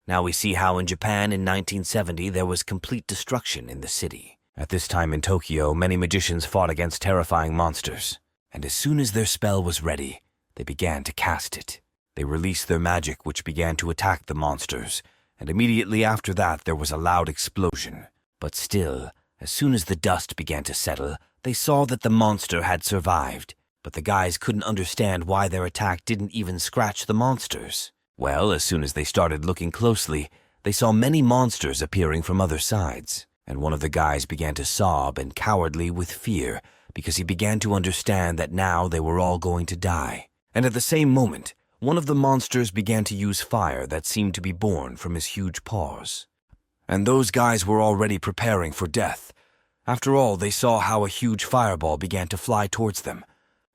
Now we see how in Japan in 1970 there was complete destruction in the city. At this time in Tokyo, many magicians fought against terrifying monsters, and as soon as their spell was ready, they began to cast it. They released their magic, which began to attack the monsters, and immediately after that there was a loud explosion. But still, as soon as the dust began to settle, they saw that the monster had survived, but the guys couldn't understand why their attack didn't even scratch the monsters. Well, as soon as they started looking closely, they saw many monsters appearing from other sides, and one of the guys began to sob and cowardly with fear because he began to understand that now they were all going to die. And at the same moment, one of the monsters began to use fire that seemed to be born from his huge paws. And those guys were already preparing for death. After all, they saw how a huge fireball began to fly towards them.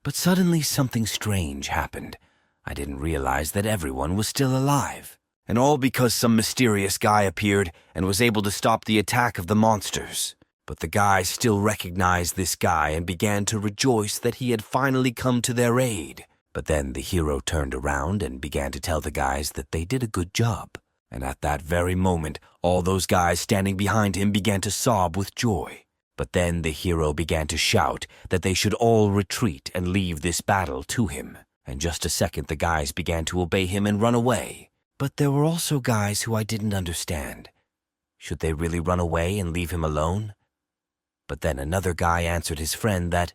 But suddenly something strange happened. I didn't realize that everyone was still alive. And all because some mysterious guy appeared and was able to stop the attack of the monsters. But the guys still recognized this guy and began to rejoice that he had finally come to their aid. But then the hero turned around and began to tell the guys that they did a good job. And at that very moment, all those guys standing behind him began to sob with joy. But then the hero began to shout that they should all retreat and leave this battle to him. And just a second, the guys began to obey him and run away. But there were also guys who I didn't understand. Should they really run away and leave him alone? But then another guy answered his friend that,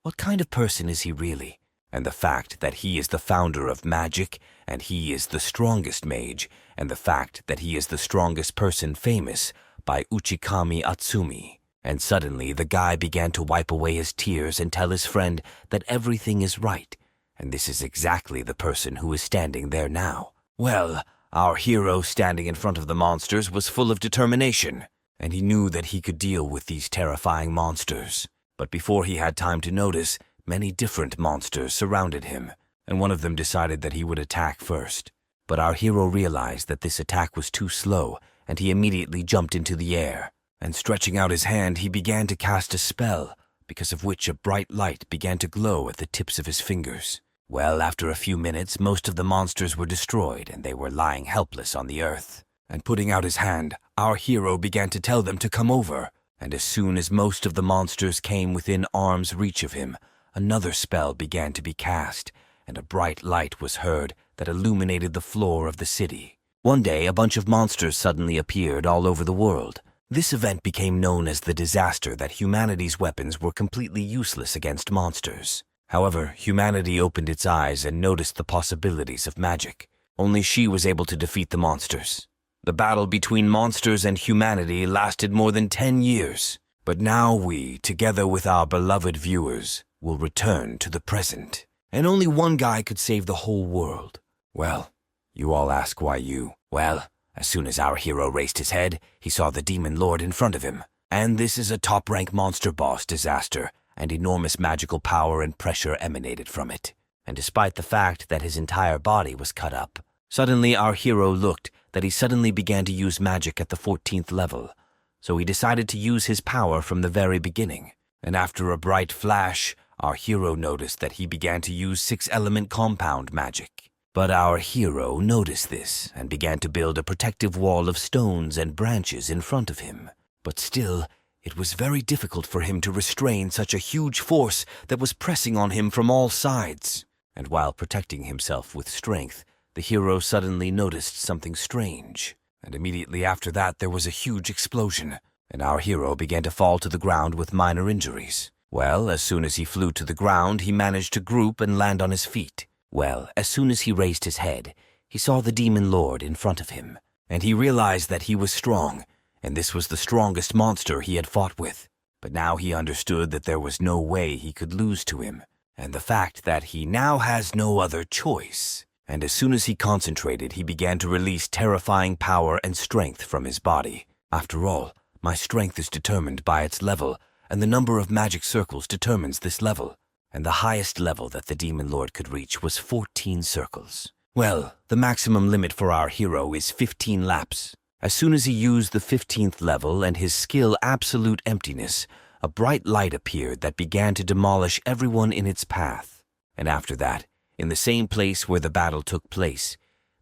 what kind of person is he really? And the fact that he is the founder of magic, and he is the strongest mage, and the fact that he is the strongest person famous by Uchikami Atsumi. And suddenly the guy began to wipe away his tears and tell his friend that everything is right, and this is exactly the person who is standing there now. Well, our hero standing in front of the monsters was full of determination, and he knew that he could deal with these terrifying monsters. But before he had time to notice, many different monsters surrounded him, and one of them decided that he would attack first. But our hero realized that this attack was too slow, and he immediately jumped into the air. And stretching out his hand, he began to cast a spell, because of which a bright light began to glow at the tips of his fingers. Well, after a few minutes, most of the monsters were destroyed, and they were lying helpless on the earth. And putting out his hand, our hero began to tell them to come over. And as soon as most of the monsters came within arm's reach of him, another spell began to be cast, and a bright light was heard that illuminated the floor of the city. One day, a bunch of monsters suddenly appeared all over the world. This event became known as the disaster that humanity's weapons were completely useless against monsters. However, humanity opened its eyes and noticed the possibilities of magic. Only she was able to defeat the monsters. The battle between monsters and humanity lasted more than 10 years. But now we, together with our beloved viewers, will return to the present. And only one guy could save the whole world. Well, you all ask why you. Well, as soon as our hero raised his head, he saw the Demon Lord in front of him. And this is a top-rank monster boss disaster, and enormous magical power and pressure emanated from it. And despite the fact that his entire body was cut up, suddenly our hero looked that he suddenly began to use magic at the 14th level. So he decided to use his power from the very beginning. And after a bright flash, our hero noticed that he began to use 6-element compound magic. But our hero noticed this and began to build a protective wall of stones and branches in front of him. But still, it was very difficult for him to restrain such a huge force that was pressing on him from all sides. And while protecting himself with strength, the hero suddenly noticed something strange. And immediately after that, there was a huge explosion, and our hero began to fall to the ground with minor injuries. Well, as soon as he flew to the ground, he managed to group and land on his feet. Well, as soon as he raised his head, he saw the Demon Lord in front of him, and he realized that he was strong, and this was the strongest monster he had fought with. But now he understood that there was no way he could lose to him, and the fact that he now has no other choice. And as soon as he concentrated, he began to release terrifying power and strength from his body. After all, my strength is determined by its level, and the number of magic circles determines this level. And the highest level that the Demon Lord could reach was 14 circles. Well, the maximum limit for our hero is 15 laps. As soon as he used the 15th level and his skill Absolute Emptiness, a bright light appeared that began to demolish everyone in its path. And after that, in the same place where the battle took place,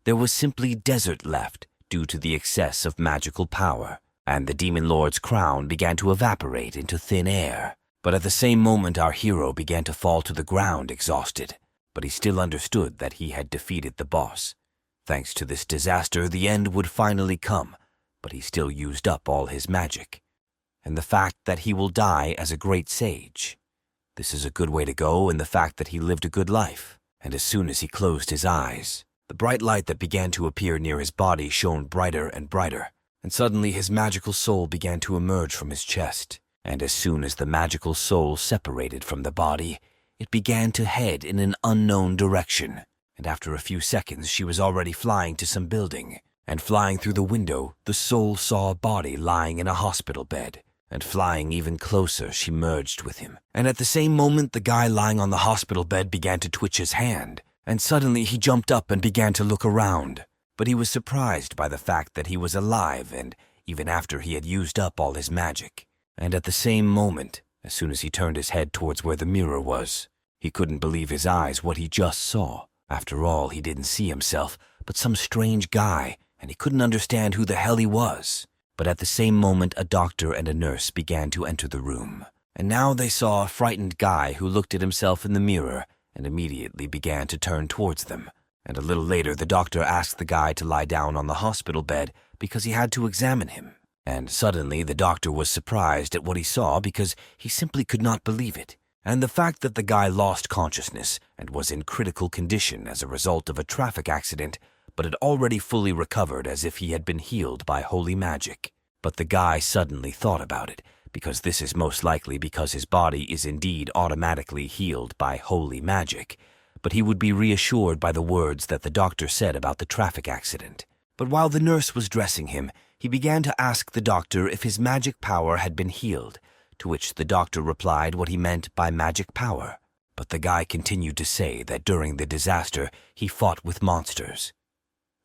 there was simply desert left due to the excess of magical power, and the Demon Lord's crown began to evaporate into thin air. But at the same moment our hero began to fall to the ground exhausted, but he still understood that he had defeated the boss. Thanks to this disaster, the end would finally come, but he still used up all his magic. And the fact that he will die as a great sage. This is a good way to go in the fact that he lived a good life, and as soon as he closed his eyes, the bright light that began to appear near his body shone brighter and brighter, and suddenly his magical soul began to emerge from his chest. And as soon as the magical soul separated from the body, it began to head in an unknown direction, and after a few seconds she was already flying to some building, and flying through the window, the soul saw a body lying in a hospital bed, and flying even closer she merged with him. And at the same moment the guy lying on the hospital bed began to twitch his hand, and suddenly he jumped up and began to look around, but he was surprised by the fact that he was alive, and even after he had used up all his magic. And at the same moment, as soon as he turned his head towards where the mirror was, he couldn't believe his eyes what he just saw. After all, he didn't see himself, but some strange guy, and he couldn't understand who the hell he was. But at the same moment, a doctor and a nurse began to enter the room, and now they saw a frightened guy who looked at himself in the mirror and immediately began to turn towards them. And a little later, the doctor asked the guy to lie down on the hospital bed because he had to examine him. And suddenly the doctor was surprised at what he saw because he simply could not believe it. And the fact that the guy lost consciousness and was in critical condition as a result of a traffic accident, but had already fully recovered as if he had been healed by holy magic. But the guy suddenly thought about it, because this is most likely because his body is indeed automatically healed by holy magic, but he would be reassured by the words that the doctor said about the traffic accident. But while the nurse was dressing him, he began to ask the doctor if his magic power had been healed, to which the doctor replied what he meant by magic power. But the guy continued to say that during the disaster he fought with monsters.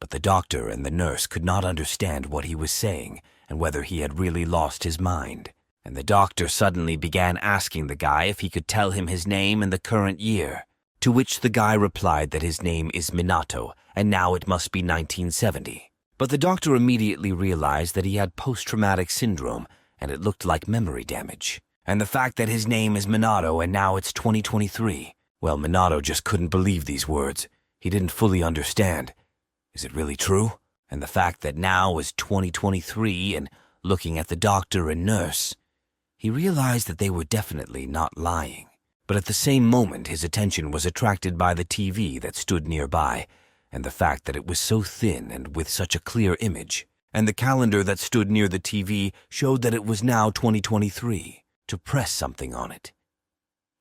But the doctor and the nurse could not understand what he was saying and whether he had really lost his mind. And the doctor suddenly began asking the guy if he could tell him his name and the current year, to which the guy replied that his name is Minato, and now it must be 1970. But the doctor immediately realized that he had post-traumatic syndrome, and it looked like memory damage. And the fact that his name is Minato and now it's 2023. Well, Minato just couldn't believe these words. He didn't fully understand. Is it really true? And the fact that now is 2023, and looking at the doctor and nurse, he realized that they were definitely not lying. But at the same moment, his attention was attracted by the TV that stood nearby, and the fact that it was so thin and with such a clear image. And the calendar that stood near the TV showed that it was now 2023, to press something on it.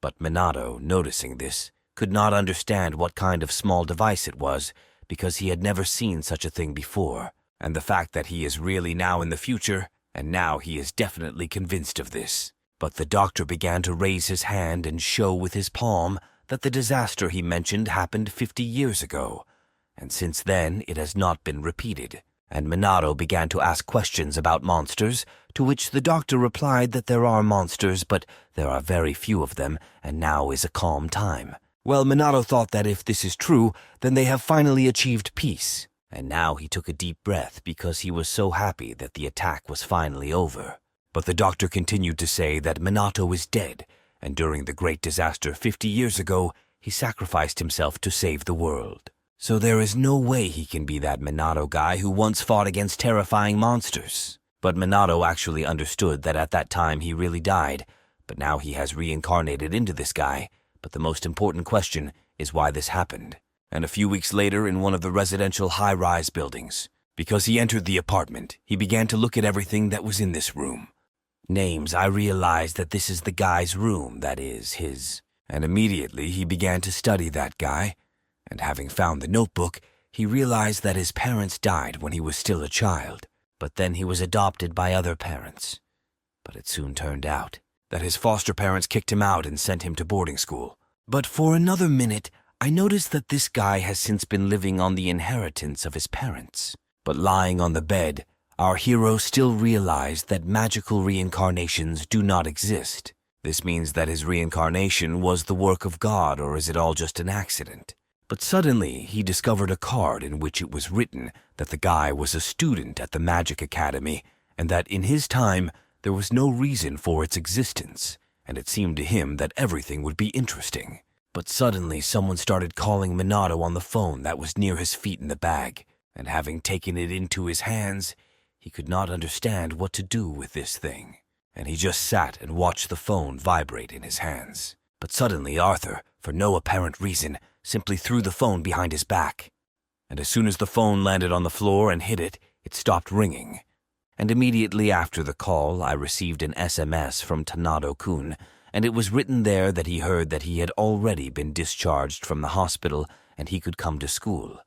But Minato, noticing this, could not understand what kind of small device it was, because he had never seen such a thing before, and the fact that he is really now in the future, and now he is definitely convinced of this. But the doctor began to raise his hand and show with his palm that the disaster he mentioned happened 50 years ago, and since then it has not been repeated. And Minato began to ask questions about monsters, to which the doctor replied that there are monsters, but there are very few of them, and now is a calm time. Well, Minato thought that if this is true, then they have finally achieved peace. And now he took a deep breath because he was so happy that the attack was finally over. But the doctor continued to say that Minato is dead, and during the great disaster 50 years ago, he sacrificed himself to save the world. So there is no way he can be that Minato guy who once fought against terrifying monsters. But Minato actually understood that at that time he really died, but now he has reincarnated into this guy. But the most important question is why this happened. And a few weeks later, in one of the residential high-rise buildings, because he entered the apartment, he began to look at everything that was in this room. Names, I realized that this is the guy's room, that is, his. And immediately he began to study that guy. And having found the notebook, he realized that his parents died when he was still a child, but then he was adopted by other parents. But it soon turned out that his foster parents kicked him out and sent him to boarding school. But for another minute, I noticed that this guy has since been living on the inheritance of his parents. But lying on the bed, our hero still realized that magical reincarnations do not exist. This means that his reincarnation was the work of God, or is it all just an accident? But suddenly, he discovered a card in which it was written that the guy was a student at the Magic Academy and that in his time there was no reason for its existence, and it seemed to him that everything would be interesting. But suddenly someone started calling Minato on the phone that was near his feet in the bag, and having taken it into his hands, he could not understand what to do with this thing, and he just sat and watched the phone vibrate in his hands. But suddenly Arthur, for no apparent reason, simply threw the phone behind his back. And as soon as the phone landed on the floor and hit it, it stopped ringing. And immediately after the call, I received an SMS from Tanado-kun, and it was written there that he heard that he had already been discharged from the hospital and he could come to school.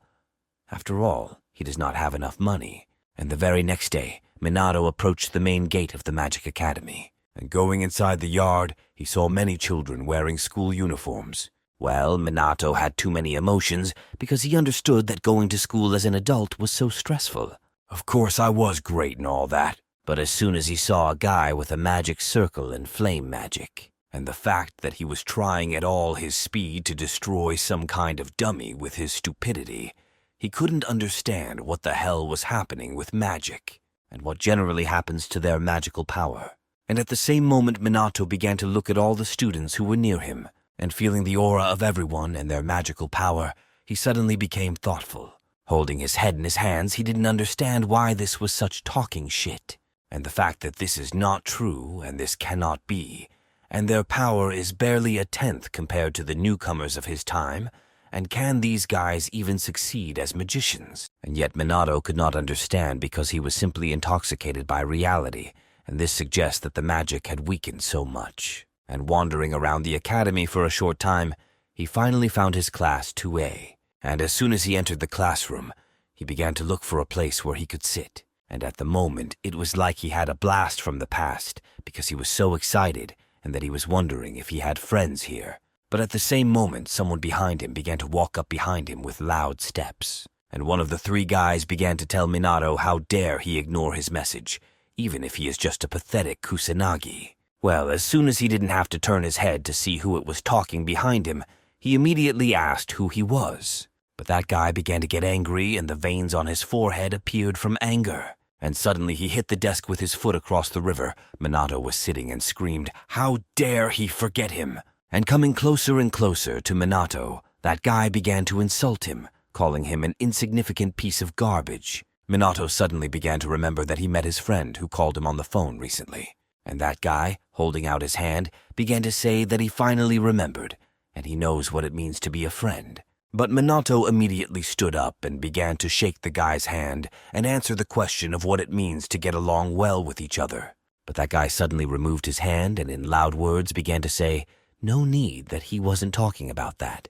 After all, he does not have enough money. And the very next day, Minato approached the main gate of the Magic Academy, and going inside the yard, he saw many children wearing school uniforms. Well, Minato had too many emotions because he understood that going to school as an adult was so stressful. Of course, I was great and all that, but as soon as he saw a guy with a magic circle and flame magic, and the fact that he was trying at all his speed to destroy some kind of dummy with his stupidity, he couldn't understand what the hell was happening with magic, and what generally happens to their magical power. And at the same moment, Minato began to look at all the students who were near him, and feeling the aura of everyone and their magical power, he suddenly became thoughtful. Holding his head in his hands, he didn't understand why this was such talking shit, and the fact that this is not true and this cannot be, and their power is barely a tenth compared to the newcomers of his time, and can these guys even succeed as magicians? And yet Minato could not understand because he was simply intoxicated by reality, and this suggests that the magic had weakened so much. And wandering around the academy for a short time, he finally found his class 2A. And as soon as he entered the classroom, he began to look for a place where he could sit. And at the moment, it was like he had a blast from the past because he was so excited and that he was wondering if he had friends here. But at the same moment, someone behind him began to walk up behind him with loud steps. And one of the three guys began to tell Minato how dare he ignore his message, even if he is just a pathetic Kusanagi. Well, as soon as he didn't have to turn his head to see who it was talking behind him, he immediately asked who he was. But that guy began to get angry and the veins on his forehead appeared from anger. And suddenly he hit the desk with his foot across the river. Minato was sitting and screamed, "How dare he forget him!" And coming closer and closer to Minato, that guy began to insult him, calling him an insignificant piece of garbage. Minato suddenly began to remember that he met his friend who called him on the phone recently. And that guy, holding out his hand, began to say that he finally remembered, and he knows what it means to be a friend. But Minato immediately stood up and began to shake the guy's hand and answer the question of what it means to get along well with each other. But that guy suddenly removed his hand and in loud words began to say, no need, that he wasn't talking about that.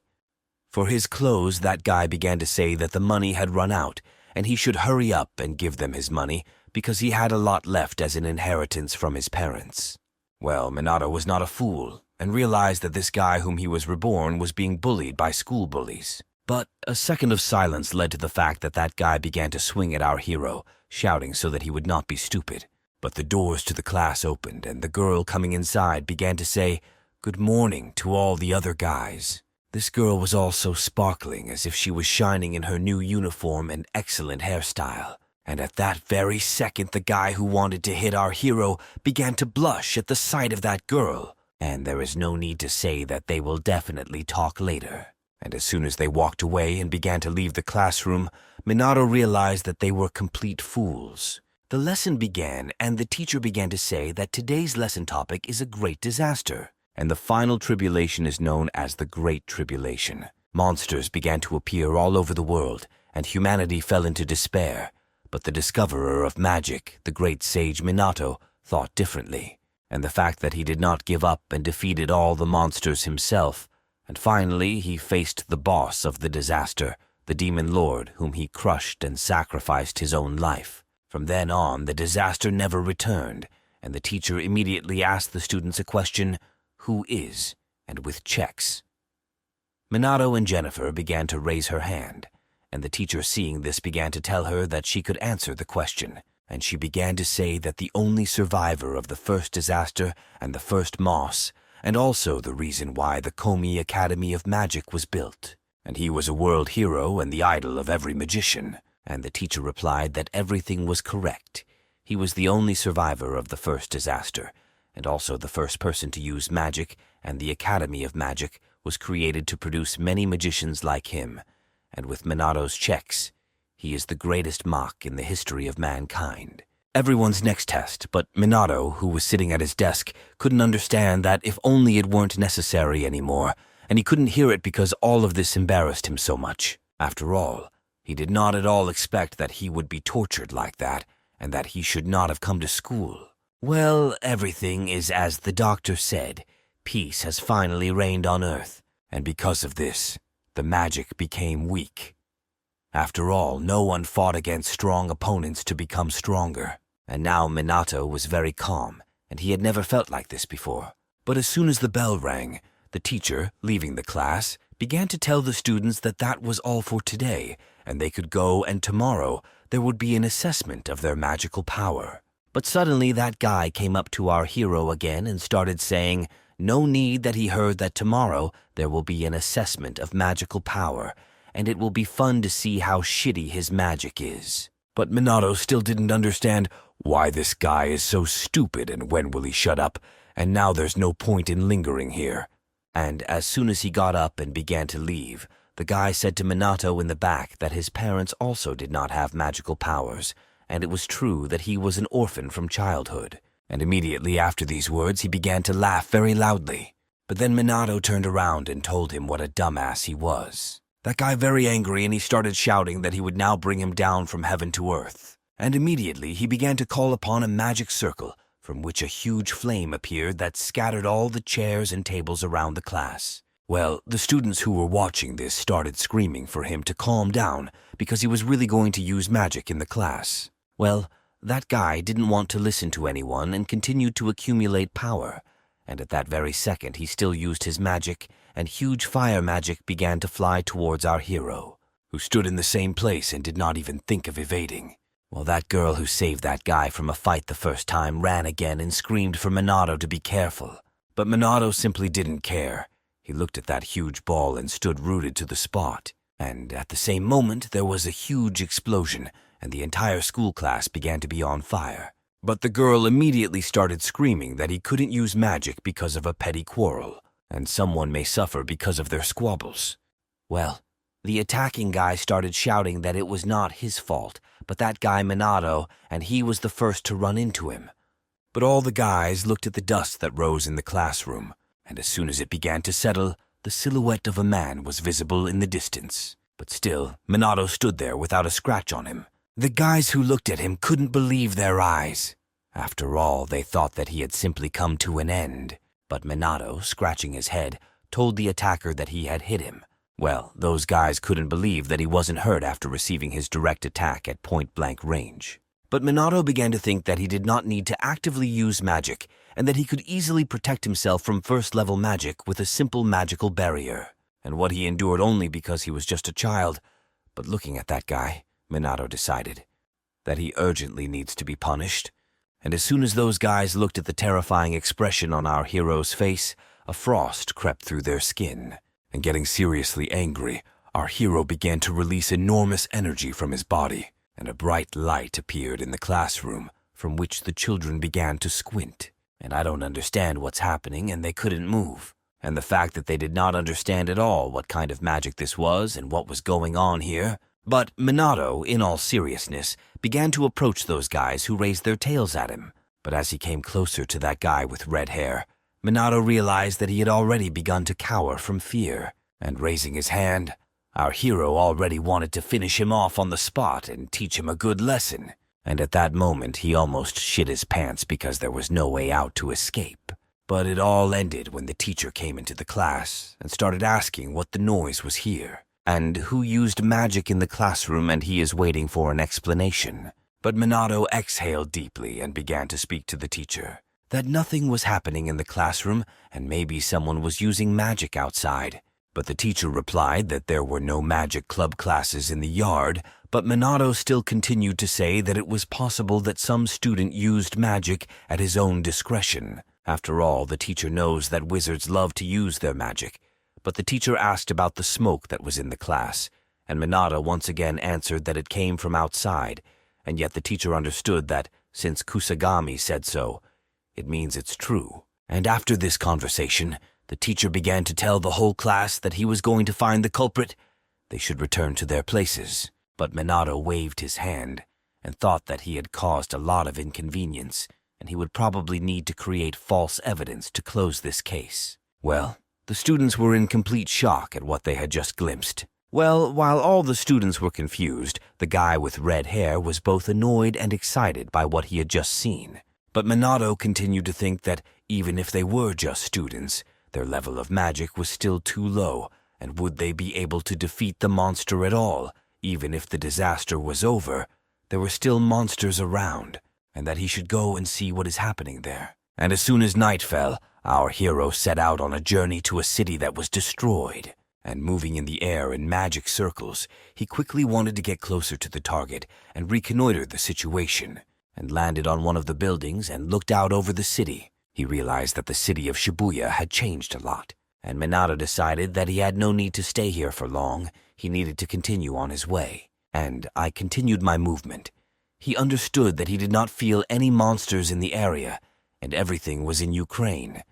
For his clothes, that guy began to say that the money had run out and he should hurry up and give them his money because he had a lot left as an inheritance from his parents. Well, Minato was not a fool and realized that this guy whom he was reborn was being bullied by school bullies. But a second of silence led to the fact that that guy began to swing at our hero, shouting so that he would not be stupid. But the doors to the class opened and the girl coming inside began to say, "Good morning" to all the other guys. This girl was all so sparkling as if she was shining in her new uniform and excellent hairstyle. And at that very second, the guy who wanted to hit our hero began to blush at the sight of that girl. And there is no need to say that they will definitely talk later. And as soon as they walked away and began to leave the classroom, Minato realized that they were complete fools. The lesson began, and the teacher began to say that today's lesson topic is a great disaster. And the final tribulation is known as the Great Tribulation. Monsters began to appear all over the world, and humanity fell into despair. But the discoverer of magic, the great sage Minato, thought differently. And the fact that he did not give up and defeated all the monsters himself, and finally he faced the boss of the disaster, the demon lord, whom he crushed and sacrificed his own life. From then on, the disaster never returned, and the teacher immediately asked the students a question, "Who is?" and with checks. Minato and Jennifer began to raise her hand, and the teacher, seeing this, began to tell her that she could answer the question, and she began to say that the only survivor of the first disaster and the first moss, and also the reason why the Komi Academy of Magic was built. and he was a world hero and the idol of every magician. And the teacher replied that everything was correct. He was the only survivor of the first disaster, and also the first person to use magic, and the Academy of Magic was created to produce many magicians like him. And with Minato's checks, he is the greatest mock in the history of mankind. Everyone's next test, but Minato, who was sitting at his desk, couldn't understand that if only it weren't necessary anymore, and he couldn't hear it because all of this embarrassed him so much. After all, he did not at all expect that he would be tortured like that, and that he should not have come to school. Well, everything is as the doctor said. Peace has finally reigned on Earth, and because of this, the magic became weak. After all, no one fought against strong opponents to become stronger. And now Minato was very calm, and he had never felt like this before. But as soon as the bell rang, the teacher, leaving the class, began to tell the students that that was all for today, and they could go, and tomorrow there would be an assessment of their magical power. But suddenly that guy came up to our hero again and started saying, no need, that he heard that tomorrow there will be an assessment of magical power, and it will be fun to see how shitty his magic is. But Minato still didn't understand why this guy is so stupid and when will he shut up, and now there's no point in lingering here. And as soon as he got up and began to leave, the guy said to Minato in the back that his parents also did not have magical powers, and it was true that he was an orphan from childhood. And immediately after these words he began to laugh very loudly. But then Minato turned around and told him what a dumbass he was. That guy very angry, and he started shouting that he would now bring him down from heaven to earth. And immediately he began to call upon a magic circle, from which a huge flame appeared that scattered all the chairs and tables around the class. Well, the students who were watching this started screaming for him to calm down because he was really going to use magic in the class. Well, that guy didn't want to listen to anyone and continued to accumulate power. And at that very second he still used his magic, and huge fire magic began to fly towards our hero, who stood in the same place and did not even think of evading. Well, that girl who saved that guy from a fight the first time ran again and screamed for Minato to be careful. But Minato simply didn't care. He looked at that huge ball and stood rooted to the spot. And at the same moment there was a huge explosion, and the entire school class began to be on fire. But the girl immediately started screaming that he couldn't use magic because of a petty quarrel, and someone may suffer because of their squabbles. Well, the attacking guy started shouting that it was not his fault, but that guy Minato, and he was the first to run into him. But all the guys looked at the dust that rose in the classroom, and as soon as it began to settle, the silhouette of a man was visible in the distance. But still, Minato stood there without a scratch on him. The guys who looked at him couldn't believe their eyes. After all, they thought that he had simply come to an end. But Minato, scratching his head, told the attacker that he had hit him. Well, those guys couldn't believe that he wasn't hurt after receiving his direct attack at point-blank range. But Minato began to think that he did not need to actively use magic, and that he could easily protect himself from first-level magic with a simple magical barrier. And what he endured only because he was just a child. But looking at that guy, Minato decided that he urgently needs to be punished. And as soon as those guys looked at the terrifying expression on our hero's face, a frost crept through their skin. And getting seriously angry, our hero began to release enormous energy from his body, and a bright light appeared in the classroom, from which the children began to squint. And I don't understand what's happening, and they couldn't move. And the fact that they did not understand at all what kind of magic this was and what was going on here. But Minato, in all seriousness, began to approach those guys who raised their tails at him. But as he came closer to that guy with red hair, Minato realized that he had already begun to cower from fear. And raising his hand, our hero already wanted to finish him off on the spot and teach him a good lesson. And at that moment he almost shit his pants because there was no way out to escape. But it all ended when the teacher came into the class and started asking what the noise was here, and who used magic in the classroom, and he is waiting for an explanation. But Minato exhaled deeply and began to speak to the teacher, that nothing was happening in the classroom and maybe someone was using magic outside. But the teacher replied that there were no magic club classes in the yard, but Minato still continued to say that it was possible that some student used magic at his own discretion. After all, the teacher knows that wizards love to use their magic, but the teacher asked about the smoke that was in the class, and Minato once again answered that it came from outside, and yet the teacher understood that, since Kusagami said so, it means it's true. And after this conversation, the teacher began to tell the whole class that he was going to find the culprit. They should return to their places, but Minato waved his hand and thought that he had caused a lot of inconvenience, and he would probably need to create false evidence to close this case. Well, the students were in complete shock at what they had just glimpsed. Well, while all the students were confused, the guy with red hair was both annoyed and excited by what he had just seen. But Minato continued to think that even if they were just students, their level of magic was still too low, and would they be able to defeat the monster at all? Even if the disaster was over, there were still monsters around, and that he should go and see what is happening there. And as soon as night fell, our hero set out on a journey to a city that was destroyed. And moving in the air in magic circles, he quickly wanted to get closer to the target and reconnoiter the situation, and landed on one of the buildings and looked out over the city. He realized that the city of Shibuya had changed a lot, and Minato decided that he had no need to stay here for long. He needed to continue on his way, and I continued my movement. He understood that he did not feel any monsters in the area, and everything was in Ukraine.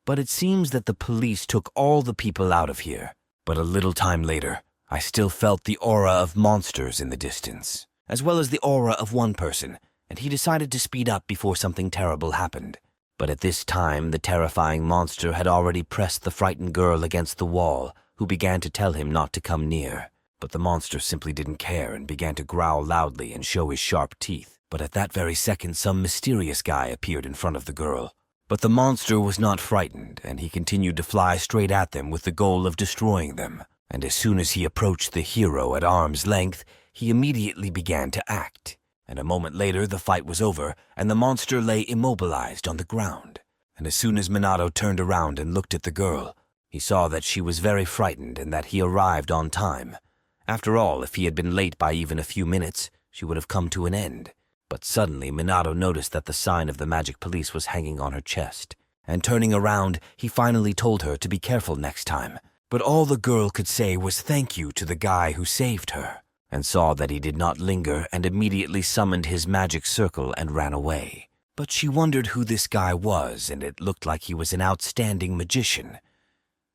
But it seems that the police took all the people out of here. But a little time later, I still felt the aura of monsters in the distance, as well as the aura of one person, and he decided to speed up before something terrible happened. But at this time, the terrifying monster had already pressed the frightened girl against the wall, who began to tell him not to come near. But the monster simply didn't care and began to growl loudly and show his sharp teeth. But at that very second, some mysterious guy appeared in front of the girl. But the monster was not frightened, and he continued to fly straight at them with the goal of destroying them. And as soon as he approached the hero at arm's length, he immediately began to act. And a moment later, the fight was over, and the monster lay immobilized on the ground. And as soon as Minato turned around and looked at the girl, he saw that she was very frightened and that he arrived on time. After all, if he had been late by even a few minutes, she would have come to an end. But suddenly, Minato noticed that the sign of the magic police was hanging on her chest. And turning around, he finally told her to be careful next time. But all the girl could say was thank you to the guy who saved her, and saw that he did not linger and immediately summoned his magic circle and ran away. But she wondered who this guy was, and it looked like he was an outstanding magician.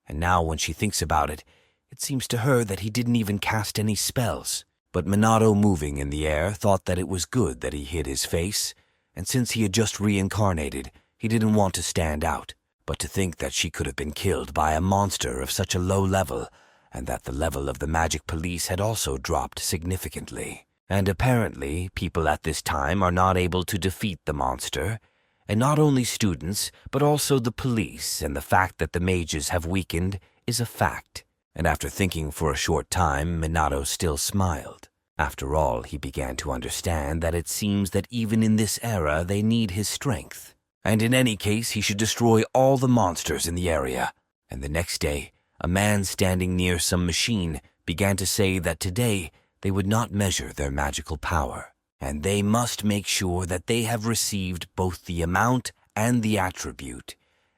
And now when she thinks about it, it seems to her that he didn't even cast any spells. But Minato, moving in the air, thought that it was good that he hid his face, and since he had just reincarnated, he didn't want to stand out. But to think that she could have been killed by a monster of such a low level, and that the level of the magic police had also dropped significantly. And apparently, people at this time are not able to defeat the monster, and not only students, but also the police, and the fact that the mages have weakened is a fact. And after thinking for a short time, Minato still smiled. After all, he began to understand that it seems that even in this era they need his strength. And in any case, he should destroy all the monsters in the area. And the next day, a man standing near some machine began to say that today they would not measure their magical power, and they must make sure that they have received both the amount and the attribute.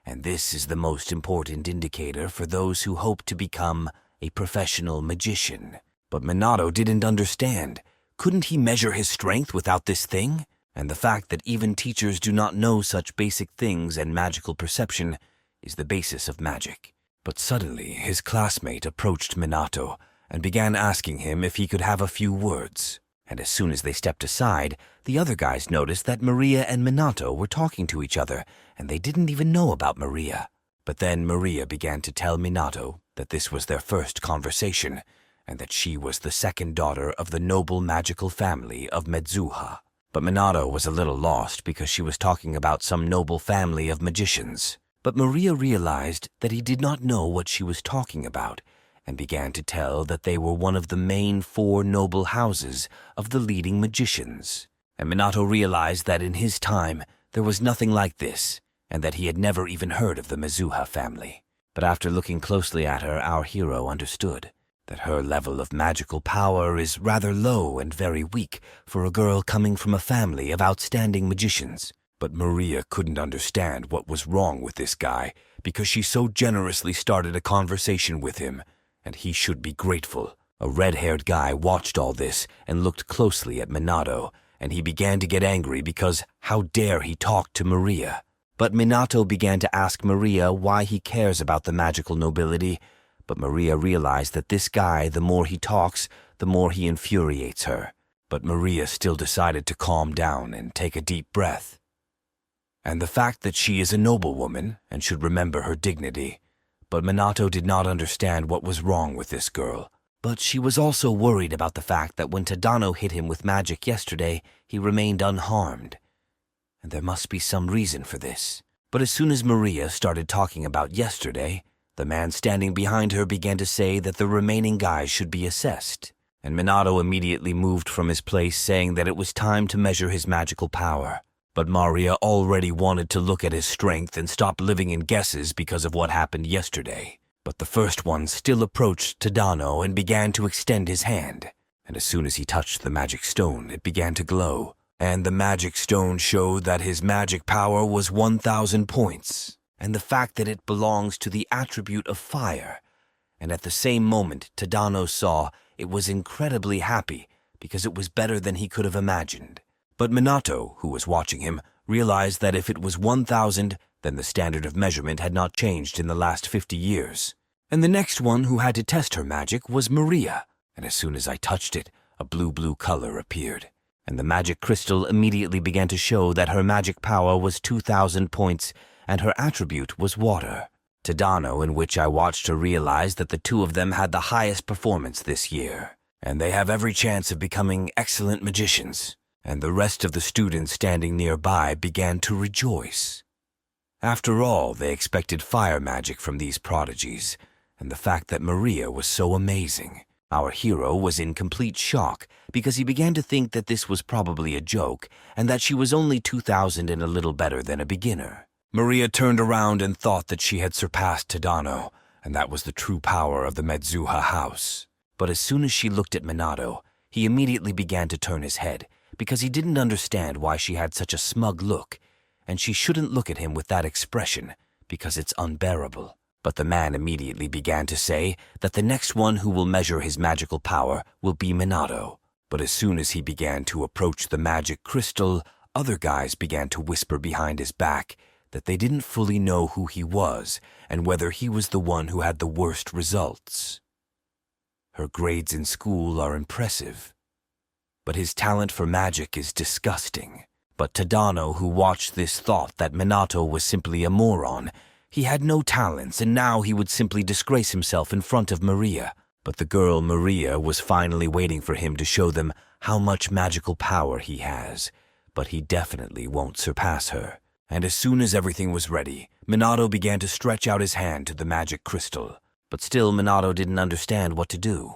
And this is the most important indicator for those who hope to become a professional magician. But Minato didn't understand. Couldn't he measure his strength without this thing? And the fact that even teachers do not know such basic things and magical perception is the basis of magic. But suddenly his classmate approached Minato and began asking him if he could have a few words. And as soon as they stepped aside, the other guys noticed that Maria and Minato were talking to each other, and they didn't even know about Maria. But then Maria began to tell Minato that this was their first conversation, and that she was the second daughter of the noble magical family of Medzuha. But Minato was a little lost because she was talking about some noble family of magicians. But Maria realized that he did not know what she was talking about, and began to tell that they were one of the main 4 noble houses of the leading magicians. And Minato realized that in his time there was nothing like this, and that he had never even heard of the Medzuha family. But after looking closely at her, our hero understood that her level of magical power is rather low and very weak for a girl coming from a family of outstanding magicians. But Maria couldn't understand what was wrong with this guy because she so generously started a conversation with him, and he should be grateful. A red-haired guy watched all this and looked closely at Minato, and he began to get angry because how dare he talk to Maria. But Minato began to ask Maria why he cares about the magical nobility, but Maria realized that this guy, the more he talks, the more he infuriates her. But Maria still decided to calm down and take a deep breath. And the fact that she is a noblewoman and should remember her dignity. But Minato did not understand what was wrong with this girl. But she was also worried about the fact that when Tadano hit him with magic yesterday, he remained unharmed. And there must be some reason for this. But as soon as Maria started talking about yesterday, the man standing behind her began to say that the remaining guys should be assessed. And Minato immediately moved from his place, saying that it was time to measure his magical power. But Maria already wanted to look at his strength and stop living in guesses because of what happened yesterday. But the first one still approached Tadano and began to extend his hand. And as soon as he touched the magic stone, it began to glow. And the magic stone showed that his magic power was 1,000 points. And the fact that it belongs to the attribute of fire. And at the same moment, Tadano saw it was incredibly happy because it was better than he could have imagined. But Minato, who was watching him, realized that if it was 1,000, then the standard of measurement had not changed in the last 50 years. And the next one who had to test her magic was Maria. And as soon as I touched it, a blue color appeared. And the magic crystal immediately began to show that her magic power was 2,000 points, and her attribute was water. Tadano, in which I watched her, realized that the two of them had the highest performance this year, and they have every chance of becoming excellent magicians. And the rest of the students standing nearby began to rejoice. After all, they expected fire magic from these prodigies, and the fact that Maria was so amazing. Our hero was in complete shock because he began to think that this was probably a joke and that she was only 2,000 and a little better than a beginner. Maria turned around and thought that she had surpassed Tadano, and that was the true power of the Manhwa house. But as soon as she looked at Minato, he immediately began to turn his head, because he didn't understand why she had such a smug look, and she shouldn't look at him with that expression, because it's unbearable. But the man immediately began to say that the next one who will measure his magical power will be Minato. But as soon as he began to approach the magic crystal, other guys began to whisper behind his back that they didn't fully know who he was and whether he was the one who had the worst results. Her grades in school are impressive, but his talent for magic is disgusting. But Tadano, who watched this, thought that Minato was simply a moron. He had no talents, and now he would simply disgrace himself in front of Maria. But the girl Maria was finally waiting for him to show them how much magical power he has. But he definitely won't surpass her. And as soon as everything was ready, Minato began to stretch out his hand to the magic crystal. But still Minato didn't understand what to do.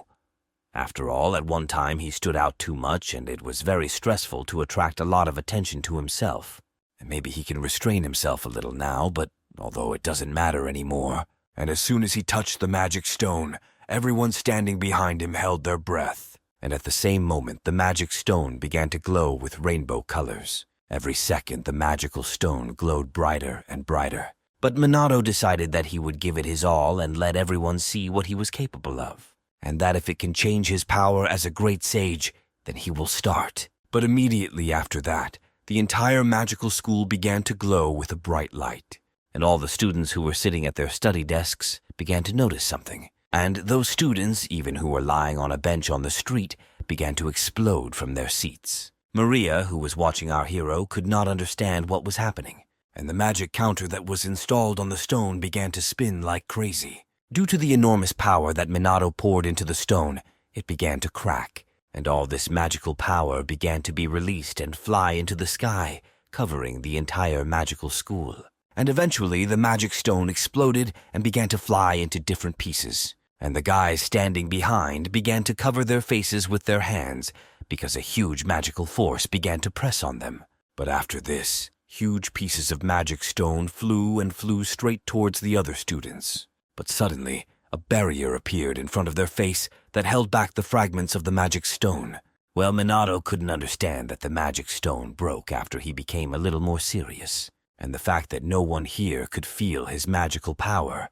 After all, at one time he stood out too much, and it was very stressful to attract a lot of attention to himself. And maybe he can restrain himself a little now, but although it doesn't matter anymore. And as soon as he touched the magic stone, everyone standing behind him held their breath. And at the same moment, the magic stone began to glow with rainbow colors. Every second, the magical stone glowed brighter and brighter. But Minato decided that he would give it his all and let everyone see what he was capable of. And that if it can change his power as a great sage, then he will start. But immediately after that, the entire magical school began to glow with a bright light. And all the students who were sitting at their study desks began to notice something. And those students, even who were lying on a bench on the street, began to explode from their seats. Maria, who was watching our hero, could not understand what was happening. And the magic counter that was installed on the stone began to spin like crazy. Due to the enormous power that Minato poured into the stone, it began to crack, and all this magical power began to be released and fly into the sky, covering the entire magical school. And eventually the magic stone exploded and began to fly into different pieces. And the guys standing behind began to cover their faces with their hands because a huge magical force began to press on them. But after this, huge pieces of magic stone flew straight towards the other students. But suddenly, a barrier appeared in front of their face that held back the fragments of the magic stone. Well, Minato couldn't understand that the magic stone broke after he became a little more serious, and the fact that no one here could feel his magical power.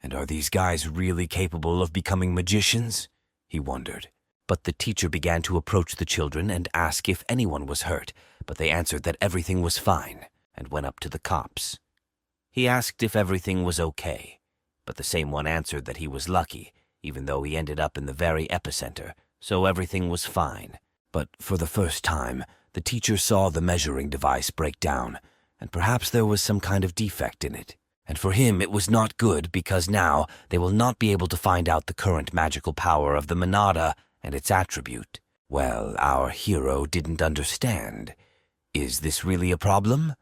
And are these guys really capable of becoming magicians? He wondered. But the teacher began to approach the children and ask if anyone was hurt, but they answered that everything was fine, and went up to the cops. He asked if everything was okay, but the same one answered that he was lucky, even though he ended up in the very epicenter, so everything was fine. But for the first time, the teacher saw the measuring device break down, and perhaps there was some kind of defect in it. And for him it was not good, because now they will not be able to find out the current magical power of the Manada and its attribute. Well, our hero didn't understand. Is this really a problem?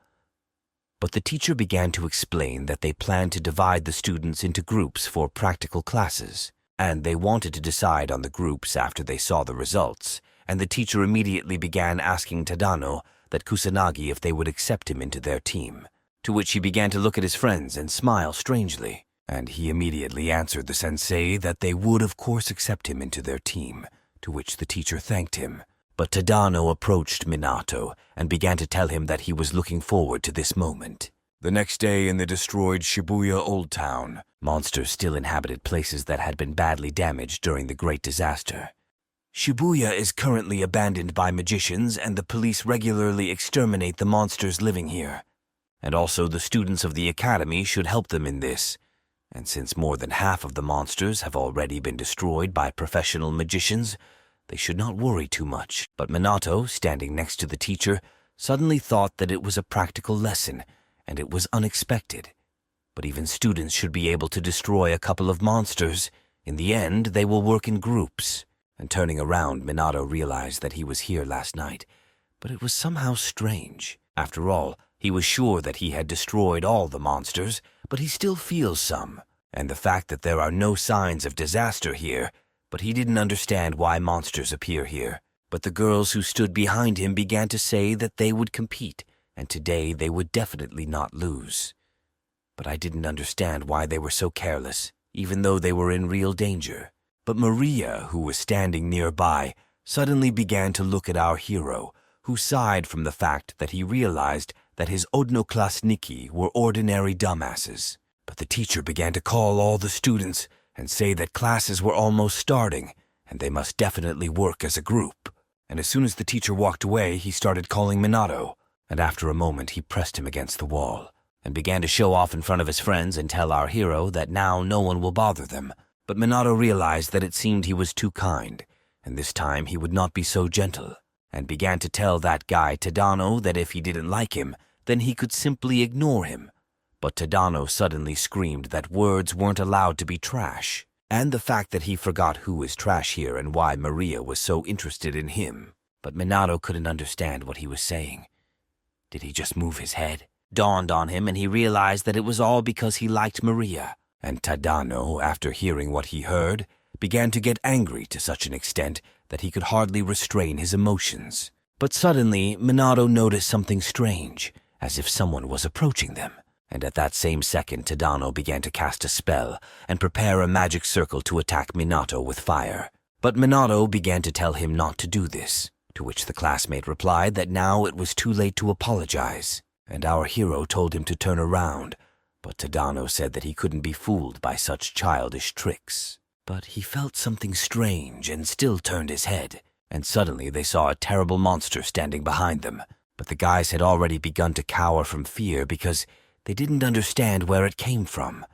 But the teacher began to explain that they planned to divide the students into groups for practical classes, and they wanted to decide on the groups after they saw the results, and the teacher immediately began asking Tadano that Kusanagi if they would accept him into their team, to which he began to look at his friends and smile strangely, and he immediately answered the sensei that they would of course accept him into their team, to which the teacher thanked him. But Tadano approached Minato and began to tell him that he was looking forward to this moment. The next day in the destroyed Shibuya Old Town, monsters still inhabited places that had been badly damaged during the Great Disaster. Shibuya is currently abandoned by magicians, and the police regularly exterminate the monsters living here. And also the students of the academy should help them in this. And since more than half of the monsters have already been destroyed by professional magicians, they should not worry too much. But Minato, standing next to the teacher, suddenly thought that it was a practical lesson, and it was unexpected. But even students should be able to destroy a couple of monsters. In the end, they will work in groups. And turning around, Minato realized that he was here last night. But it was somehow strange. After all, he was sure that he had destroyed all the monsters, but he still feels some. And the fact that there are no signs of disaster here, but he didn't understand why monsters appear here. But the girls who stood behind him began to say that they would compete, and today they would definitely not lose. But I didn't understand why they were so careless, even though they were in real danger. But Maria, who was standing nearby, suddenly began to look at our hero, who sighed from the fact that he realized that his odnoklasniki were ordinary dumbasses. But the teacher began to call all the students and say that classes were almost starting, and they must definitely work as a group. And as soon as the teacher walked away, he started calling Minato, and after a moment he pressed him against the wall, and began to show off in front of his friends and tell our hero that now no one will bother them. But Minato realized that it seemed he was too kind, and this time he would not be so gentle, and began to tell that guy Tadano that if he didn't like him, then he could simply ignore him. But Tadano suddenly screamed that words weren't allowed to be trash, and the fact that he forgot who is trash here and why Maria was so interested in him. But Minato couldn't understand what he was saying. Did he just move his head? Dawned on him, and he realized that it was all because he liked Maria. And Tadano, after hearing what he heard, began to get angry to such an extent that he could hardly restrain his emotions. But suddenly, Minato noticed something strange, as if someone was approaching them. And at that same second, Tadano began to cast a spell and prepare a magic circle to attack Minato with fire. But Minato began to tell him not to do this, to which the classmate replied that now it was too late to apologize, and our hero told him to turn around. But Tadano said that he couldn't be fooled by such childish tricks. But he felt something strange and still turned his head, and suddenly they saw a terrible monster standing behind them. But the guys had already begun to cower from fear because they didn't understand where it came from.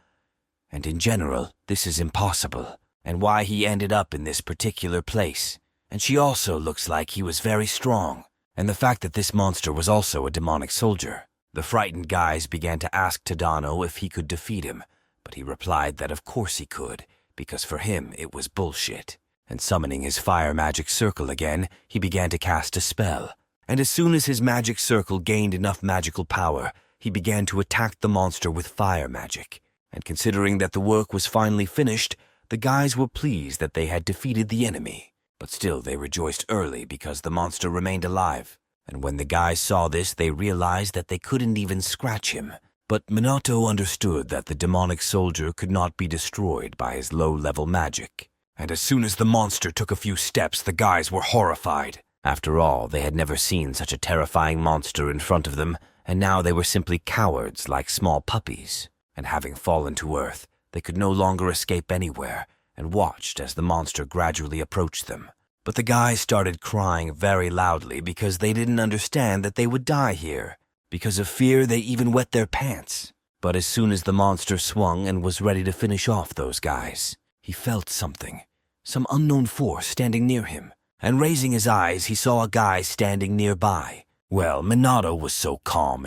And in general, this is impossible, and why he ended up in this particular place. And she also looks like he was very strong, and the fact that this monster was also a demonic soldier. The frightened guys began to ask Tadano if he could defeat him, but he replied that of course he could, because for him it was bullshit. And summoning his fire magic circle again, he began to cast a spell. And as soon as his magic circle gained enough magical power, he began to attack the monster with fire magic. And considering that the work was finally finished, the guys were pleased that they had defeated the enemy. But still they rejoiced early because the monster remained alive. And when the guys saw this, they realized that they couldn't even scratch him. But Minato understood that the demonic soldier could not be destroyed by his low-level magic. And as soon as the monster took a few steps, the guys were horrified. After all, they had never seen such a terrifying monster in front of them, and now they were simply cowards like small puppies. And having fallen to earth, they could no longer escape anywhere, and watched as the monster gradually approached them. But the guys started crying very loudly because they didn't understand that they would die here. Because of fear, they even wet their pants. But as soon as the monster swung and was ready to finish off those guys, he felt something, some unknown force standing near him. And raising his eyes, he saw a guy standing nearby. Well, Minato was so calm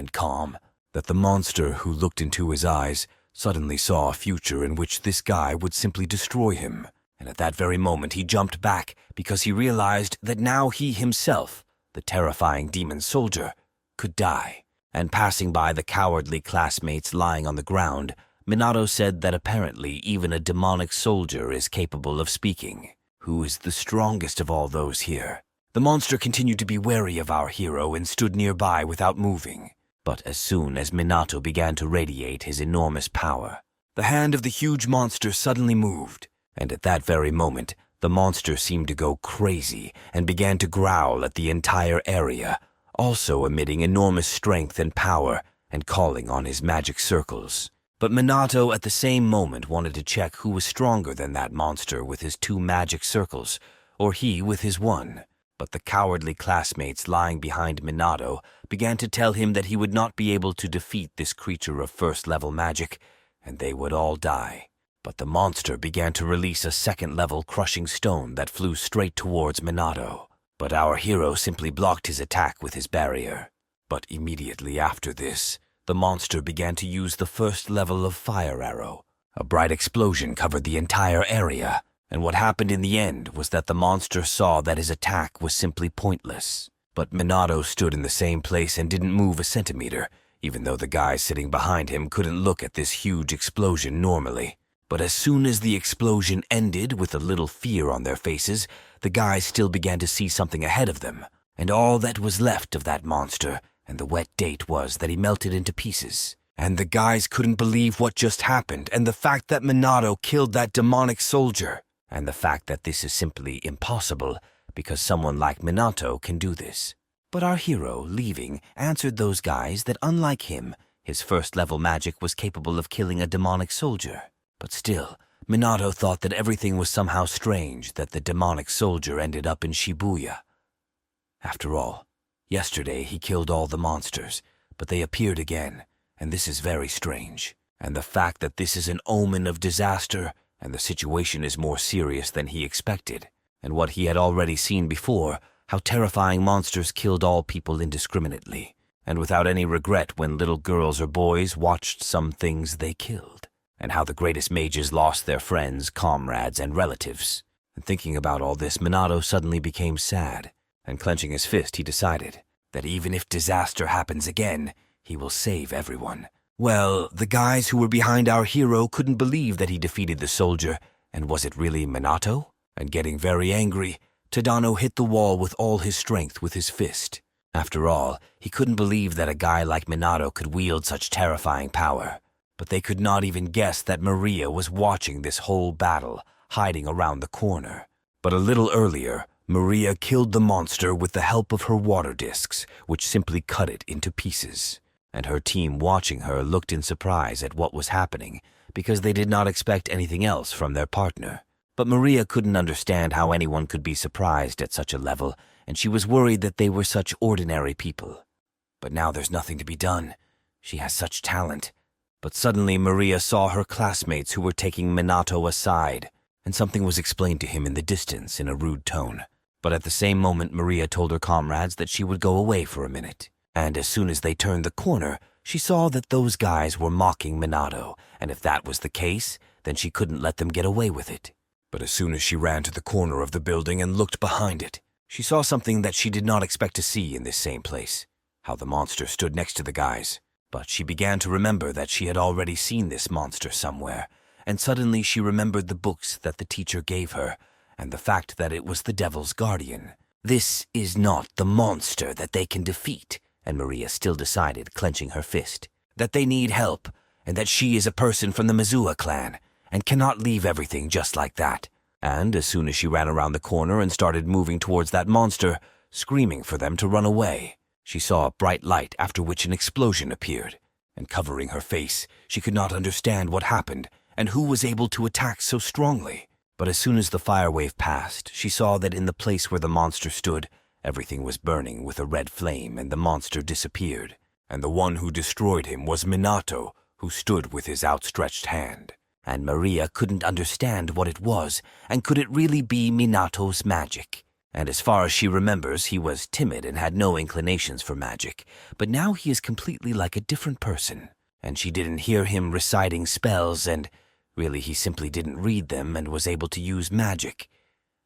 that the monster who looked into his eyes suddenly saw a future in which this guy would simply destroy him. And at that very moment he jumped back because he realized that now he himself, the terrifying demon soldier, could die. And passing by the cowardly classmates lying on the ground, Minato said that apparently even a demonic soldier is capable of speaking. Who is the strongest of all those here? The monster continued to be wary of our hero and stood nearby without moving. But as soon as Minato began to radiate his enormous power, the hand of the huge monster suddenly moved. And at that very moment, the monster seemed to go crazy and began to growl at the entire area, also emitting enormous strength and power and calling on his magic circles. But Minato at the same moment wanted to check who was stronger than that monster with his 2 magic circles, or he with his 1. But the cowardly classmates lying behind Minato began to tell him that he would not be able to defeat this creature of first-level magic, and they would all die. But the monster began to release a second-level crushing stone that flew straight towards Minato. But our hero simply blocked his attack with his barrier. But immediately after this, the monster began to use the first level of fire arrow. A bright explosion covered the entire area, and what happened in the end was that the monster saw that his attack was simply pointless. But Minato stood in the same place and didn't move a centimeter, even though the guys sitting behind him couldn't look at this huge explosion normally. But as soon as the explosion ended with a little fear on their faces, the guys still began to see something ahead of them. And all that was left of that monster, and the wet date was that he melted into pieces. And the guys couldn't believe what just happened, and the fact that Minato killed that demonic soldier. And the fact that this is simply impossible, because someone like Minato can do this. But our hero, leaving, answered those guys that unlike him, his first-level magic was capable of killing a demonic soldier. But still, Minato thought that everything was somehow strange that the demonic soldier ended up in Shibuya. After all, yesterday he killed all the monsters, but they appeared again, and this is very strange. And the fact that this is an omen of disaster, and the situation is more serious than he expected, and what he had already seen before, how terrifying monsters killed all people indiscriminately, and without any regret when little girls or boys watched some things they killed. And how the greatest mages lost their friends, comrades, and relatives. And thinking about all this, Minato suddenly became sad, and clenching his fist, he decided that even if disaster happens again, he will save everyone. Well, the guys who were behind our hero couldn't believe that he defeated the soldier, and was it really Minato? And getting very angry, Tadano hit the wall with all his strength with his fist. After all, he couldn't believe that a guy like Minato could wield such terrifying power. But they could not even guess that Maria was watching this whole battle, hiding around the corner. But a little earlier, Maria killed the monster with the help of her water discs, which simply cut it into pieces. And her team watching her looked in surprise at what was happening, because they did not expect anything else from their partner. But Maria couldn't understand how anyone could be surprised at such a level, and she was worried that they were such ordinary people. But now there's nothing to be done. She has such talent. But suddenly Maria saw her classmates who were taking Minato aside, and something was explained to him in the distance in a rude tone. But at the same moment Maria told her comrades that she would go away for a minute. And as soon as they turned the corner, she saw that those guys were mocking Minato, and if that was the case, then she couldn't let them get away with it. But as soon as she ran to the corner of the building and looked behind it, she saw something that she did not expect to see in this same place. How the monster stood next to the guys. But she began to remember that she had already seen this monster somewhere, and suddenly she remembered the books that the teacher gave her, and the fact that it was the Devil's Guardian. This is not the monster that they can defeat, and Maria still decided, clenching her fist, that they need help, and that she is a person from the Manhwa clan, and cannot leave everything just like that. And as soon as she ran around the corner and started moving towards that monster, screaming for them to run away, she saw a bright light, after which an explosion appeared. And covering her face, she could not understand what happened and who was able to attack so strongly. But as soon as the fire wave passed, she saw that in the place where the monster stood, everything was burning with a red flame and the monster disappeared. And the one who destroyed him was Minato, who stood with his outstretched hand. And Maria couldn't understand what it was, and could it really be Minato's magic? And as far as she remembers, he was timid and had no inclinations for magic, but now he is completely like a different person. And she didn't hear him reciting spells, and really he simply didn't read them and was able to use magic.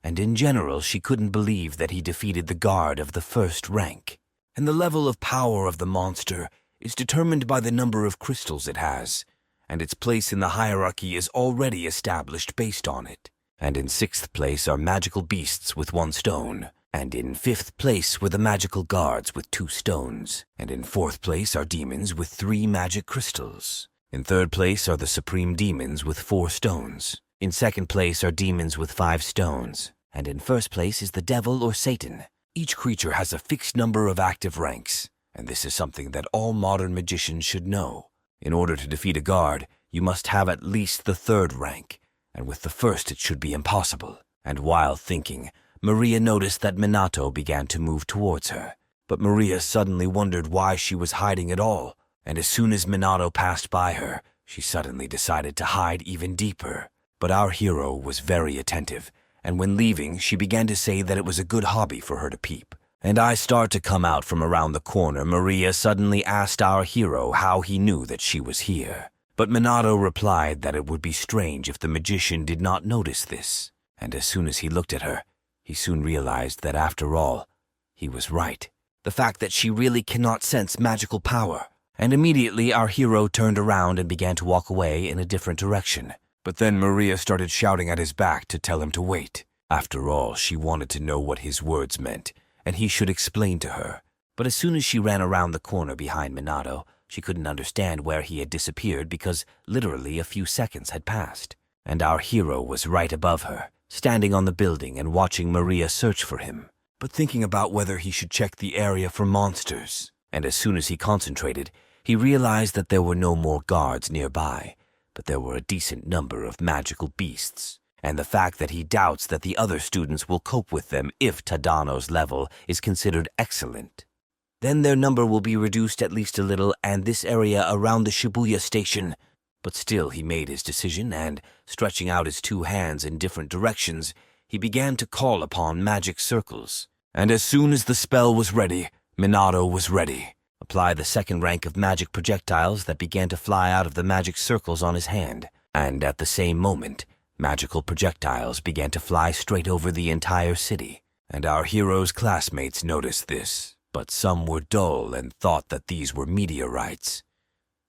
And in general, she couldn't believe that he defeated the guard of the first rank. And the level of power of the monster is determined by the number of crystals it has, and its place in the hierarchy is already established based on it. And in 6th place are magical beasts with 1 stone, and in 5th place were the magical guards with 2 stones, and in 4th place are demons with 3 magic crystals. In 3rd place are the supreme demons with 4 stones. In 2nd place are demons with 5 stones, and in 1st place is the devil or Satan. Each creature has a fixed number of active ranks, and this is something that all modern magicians should know. In order to defeat a guard, you must have at least the 3rd rank, and with the 1st it should be impossible. And while thinking, Maria noticed that Minato began to move towards her. But Maria suddenly wondered why she was hiding at all, and as soon as Minato passed by her, she suddenly decided to hide even deeper. But our hero was very attentive, and when leaving, she began to say that it was a good hobby for her to peep. And I start to come out from around the corner, Maria suddenly asked our hero how he knew that she was here. But Minato replied that it would be strange if the magician did not notice this. And as soon as he looked at her, he soon realized that after all, he was right. The fact that she really cannot sense magical power. And immediately our hero turned around and began to walk away in a different direction. But then Maria started shouting at his back to tell him to wait. After all, she wanted to know what his words meant, and he should explain to her. But as soon as she ran around the corner behind Minato, she couldn't understand where he had disappeared because literally a few seconds had passed. And our hero was right above her, standing on the building and watching Maria search for him, but thinking about whether he should check the area for monsters. And as soon as he concentrated, he realized that there were no more guards nearby, but there were a decent number of magical beasts. And the fact that he doubts that the other students will cope with them if Tadano's level is considered excellent. Then their number will be reduced at least a little, and this area around the Shibuya station. But still he made his decision, and, stretching out his 2 hands in different directions, he began to call upon magic circles. And as soon as the spell was ready, Minato was ready. Apply the 2nd rank of magic projectiles that began to fly out of the magic circles on his hand. And at the same moment, magical projectiles began to fly straight over the entire city. And our hero's classmates noticed this. But some were dull and thought that these were meteorites.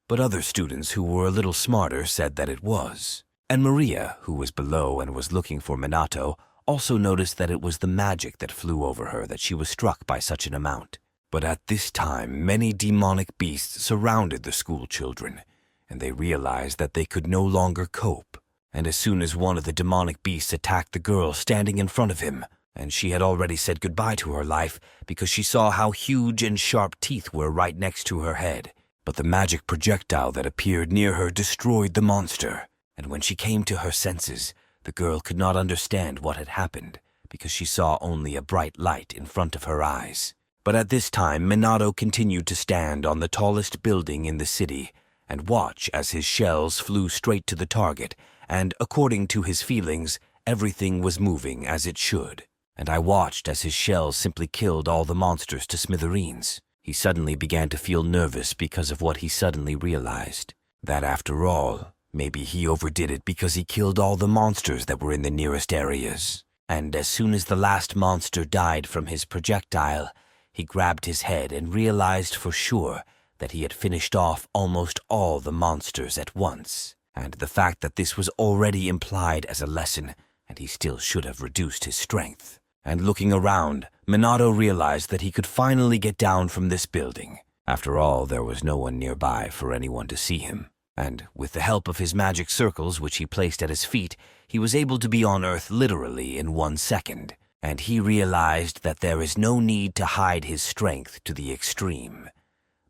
But other students who were a little smarter said that it was. And Maria, who was below and was looking for Minato, also noticed that it was the magic that flew over her that she was struck by such an amount. But at this time, many demonic beasts surrounded the school children, and they realized that they could no longer cope. And as soon as one of the demonic beasts attacked the girl standing in front of him, and she had already said goodbye to her life because she saw how huge and sharp teeth were right next to her head. But the magic projectile that appeared near her destroyed the monster, and when she came to her senses, the girl could not understand what had happened because she saw only a bright light in front of her eyes. But at this time, Minato continued to stand on the tallest building in the city and watch as his shells flew straight to the target, and according to his feelings, everything was moving as it should. And I watched as his shells simply killed all the monsters to smithereens. He suddenly began to feel nervous because of what he suddenly realized. That after all, maybe he overdid it because he killed all the monsters that were in the nearest areas. And as soon as the last monster died from his projectile, he grabbed his head and realized for sure that he had finished off almost all the monsters at once. And the fact that this was already implied as a lesson, and he still should have reduced his strength. And looking around, Minato realized that he could finally get down from this building. After all, there was no one nearby for anyone to see him. And with the help of his magic circles, which he placed at his feet, he was able to be on Earth literally in 1 second. And he realized that there is no need to hide his strength to the extreme.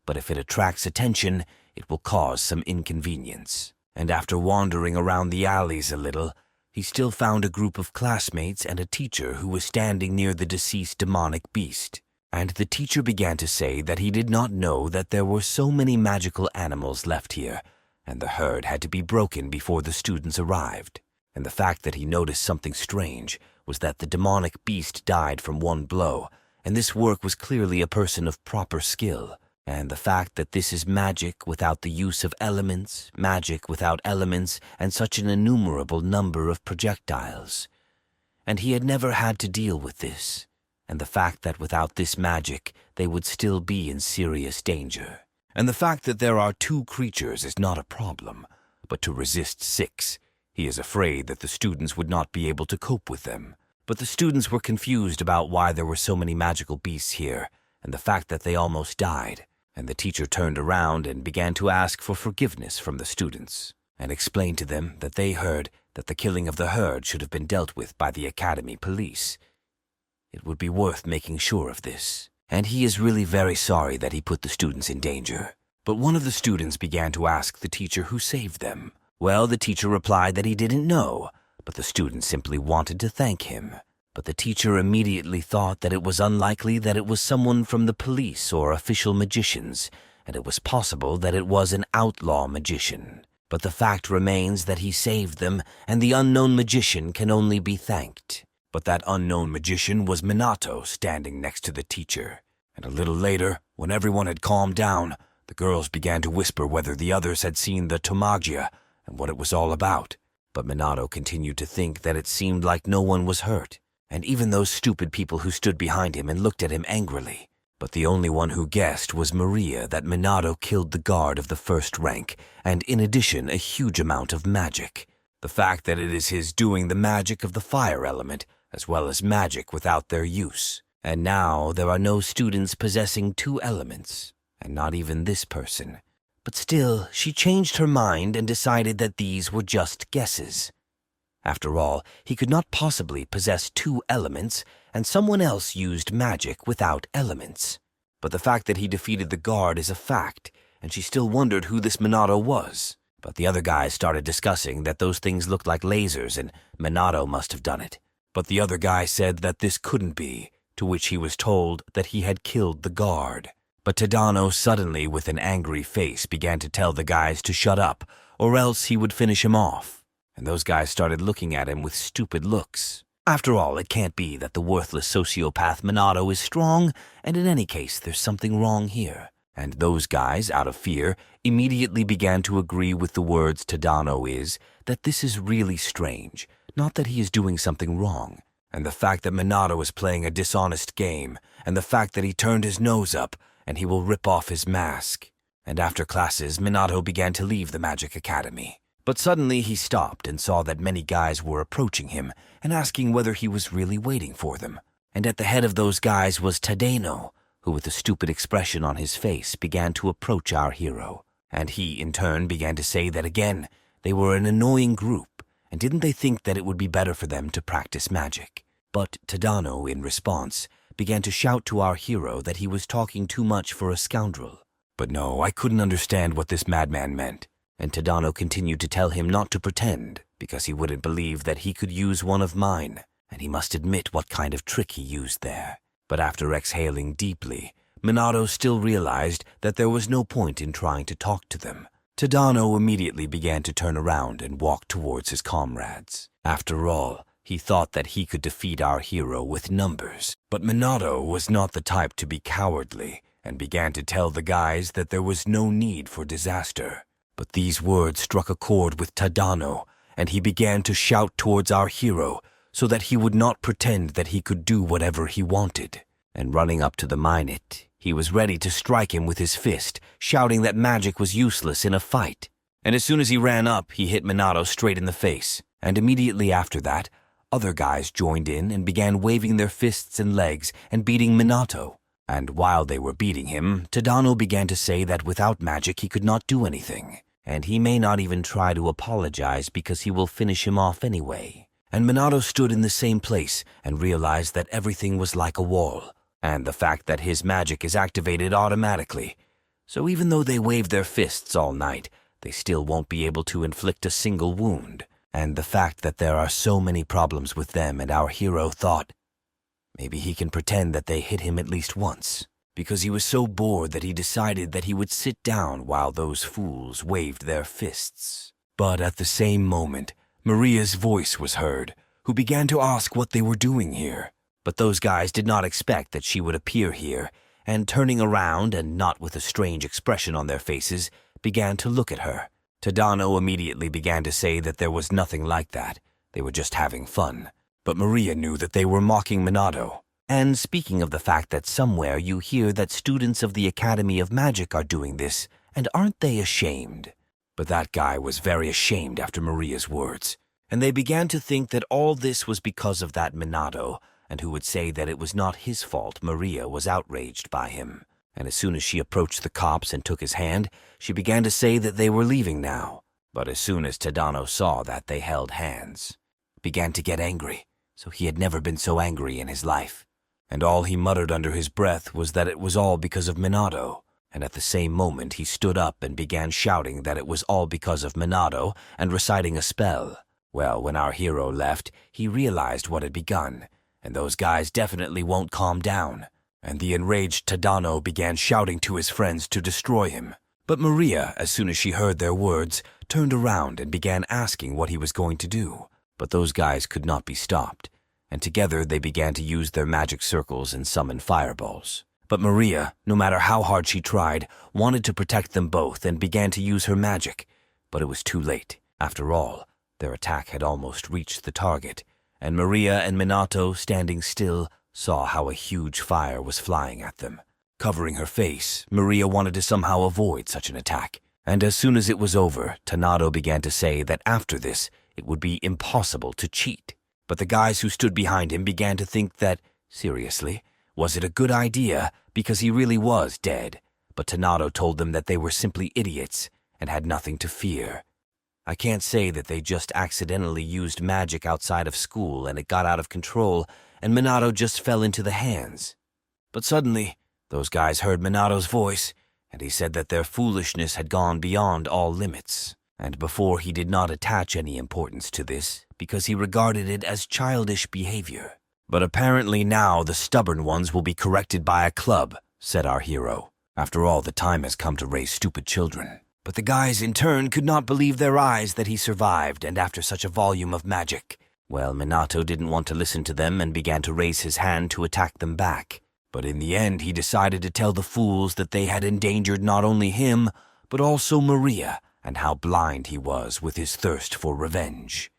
But if it attracts attention, it will cause some inconvenience. And after wandering around the alleys a little, he still found a group of classmates and a teacher who was standing near the deceased demonic beast. And the teacher began to say that he did not know that there were so many magical animals left here, and the herd had to be broken before the students arrived. And the fact that he noticed something strange was that the demonic beast died from 1 blow, and this work was clearly a person of proper skill. And the fact that this is magic without the use of elements, magic without elements, and such an innumerable number of projectiles. And he had never had to deal with this, and the fact that without this magic, they would still be in serious danger. And the fact that there are 2 creatures is not a problem, but to resist 6, he is afraid that the students would not be able to cope with them. But the students were confused about why there were so many magical beasts here, and the fact that they almost died. And the teacher turned around and began to ask for forgiveness from the students, and explained to them that they heard that the killing of the herd should have been dealt with by the academy police. It would be worth making sure of this, and he is really very sorry that he put the students in danger. But one of the students began to ask the teacher who saved them. Well, the teacher replied that he didn't know, but the student simply wanted to thank him. But the teacher immediately thought that it was unlikely that it was someone from the police or official magicians, and it was possible that it was an outlaw magician. But the fact remains that he saved them, and the unknown magician can only be thanked. But that unknown magician was Minato standing next to the teacher. And a little later, when everyone had calmed down, the girls began to whisper whether the others had seen the Tomagia and what it was all about. But Minato continued to think that it seemed like no one was hurt, and even those stupid people who stood behind him and looked at him angrily. But the only one who guessed was Maria that Minato killed the guard of the 1st rank, and in addition a huge amount of magic. The fact that it is his doing the magic of the fire element, as well as magic without their use. And now there are no students possessing 2 elements, and not even this person. But still, she changed her mind and decided that these were just guesses. After all, he could not possibly possess 2 elements, and someone else used magic without elements. But the fact that he defeated the guard is a fact, and she still wondered who this Minato was. But the other guys started discussing that those things looked like lasers, and Minato must have done it. But the other guy said that this couldn't be, to which he was told that he had killed the guard. But Tadano suddenly, with an angry face, began to tell the guys to shut up, or else he would finish him off. And those guys started looking at him with stupid looks. After all, it can't be that the worthless sociopath Minato is strong, and in any case, there's something wrong here. And those guys, out of fear, immediately began to agree with the words Tadano is, that this is really strange, not that he is doing something wrong. And the fact that Minato is playing a dishonest game, and the fact that he turned his nose up, and he will rip off his mask. And after classes, Minato began to leave the Magic Academy. But suddenly he stopped and saw that many guys were approaching him and asking whether he was really waiting for them. And at the head of those guys was Tadano, who with a stupid expression on his face began to approach our hero. And he, in turn, began to say that again, they were an annoying group, and didn't they think that it would be better for them to practice magic? But Tadano, in response, began to shout to our hero that he was talking too much for a scoundrel. But no, I couldn't understand what this madman meant. And Tadano continued to tell him not to pretend, because he wouldn't believe that he could use one of mine, and he must admit what kind of trick he used there. But after exhaling deeply, Minato still realized that there was no point in trying to talk to them. Tadano immediately began to turn around and walk towards his comrades. After all, he thought that he could defeat our hero with numbers. But Minato was not the type to be cowardly, and began to tell the guys that there was no need for disaster. But these words struck a chord with Tadano, and he began to shout towards our hero so that he would not pretend that he could do whatever he wanted. And running up to the Minute, he was ready to strike him with his fist, shouting that magic was useless in a fight. And as soon as he ran up, he hit Minato straight in the face. And immediately after that, other guys joined in and began waving their fists and legs and beating Minato. And while they were beating him, Tadano began to say that without magic he could not do anything. and he may not even try to apologize because he will finish him off anyway. And Minato stood in the same place and realized that everything was like a wall, and the fact that his magic is activated automatically. So even though they wave their fists all night, they still won't be able to inflict a single wound. And the fact that there are so many problems with them, and our hero thought maybe he can pretend that they hit him at least once, because he was so bored that he decided that he would sit down while those fools waved their fists. But at the same moment, Maria's voice was heard, who began to ask what they were doing here. But those guys did not expect that she would appear here, and turning around, and not with a strange expression on their faces, began to look at her. Tadano immediately began to say that there was nothing like that. They were just having fun. But Maria knew that they were mocking Minato. And speaking of the fact that somewhere you hear that students of the Academy of Magic are doing this, and aren't they ashamed? But that guy was very ashamed after Maria's words, and they began to think that all this was because of that Minato, and who would say that it was not his fault Maria was outraged by him. And as soon as she approached the cops and took his hand, she began to say that they were leaving now. But as soon as Tadano saw that they held hands, began to get angry, so he had never been so angry in his life. And all he muttered under his breath was that it was all because of Minato. And at the same moment he stood up and began shouting that it was all because of Minato and reciting a spell. Well, when our hero left, he realized what had begun, and those guys definitely won't calm down. And the enraged Tadano began shouting to his friends to destroy him. But Maria, as soon as she heard their words, turned around and began asking what he was going to do. But those guys could not be stopped, and together they began to use their magic circles and summon fireballs. But Maria, no matter how hard she tried, wanted to protect them both and began to use her magic. But it was too late. After all, their attack had almost reached the target, and Maria and Minato, standing still, saw how a huge fire was flying at them. Covering her face, Maria wanted to somehow avoid such an attack. And as soon as it was over, Tanato began to say that after this, it would be impossible to cheat. But the guys who stood behind him began to think that, seriously, was it a good idea, because he really was dead? But Tanato told them that they were simply idiots and had nothing to fear. I can't say that they just accidentally used magic outside of school and it got out of control, and Minato just fell into the hands. But suddenly, those guys heard Minato's voice, and he said that their foolishness had gone beyond all limits. And before, he did not attach any importance to this, because he regarded it as childish behavior. But apparently now the stubborn ones will be corrected by a club, said our hero. After all, the time has come to raise stupid children. But the guys in turn could not believe their eyes that he survived, and after such a volume of magic. Well, Minato didn't want to listen to them and began to raise his hand to attack them back. But in the end, he decided to tell the fools that they had endangered not only him, but also Maria, and how blind he was with his thirst for revenge.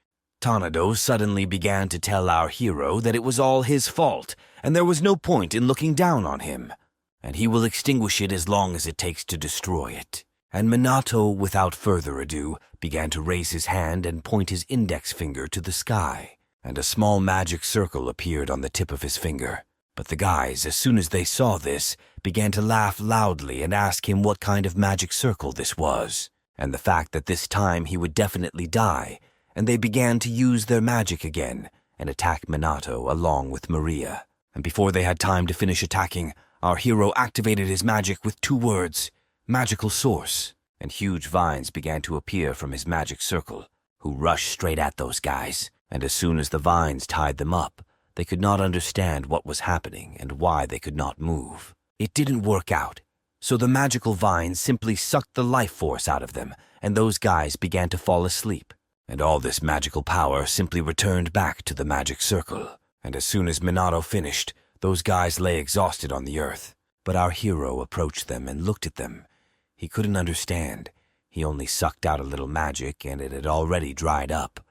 Tanado suddenly began to tell our hero that it was all his fault, and there was no point in looking down on him, and he will extinguish it as long as it takes to destroy it. And Minato, without further ado, began to raise his hand and point his index finger to the sky, and a small magic circle appeared on the tip of his finger. But the guys, as soon as they saw this, began to laugh loudly and ask him what kind of magic circle this was, and the fact that this time he would definitely die, and they began to use their magic again and attack Minato along with Maria. And before they had time to finish attacking, our hero activated his magic with 2 words, magical source, and huge vines began to appear from his magic circle, who rushed straight at those guys, and as soon as the vines tied them up, they could not understand what was happening and why they could not move. It didn't work out, so the magical vines simply sucked the life force out of them, and those guys began to fall asleep. And all this magical power simply returned back to the magic circle, and as soon as Minato finished, those guys lay exhausted on the earth. But our hero approached them and looked at them. He couldn't understand. He only sucked out a little magic, and it had already dried up.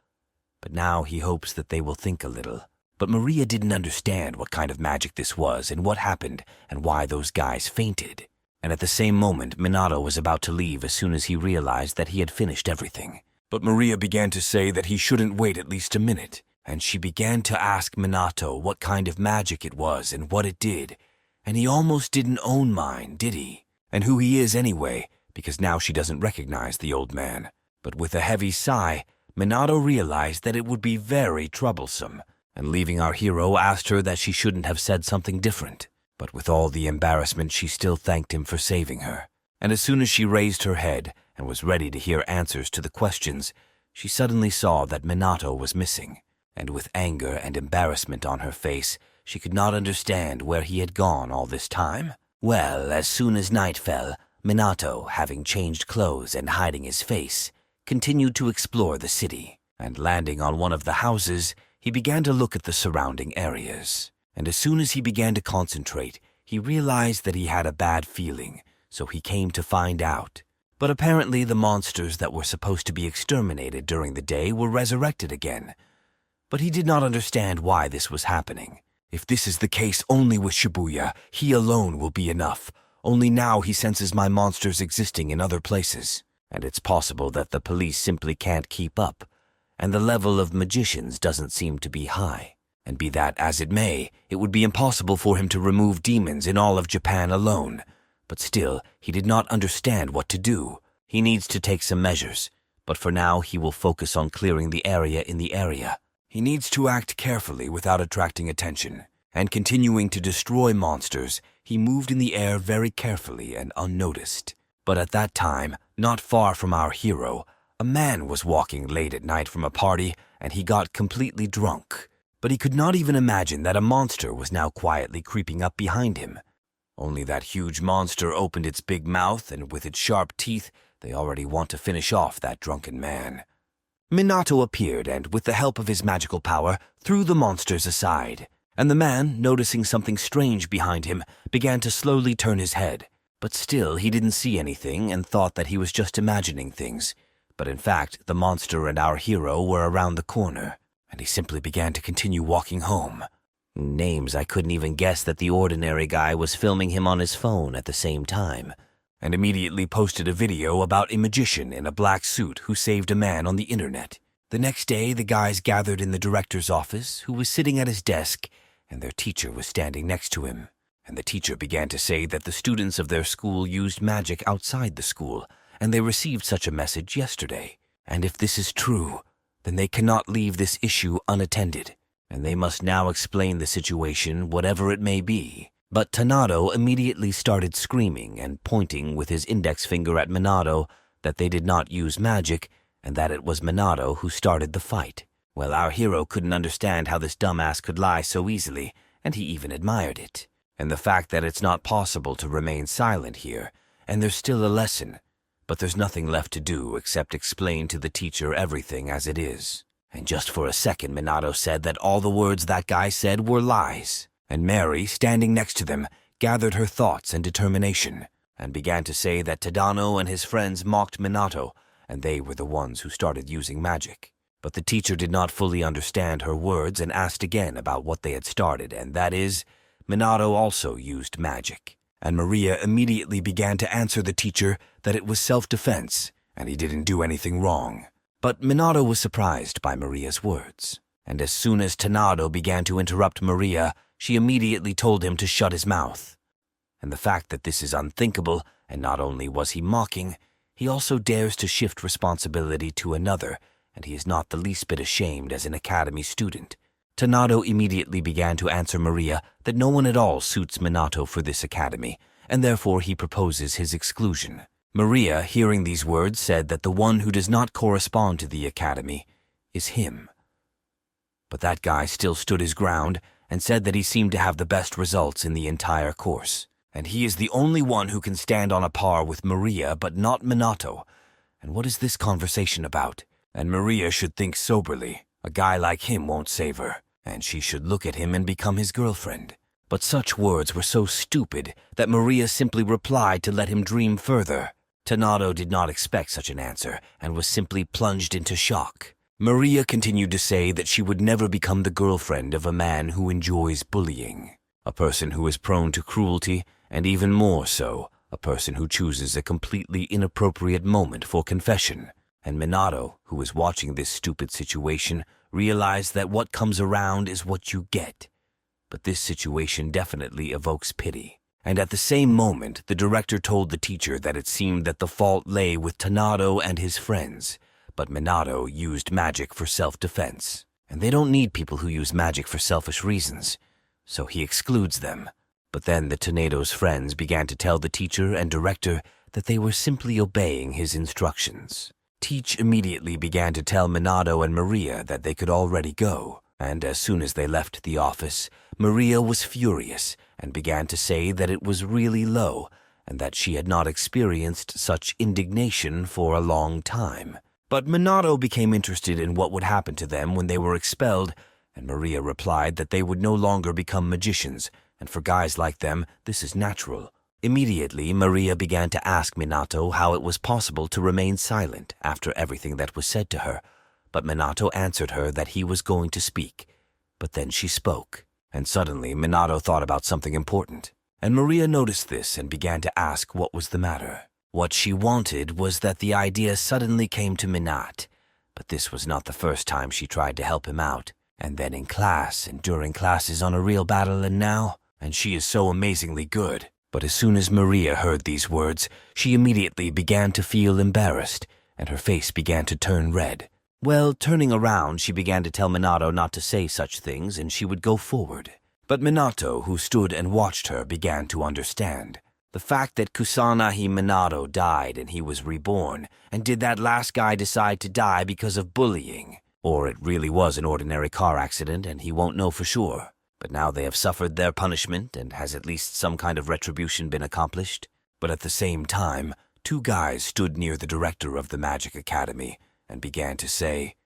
But now he hopes that they will think a little. But Maria didn't understand what kind of magic this was and what happened and why those guys fainted. And at the same moment, Minato was about to leave as soon as he realized that he had finished everything. But Maria began to say that he shouldn't wait at least a minute, and she began to ask Minato what kind of magic it was and what it did. And he almost didn't own mine, did he? And who he is anyway, because now she doesn't recognize the old man. But with a heavy sigh, Minato realized that it would be very troublesome, and leaving our hero asked her that she shouldn't have said something different. But with all the embarrassment, she still thanked him for saving her. And as soon as she raised her head and was ready to hear answers to the questions, she suddenly saw that Minato was missing. And with anger and embarrassment on her face, she could not understand where he had gone all this time. Well, as soon as night fell, Minato, having changed clothes and hiding his face, continued to explore the city, and landing on one of the houses, he began to look at the surrounding areas. And as soon as he began to concentrate, he realized that he had a bad feeling, so he came to find out. But apparently the monsters that were supposed to be exterminated during the day were resurrected again. But he did not understand why this was happening. If this is the case only with Shibuya, he alone will be enough. Only now he senses my monsters existing in other places. And it's possible that the police simply can't keep up, and the level of magicians doesn't seem to be high. And be that as it may, it would be impossible for him to remove demons in all of Japan alone. But still, he did not understand what to do. He needs to take some measures, but for now he will focus on clearing the area in the area. He needs to act carefully without attracting attention, and continuing to destroy monsters, he moved in the air very carefully and unnoticed. But at that time, not far from our hero, a man was walking late at night from a party, and he got completely drunk. But he could not even imagine that a monster was now quietly creeping up behind him. Only that huge monster opened its big mouth, and with its sharp teeth, they already want to finish off that drunken man. Minato appeared and, with the help of his magical power, threw the monsters aside. And the man, noticing something strange behind him, began to slowly turn his head. But still, he didn't see anything and thought that he was just imagining things. But in fact, the monster and our hero were around the corner, and he simply began to continue walking home. Names, I couldn't even guess that the ordinary guy was filming him on his phone at the same time, and immediately posted a video about a magician in a black suit who saved a man on the internet. The next day, the guys gathered in the director's office, who was sitting at his desk, and their teacher was standing next to him. And the teacher began to say that the students of their school used magic outside the school, and they received such a message yesterday. And if this is true, then they cannot leave this issue unattended, and they must now explain the situation, whatever it may be. But Tanado immediately started screaming and pointing with his index finger at Minato that they did not use magic, and that it was Minato who started the fight. Well, our hero couldn't understand how this dumbass could lie so easily, and he even admired it. And the fact that it's not possible to remain silent here, and there's still a lesson, but there's nothing left to do except explain to the teacher everything as it is. And just for a second, Minato said that all the words that guy said were lies. And Mary, standing next to them, gathered her thoughts and determination, and began to say that Tadano and his friends mocked Minato, and they were the ones who started using magic. But the teacher did not fully understand her words and asked again about what they had started, and that is, Minato also used magic. And Maria immediately began to answer the teacher that it was self-defense, and he didn't do anything wrong. But Minato was surprised by Maria's words, and as soon as Tanado began to interrupt Maria, she immediately told him to shut his mouth. And the fact that this is unthinkable, and not only was he mocking, he also dares to shift responsibility to another, and he is not the least bit ashamed as an academy student. Tanado immediately began to answer Maria that no one at all suits Minato for this academy, and therefore he proposes his exclusion. Maria, hearing these words, said that the one who does not correspond to the academy is him. But that guy still stood his ground and said that he seemed to have the best results in the entire course, and he is the only one who can stand on a par with Maria but not Minato. And what is this conversation about? And Maria should think soberly. A guy like him won't save her, and she should look at him and become his girlfriend. But such words were so stupid that Maria simply replied to let him dream further. Tanado did not expect such an answer and was simply plunged into shock. Maria continued to say that she would never become the girlfriend of a man who enjoys bullying, a person who is prone to cruelty, and even more so, a person who chooses a completely inappropriate moment for confession. And Minato, who was watching this stupid situation, realized that what comes around is what you get. But this situation definitely evokes pity, And at the same moment, the director told the teacher that it seemed that the fault lay with Tonado and his friends, but Minato used magic for self-defense. And they don't need people who use magic for selfish reasons, so he excludes them. But then the Tonado's friends began to tell the teacher and director that they were simply obeying his instructions. Teach immediately began to tell Minato and Maria that they could already go, and as soon as they left the office, Maria was furious and began to say that it was really low and that she had not experienced such indignation for a long time. But Minato became interested in what would happen to them when they were expelled, and Maria replied that they would no longer become magicians, and for guys like them, this is natural. Immediately, Maria began to ask Minato how it was possible to remain silent after everything that was said to her, but Minato answered her that he was going to speak. But then she spoke, and suddenly Minato thought about something important, and Maria noticed this and began to ask what was the matter. What she wanted was that the idea suddenly came to Minato, but this was not the first time she tried to help him out, and then in class and during classes on a real battle, and now, and she is so amazingly good. But as soon as Maria heard these words, she immediately began to feel embarrassed, and her face began to turn red. Well, turning around, she began to tell Minato not to say such things and she would go forward. But Minato, who stood and watched her, began to understand. The fact that Kusanagi Minato died and he was reborn, and did that last guy decide to die because of bullying? Or it really was an ordinary car accident and he won't know for sure. But now they have suffered their punishment, and has at least some kind of retribution been accomplished? But at the same time, two guys stood near the director of the Magic Academy and began to say,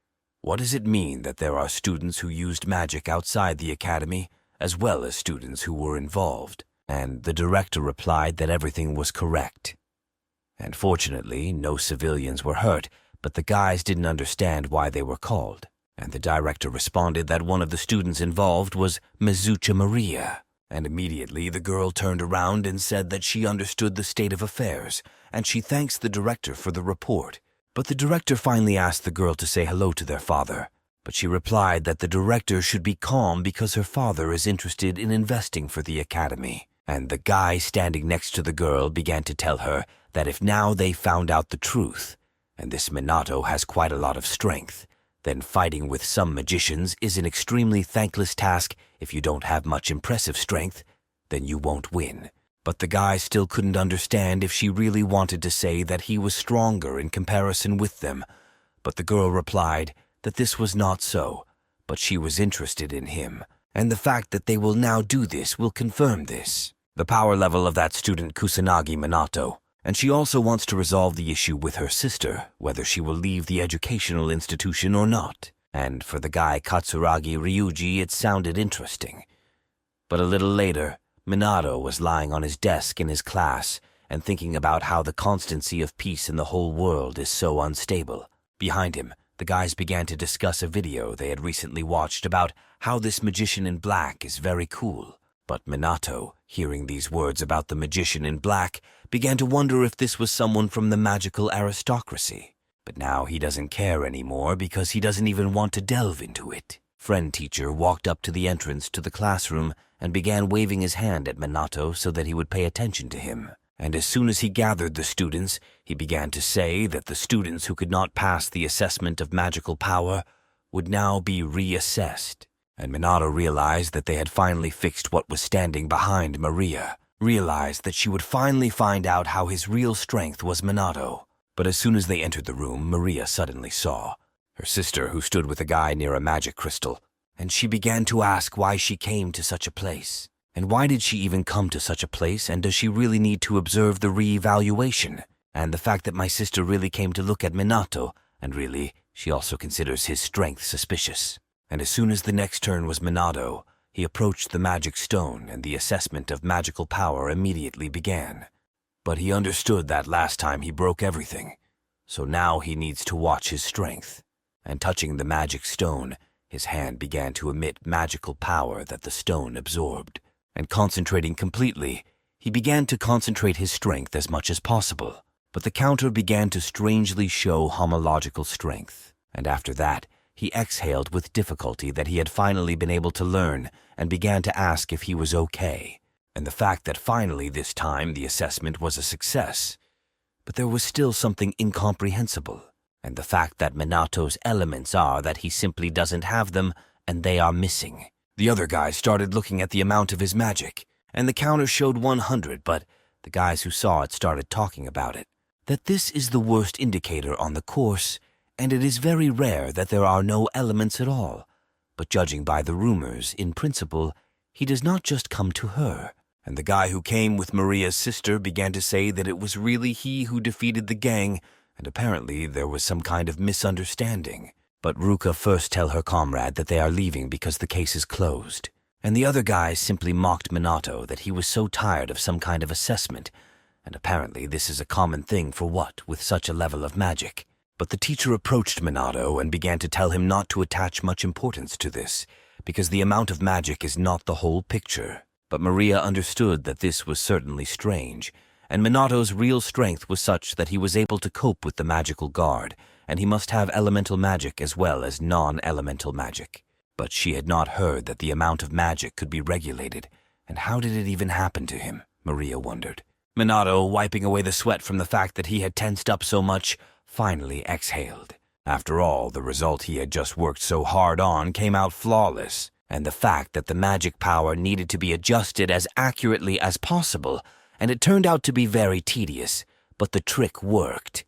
"What does it mean that there are students who used magic outside the academy, as well as students who were involved?" And the director replied that everything was correct. And fortunately, no civilians were hurt, but the guys didn't understand why they were called. And the director responded that one of the students involved was Mizucha Maria. And immediately the girl turned around and said that she understood the state of affairs, and she thanks the director for the report. But the director finally asked the girl to say hello to their father. But she replied that the director should be calm because her father is interested in investing for the academy. And the guy standing next to the girl began to tell her that if now they found out the truth, and this Minato has quite a lot of strength, then fighting with some magicians is an extremely thankless task. If you don't have much impressive strength, then you won't win. But the guy still couldn't understand if she really wanted to say that he was stronger in comparison with them. But the girl replied that this was not so, but she was interested in him, and the fact that they will now do this will confirm this. The power level of that student Kusanagi Minato. And she also wants to resolve the issue with her sister, whether she will leave the educational institution or not. And for the guy Katsuragi Ryuji, it sounded interesting. But a little later, Minato was lying on his desk in his class and thinking about how the constancy of peace in the whole world is so unstable. Behind him, the guys began to discuss a video they had recently watched about how this magician in black is very cool. But Minato, hearing these words about the magician in black, began to wonder if this was someone from the magical aristocracy. But now he doesn't care anymore because he doesn't even want to delve into it. Friend teacher walked up to the entrance to the classroom and began waving his hand at Minato so that he would pay attention to him. And as soon as he gathered the students, he began to say that the students who could not pass the assessment of magical power would now be reassessed. And Minato realized that they had finally fixed what was standing behind Maria, realized that she would finally find out how his real strength was Minato. But as soon as they entered the room, Maria suddenly saw her sister, who stood with a guy near a magic crystal, and she began to ask why she came to such a place. And why did she even come to such a place, and does she really need to observe the re-evaluation? And the fact that my sister really came to look at Minato, and really, she also considers his strength suspicious. And as soon as the next turn was Minato, he approached the magic stone and the assessment of magical power immediately began. But he understood that last time he broke everything, so now he needs to watch his strength. And touching the magic stone, his hand began to emit magical power that the stone absorbed. And concentrating completely, he began to concentrate his strength as much as possible. But the counter began to strangely show homological strength. And after that, he exhaled with difficulty that he had finally been able to learn and began to ask if he was okay. and the fact that finally this time the assessment was a success. But there was still something incomprehensible, and the fact that Minato's elements are that he simply doesn't have them and they are missing. The other guys started looking at the amount of his magic, and the counter showed 100, but the guys who saw it started talking about it. That this is the worst indicator on the course, and it is very rare that there are no elements at all. But judging by the rumors, in principle, he does not just come to her. And the guy who came with Maria's sister began to say that it was really he who defeated the gang, and apparently there was some kind of misunderstanding. But Ruka first tell her comrade that they are leaving because the case is closed. And the other guys simply mocked Minato that he was so tired of some kind of assessment, and apparently this is a common thing for what with such a level of magic. But the teacher approached Minato and began to tell him not to attach much importance to this, because the amount of magic is not the whole picture. But Maria understood that this was certainly strange, and Minato's real strength was such that he was able to cope with the magical guard, and he must have elemental magic as well as non-elemental magic. But she had not heard that the amount of magic could be regulated, and how did it even happen to him, Maria wondered. Minato, wiping away the sweat from the fact that he had tensed up so much, finally exhaled. After all, the result he had just worked so hard on came out flawless, and the fact that the magic power needed to be adjusted as accurately as possible, and it turned out to be very tedious, but the trick worked.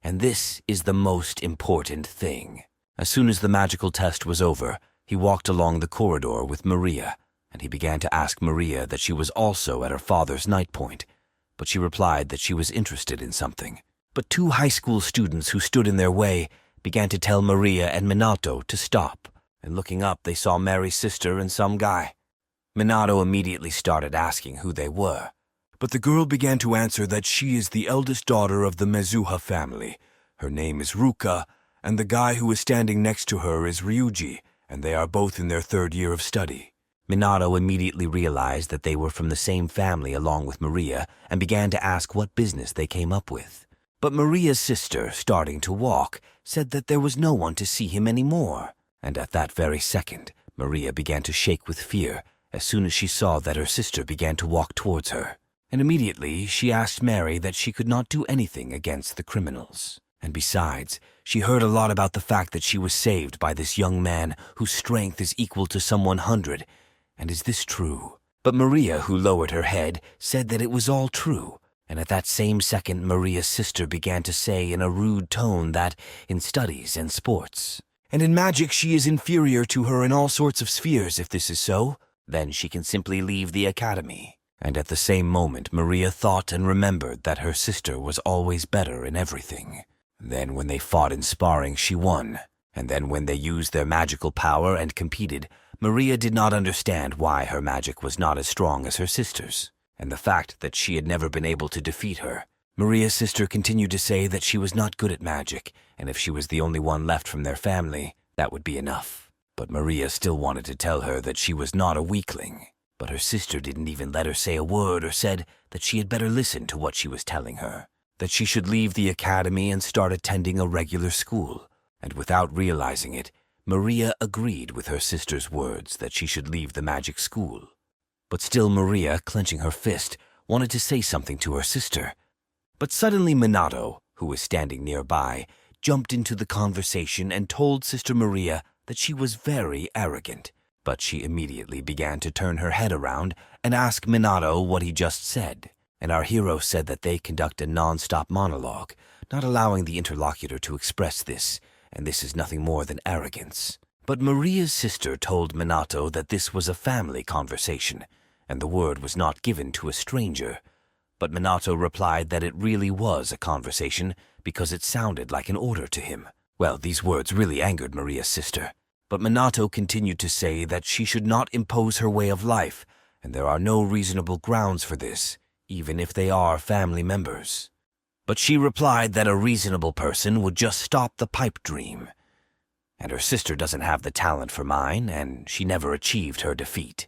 And this is the most important thing. As soon as the magical test was over, he walked along the corridor with Maria, and he began to ask Maria that she was also at her father's night point, but she replied that she was interested in something. But two high school students who stood in their way began to tell Maria and Minato to stop, and looking up they saw Mary's sister and some guy. Minato immediately started asking who they were, but the girl began to answer that she is the eldest daughter of the MANHUA family. Her name is Ruka, and the guy who is standing next to her is Ryuji, and they are both in their 3rd year of study. Minato immediately realized that they were from the same family along with Maria and began to ask what business they came up with. But Maria's sister, starting to walk, said that there was no one to see him anymore. And at that very second, Maria began to shake with fear as soon as she saw that her sister began to walk towards her. And immediately she asked Mary that she could not do anything against the criminals. And besides, she heard a lot about the fact that she was saved by this young man whose strength is equal to some 100. And is this true? But Maria, who lowered her head, said that it was all true. And at that same second, Maria's sister began to say in a rude tone that in studies and sports, and in magic she is inferior to her in all sorts of spheres. If this is so, then she can simply leave the academy. And at the same moment, Maria thought and remembered that her sister was always better in everything. Then when they fought in sparring, she won. And then when they used their magical power and competed, Maria did not understand why her magic was not as strong as her sister's, and the fact that she had never been able to defeat her. Maria's sister continued to say that she was not good at magic, and if she was the only one left from their family, that would be enough. But Maria still wanted to tell her that she was not a weakling. But her sister didn't even let her say a word or said that she had better listen to what she was telling her, that she should leave the academy and start attending a regular school. And without realizing it, Maria agreed with her sister's words that she should leave the magic school. But still Maria, clenching her fist, wanted to say something to her sister. But suddenly Minato, who was standing nearby, jumped into the conversation and told Sister Maria that she was very arrogant. But she immediately began to turn her head around and ask Minato what he just said. And our hero said that they conduct a non-stop monologue, not allowing the interlocutor to express this, and this is nothing more than arrogance. But Maria's sister told Minato that this was a family conversation, and the word was not given to a stranger. But Minato replied that it really was a conversation because it sounded like an order to him. Well, these words really angered Maria's sister. But Minato continued to say that she should not impose her way of life, and there are no reasonable grounds for this, even if they are family members. But she replied that a reasonable person would just stop the pipe dream. And her sister doesn't have the talent for mine, and she never achieved her defeat.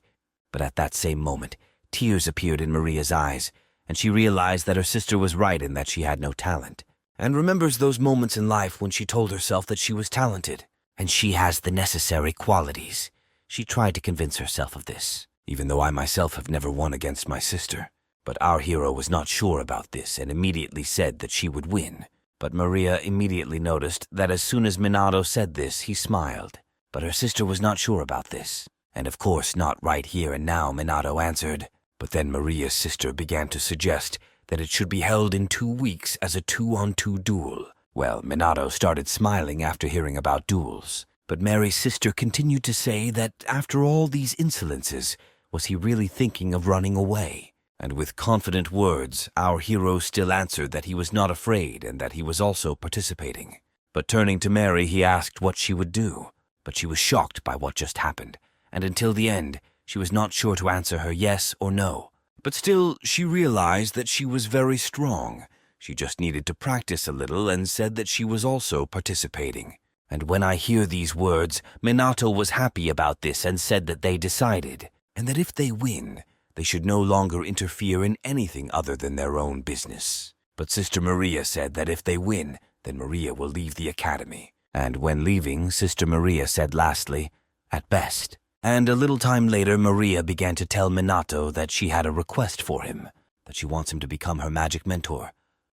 But at that same moment, tears appeared in Maria's eyes, and she realized that her sister was right in that she had no talent, and remembers those moments in life when she told herself that she was talented. And she has the necessary qualities. She tried to convince herself of this. even though I myself have never won against my sister. But our hero was not sure about this and immediately said that she would win. But Maria immediately noticed that as soon as Minato said this, he smiled. But her sister was not sure about this. And of course, not right here and now, Minato answered. But then Maria's sister began to suggest that it should be held in 2 weeks as a 2-on-2 duel. Well, Minato started smiling after hearing about duels. But Mary's sister continued to say that after all these insolences, was he really thinking of running away? And with confident words, our hero still answered that he was not afraid and that he was also participating. But turning to Mary, he asked what she would do. But she was shocked by what just happened, and until the end, she was not sure to answer her yes or no. But still, she realized that she was very strong. She just needed to practice a little and said that she was also participating. And when I hear these words, Minato was happy about this and said that they decided, and that if they win, they should no longer interfere in anything other than their own business. But Sister Maria said that if they win, then Maria will leave the academy. And when leaving, Sister Maria said lastly, "At best." And a little time later, Maria began to tell Minato that she had a request for him, that she wants him to become her magic mentor.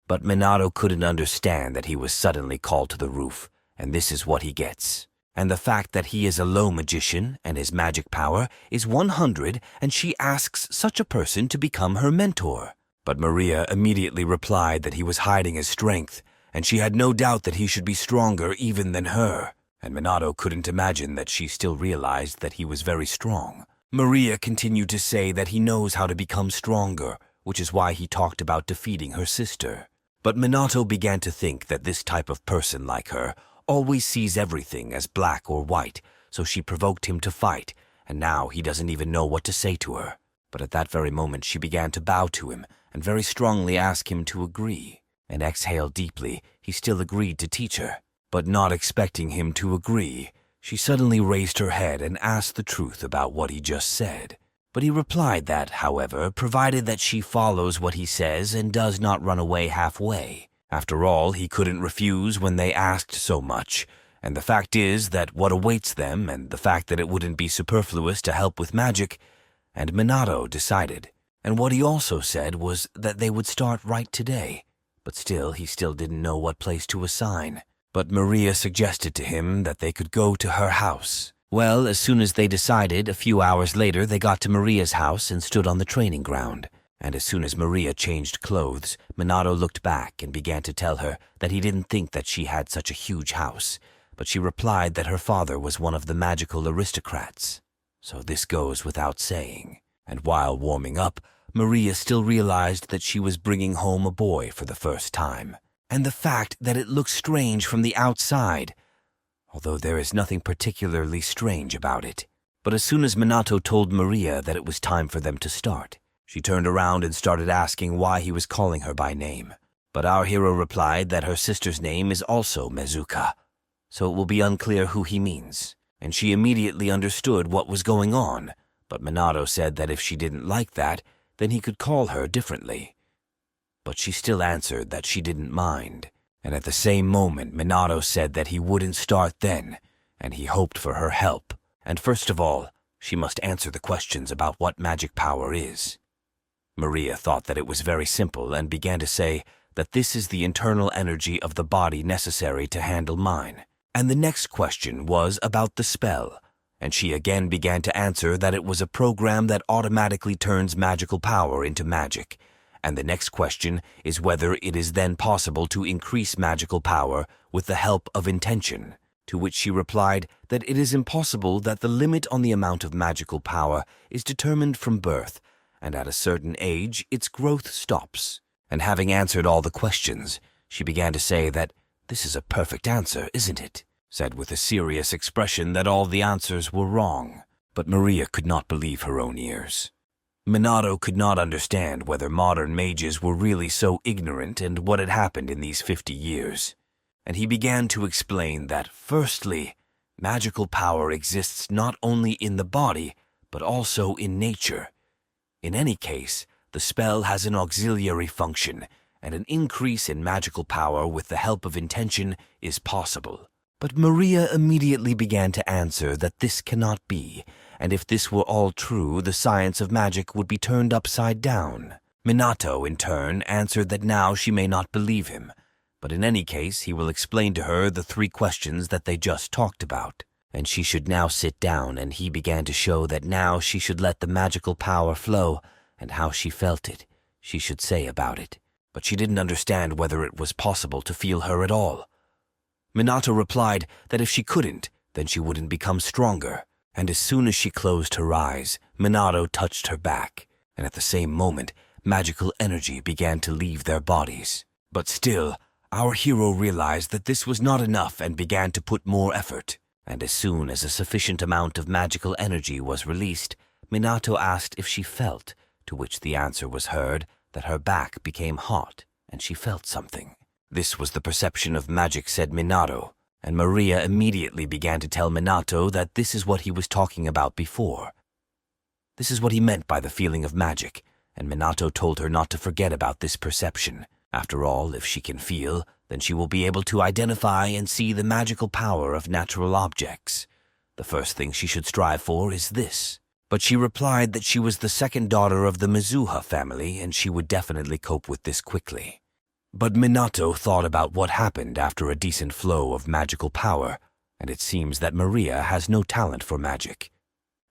But Minato couldn't understand that he was suddenly called to the roof, and this is what he gets. And the fact that he is a low magician and his magic power is 100, and she asks such a person to become her mentor. But Maria immediately replied that he was hiding his strength, and she had no doubt that he should be stronger even than her. And Minato couldn't imagine that she still realized that he was very strong. Maria continued to say that he knows how to become stronger, which is why he talked about defeating her sister. But Minato began to think that this type of person like her always sees everything as black or white, so she provoked him to fight, and now he doesn't even know what to say to her. But at that very moment she began to bow to him and very strongly ask him to agree. And exhale deeply, he still agreed to teach her. But not expecting him to agree, she suddenly raised her head and asked the truth about what he just said. But he replied that, however, provided that she follows what he says and does not run away halfway. After all, he couldn't refuse when they asked so much, and the fact is that what awaits them, and the fact that it wouldn't be superfluous to help with magic, and Minato decided. And what he also said was that they would start right today, but still he still didn't know what place to assign. But Maria suggested to him that they could go to her house. Well, as soon as they decided, a few hours later they got to Maria's house and stood on the training ground. And as soon as Maria changed clothes, Minato looked back and began to tell her that he didn't think that she had such a huge house, but she replied that her father was one of the magical aristocrats. So this goes without saying. And while warming up, Maria still realized that she was bringing home a boy for the first time. And the fact that it looks strange from the outside, although there is nothing particularly strange about it. But as soon as Minato told Maria that it was time for them to start, she turned around and started asking why he was calling her by name. But our hero replied that her sister's name is also Mezuka, so it will be unclear who he means. And she immediately understood what was going on, but Minato said that if she didn't like that, then he could call her differently. But she still answered that she didn't mind. And at the same moment, Minato said that he wouldn't start then, and he hoped for her help. And first of all, she must answer the questions about what magic power is. Maria thought that it was very simple and began to say that this is the internal energy of the body necessary to handle mine. And the next question was about the spell, and she again began to answer that it was a program that automatically turns magical power into magic. And the next question is whether it is then possible to increase magical power with the help of intention, to which she replied that it is impossible, that the limit on the amount of magical power is determined from birth, and at a certain age its growth stops. And having answered all the questions, she began to say that this is a perfect answer, isn't it? Said with a serious expression that all the answers were wrong. But Maria could not believe her own ears. Minato could not understand whether modern mages were really so ignorant and what had happened in these 50 years. And he began to explain that, firstly, magical power exists not only in the body, but also in nature. In any case, the spell has an auxiliary function, and an increase in magical power with the help of intention is possible. But Maria immediately began to answer that this cannot be, and if this were all true, the science of magic would be turned upside down. Minato, in turn, answered that now she may not believe him, but in any case he will explain to her the 3 questions that they just talked about, and she should now sit down, and he began to show that now she should let the magical power flow, and how she felt it, she should say about it. But she didn't understand whether it was possible to feel her at all. Minato replied that if she couldn't, then she wouldn't become stronger, and as soon as she closed her eyes, Minato touched her back, and at the same moment, magical energy began to leave their bodies. But still, our hero realized that this was not enough and began to put more effort, and as soon as a sufficient amount of magical energy was released, Minato asked if she felt, to which the answer was heard that her back became hot and she felt something. This was the perception of magic, said Minato, and Maria immediately began to tell Minato that this is what he was talking about before. This is what he meant by the feeling of magic, and Minato told her not to forget about this perception. After all, if she can feel, then she will be able to identify and see the magical power of natural objects. The first thing she should strive for is this. But she replied that she was the 2nd daughter of the Mizuha family and she would definitely cope with this quickly. But Minato thought about what happened after a decent flow of magical power, and it seems that Maria has no talent for magic.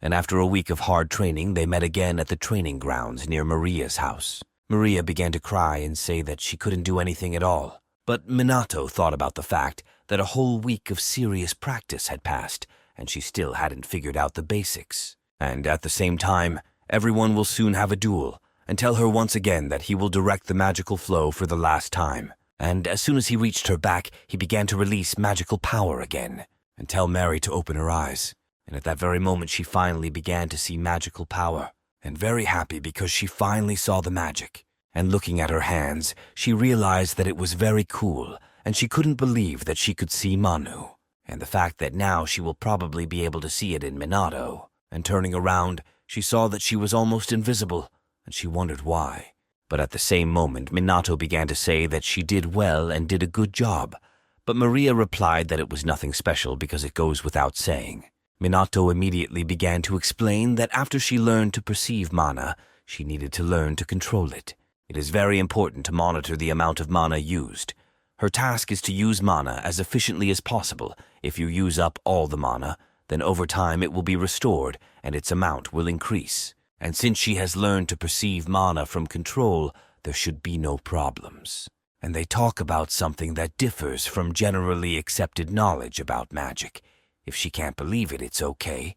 And after a week of hard training, they met again at the training grounds near Maria's house. Maria began to cry and say that she couldn't do anything at all. But Minato thought about the fact that a whole week of serious practice had passed, and she still hadn't figured out the basics. And at the same time, everyone will soon have a duel, and tell her once again that he will direct the magical flow for the last time. And as soon as he reached her back, he began to release magical power again, and tell Mary to open her eyes. And at that very moment she finally began to see magical power, and very happy because she finally saw the magic. And looking at her hands, she realized that it was very cool, and she couldn't believe that she could see Manu, and the fact that now she will probably be able to see it in Minato. And turning around, she saw that she was almost invisible, and she wondered why. But at the same moment, Minato began to say that she did well and did a good job, but Maria replied that it was nothing special because it goes without saying. Minato immediately began to explain that after she learned to perceive mana, she needed to learn to control it. It is very important to monitor the amount of mana used. Her task is to use mana as efficiently as possible. If you use up all the mana, then over time it will be restored and its amount will increase. And since she has learned to perceive mana from control, there should be no problems. And they talk about something that differs from generally accepted knowledge about magic. If she can't believe it, it's okay.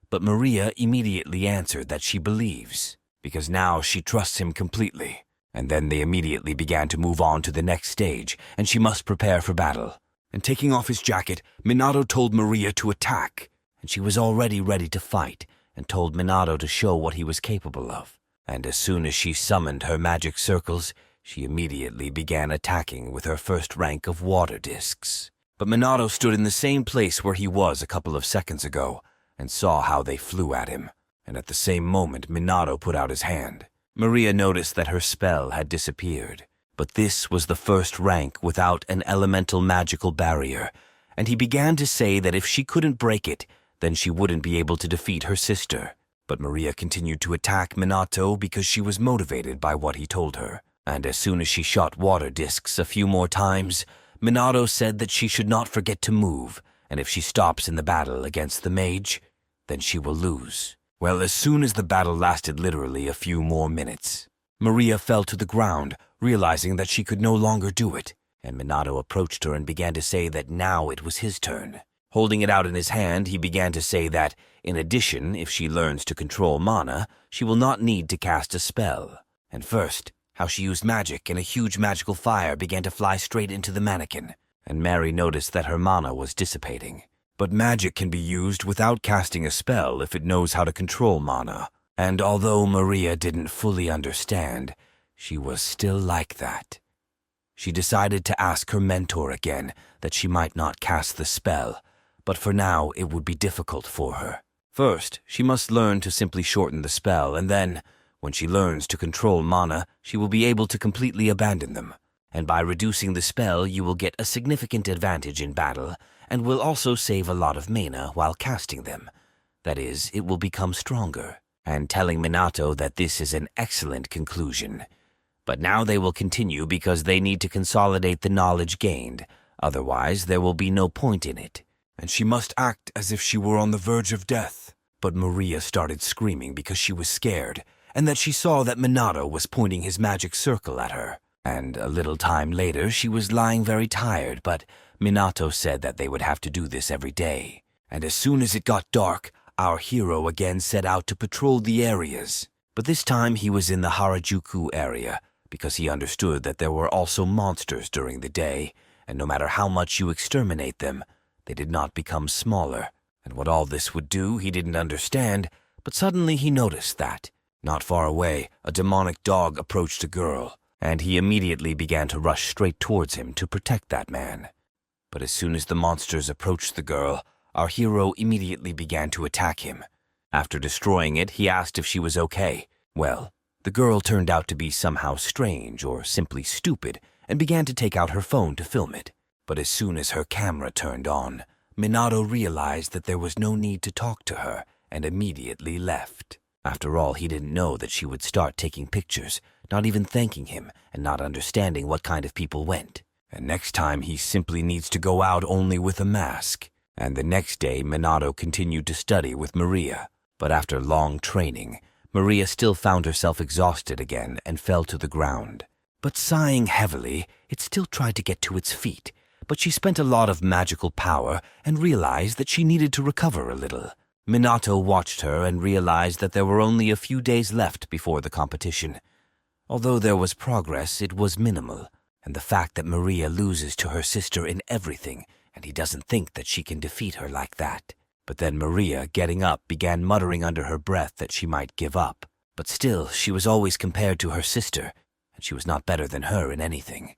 But Maria immediately answered that she believes, because now she trusts him completely. And then they immediately began to move on to the next stage, and she must prepare for battle. And taking off his jacket, Minato told Maria to attack, and she was already ready to fight, and told Minato to show what he was capable of. And as soon as she summoned her magic circles, she immediately began attacking with her first rank of water discs. But Minato stood in the same place where he was a couple of seconds ago, and saw how they flew at him. And at the same moment, Minato put out his hand. Maria noticed that her spell had disappeared, but this was the first rank without an elemental magical barrier, and he began to say that if she couldn't break it, then she wouldn't be able to defeat her sister. But Maria continued to attack Minato because she was motivated by what he told her. And as soon as she shot water discs a few more times, Minato said that she should not forget to move, and if she stops in the battle against the mage, then she will lose. Well, as soon as the battle lasted literally a few more minutes, Maria fell to the ground, realizing that she could no longer do it, and Minato approached her and began to say that now it was his turn. Holding it out in his hand, he began to say that, in addition, if she learns to control mana, she will not need to cast a spell. And first, how she used magic and a huge magical fire began to fly straight into the mannequin, and Mary noticed that her mana was dissipating. But magic can be used without casting a spell if it knows how to control mana. And although Maria didn't fully understand, she was still like that. She decided to ask her mentor again that she might not cast the spell, but for now it would be difficult for her. First, she must learn to simply shorten the spell, and then, when she learns to control mana, she will be able to completely abandon them. And by reducing the spell, you will get a significant advantage in battle, and will also save a lot of mana while casting them. That is, it will become stronger, and telling Minato that this is an excellent conclusion. But now they will continue because they need to consolidate the knowledge gained, otherwise there will be no point in it. And she must act as if she were on the verge of death. But Maria started screaming because she was scared, and that she saw that Minato was pointing his magic circle at her. And a little time later she was lying very tired, but Minato said that they would have to do this every day. And as soon as it got dark, our hero again set out to patrol the areas. But this time he was in the Harajuku area, because he understood that there were also monsters during the day, and no matter how much you exterminate them, they did not become smaller. And what all this would do, he didn't understand, but suddenly he noticed that, not far away, a demonic dog approached a girl, and he immediately began to rush straight towards him to protect that man. But as soon as the monsters approached the girl, our hero immediately began to attack him. After destroying it, he asked if she was okay. Well, the girl turned out to be somehow strange or simply stupid and began to take out her phone to film it. But as soon as her camera turned on, Minato realized that there was no need to talk to her and immediately left. After all, he didn't know that she would start taking pictures, not even thanking him and not understanding what kind of people went. And next time he simply needs to go out only with a mask. And the next day Minato continued to study with Maria. But after long training, Maria still found herself exhausted again and fell to the ground. But sighing heavily, it still tried to get to its feet. But she spent a lot of magical power and realized that she needed to recover a little. Minato watched her and realized that there were only a few days left before the competition. Although there was progress, it was minimal, and the fact that Maria loses to her sister in everything, and he doesn't think that she can defeat her like that. But then Maria, getting up, began muttering under her breath that she might give up. But still, she was always compared to her sister, and she was not better than her in anything.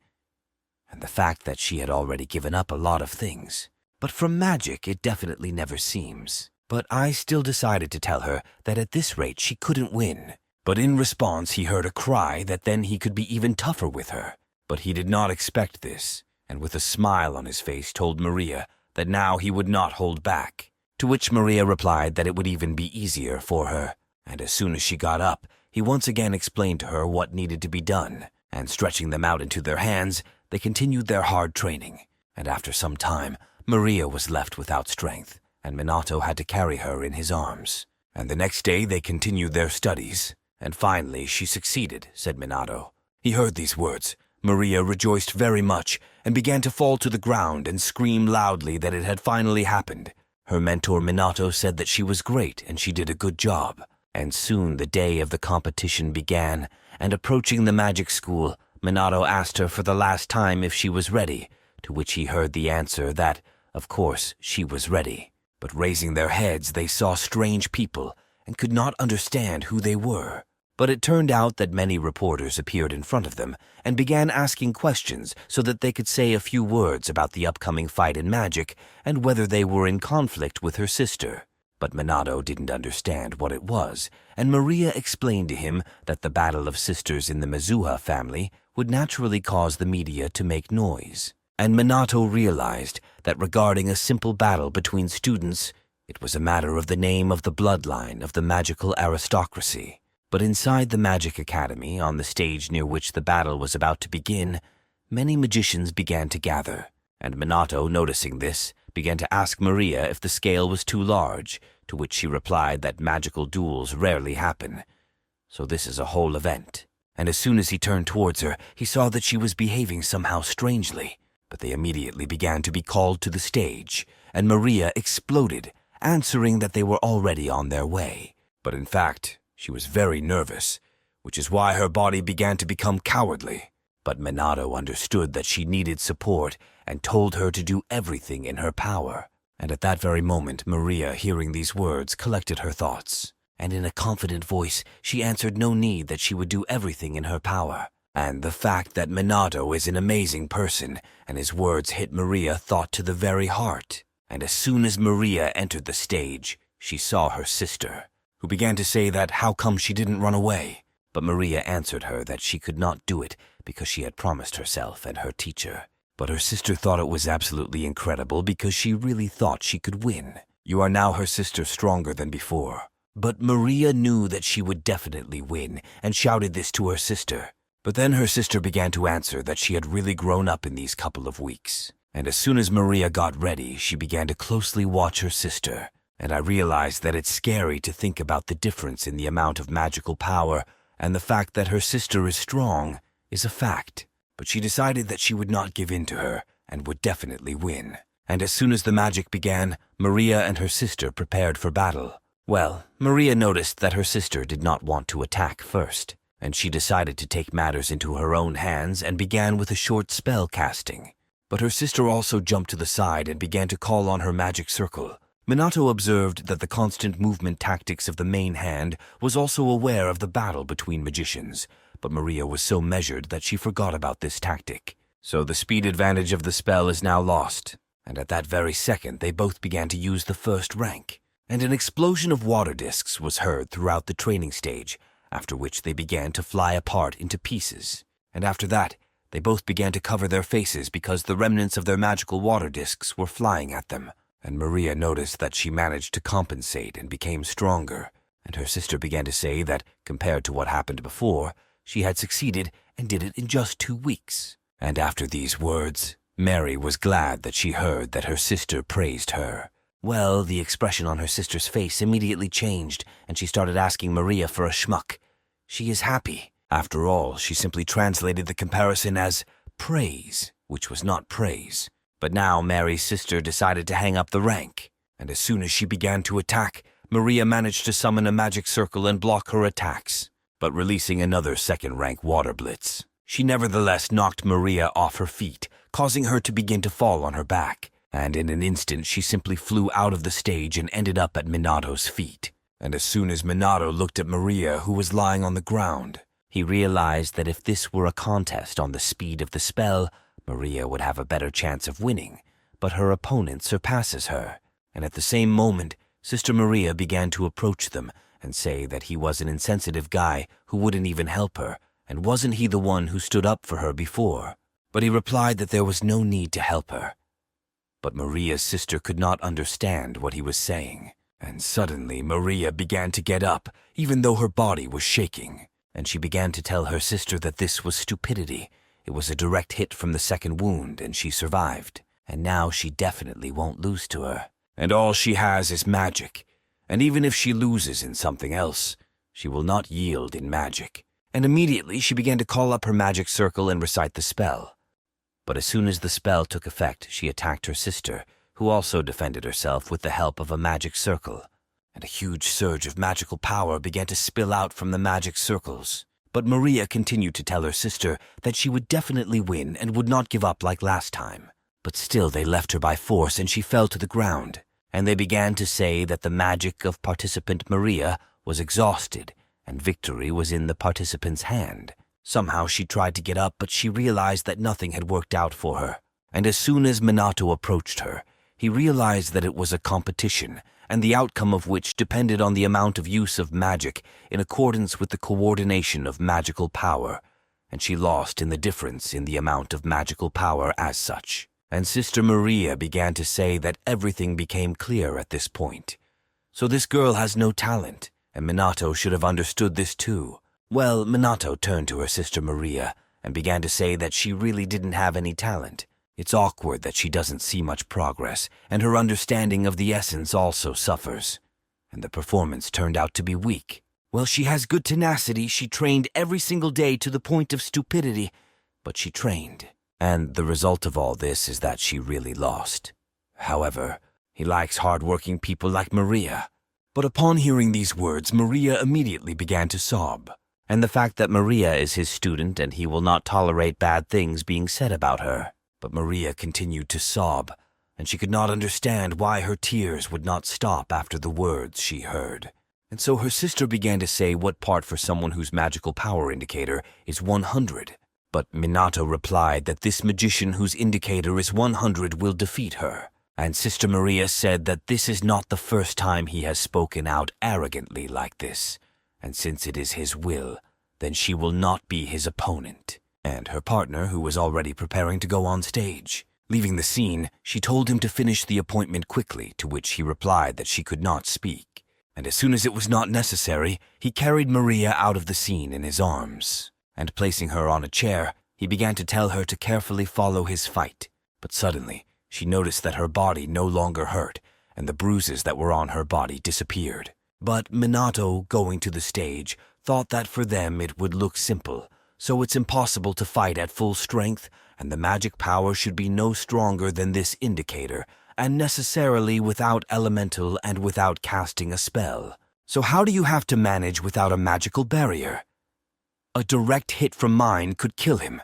And the fact that she had already given up a lot of things. But from magic, it definitely never seems. But I still decided to tell her that at this rate she couldn't win. But in response, he heard a cry that then he could be even tougher with her. But he did not expect this, and with a smile on his face told Maria that now he would not hold back. To which Maria replied that it would even be easier for her. And as soon as she got up, he once again explained to her what needed to be done, and stretching them out into their hands, they continued their hard training. And after some time, Maria was left without strength, and Minato had to carry her in his arms. And the next day they continued their studies, and finally she succeeded, said Minato. He heard these words. Maria rejoiced very much and began to fall to the ground and scream loudly that it had finally happened. Her mentor Minato said that she was great and she did a good job. And soon the day of the competition began, and approaching the magic school, Minato asked her for the last time if she was ready, to which he heard the answer that, of course, she was ready. But raising their heads, they saw strange people and could not understand who they were. But it turned out that many reporters appeared in front of them and began asking questions so that they could say a few words about the upcoming fight in magic and whether they were in conflict with her sister. But Minato didn't understand what it was, and Maria explained to him that the battle of sisters in the Mizuha family would naturally cause the media to make noise. And Minato realized that regarding a simple battle between students, it was a matter of the name of the bloodline of the magical aristocracy. But inside the Magic Academy, on the stage near which the battle was about to begin, many magicians began to gather, and Minato, noticing this, began to ask Maria if the scale was too large, to which she replied that magical duels rarely happen. So this is a whole event. And as soon as he turned towards her, he saw that she was behaving somehow strangely. But they immediately began to be called to the stage, and Maria exploded, answering that they were already on their way. But in fact, she was very nervous, which is why her body began to become cowardly. But Minato understood that she needed support and told her to do everything in her power. And at that very moment, Maria, hearing these words, collected her thoughts. And in a confident voice, she answered no need that she would do everything in her power. And the fact that Minato is an amazing person, and his words hit Maria thought to the very heart. And as soon as Maria entered the stage, she saw her sister, who began to say that how come she didn't run away. But Maria answered her that she could not do it because she had promised herself and her teacher But her sister thought it was absolutely incredible because she really thought she could win. You are now her sister, stronger than before. But Maria knew that she would definitely win and shouted this to her sister. But then her sister began to answer that she had really grown up in these couple of weeks. And as soon as Maria got ready, she began to closely watch her sister. And I realized that it's scary to think about the difference in the amount of magical power, and the fact that her sister is strong is a fact. But she decided that she would not give in to her and would definitely win. And as soon as the magic began, Maria and her sister prepared for battle. Well, Maria noticed that her sister did not want to attack first, and she decided to take matters into her own hands and began with a short spell casting. But her sister also jumped to the side and began to call on her magic circle. Minato observed that the constant movement tactics of the main hand was also aware of the battle between magicians, but Maria was so measured that she forgot about this tactic. So the speed advantage of the spell is now lost, and at that very second they both began to use the first rank. And an explosion of water discs was heard throughout the training stage, after which they began to fly apart into pieces. And after that, they both began to cover their faces because the remnants of their magical water discs were flying at them. And Maria noticed that she managed to compensate and became stronger, and her sister began to say that, compared to what happened before, she had succeeded and did it in just 2 weeks. And after these words, Mary was glad that she heard that her sister praised her. Well, the expression on her sister's face immediately changed, and she started asking Maria for a schmuck. She is happy. After all, she simply translated the comparison as praise, which was not praise. But now Mary's sister decided to hang up the rank, and as soon as she began to attack, Maria managed to summon a magic circle and block her attacks, but releasing another second-rank water blitz. She nevertheless knocked Maria off her feet, causing her to begin to fall on her back, and in an instant she simply flew out of the stage and ended up at Minato's feet. And as soon as Minato looked at Maria, who was lying on the ground, he realized that if this were a contest on the speed of the spell, Maria would have a better chance of winning, but her opponent surpasses her. And at the same moment, Sister Maria began to approach them and say that he was an insensitive guy who wouldn't even help her, and wasn't he the one who stood up for her before? But he replied that there was no need to help her. But Maria's sister could not understand what he was saying, and suddenly Maria began to get up, even though her body was shaking, and she began to tell her sister that this was stupidity. It was a direct hit from the second wound, and she survived, and now she definitely won't lose to her. And all she has is magic, and even if she loses in something else, she will not yield in magic. And immediately she began to call up her magic circle and recite the spell. But as soon as the spell took effect, she attacked her sister, who also defended herself with the help of a magic circle, and a huge surge of magical power began to spill out from the magic circles. But Maria continued to tell her sister that she would definitely win and would not give up like last time. But still they left her by force and she fell to the ground, and they began to say that the magic of participant Maria was exhausted and victory was in the participant's hand. Somehow she tried to get up, but she realized that nothing had worked out for her. And as soon as Minato approached her, he realized that it was a competition, and the outcome of which depended on the amount of use of magic in accordance with the coordination of magical power, and she lost in the difference in the amount of magical power as such. And Sister Maria began to say that everything became clear at this point. So this girl has no talent, and Minato should have understood this too. Well, Minato turned to her sister Maria and began to say that she really didn't have any talent. It's awkward that she doesn't see much progress, and her understanding of the essence also suffers. And the performance turned out to be weak. Well, she has good tenacity. She trained every single day to the point of stupidity, but she trained. And the result of all this is that she really lost. However, he likes hard-working people like Maria. But upon hearing these words, Maria immediately began to sob. And the fact that Maria is his student and he will not tolerate bad things being said about her. But Maria continued to sob, and she could not understand why her tears would not stop after the words she heard. And so her sister began to say what part for someone whose magical power indicator is 100. But Minato replied that this magician whose indicator is 100 will defeat her. And Sister Maria said that this is not the first time he has spoken out arrogantly like this, and since it is his will, then she will not be his opponent. and her partner, who was already preparing to go on stage. Leaving the scene, she told him to finish the appointment quickly, to which he replied that she could not speak. And as soon as it was not necessary, he carried Maria out of the scene in his arms. And placing her on a chair, he began to tell her to carefully follow his fight. But suddenly, she noticed that her body no longer hurt, and the bruises that were on her body disappeared. But Minato, going to the stage, thought that for them it would look simple, so it's impossible to fight at full strength, and the magic power should be no stronger than this indicator, and necessarily without elemental and without casting a spell. So how do you have to manage without a magical barrier? A direct hit from mine could kill him.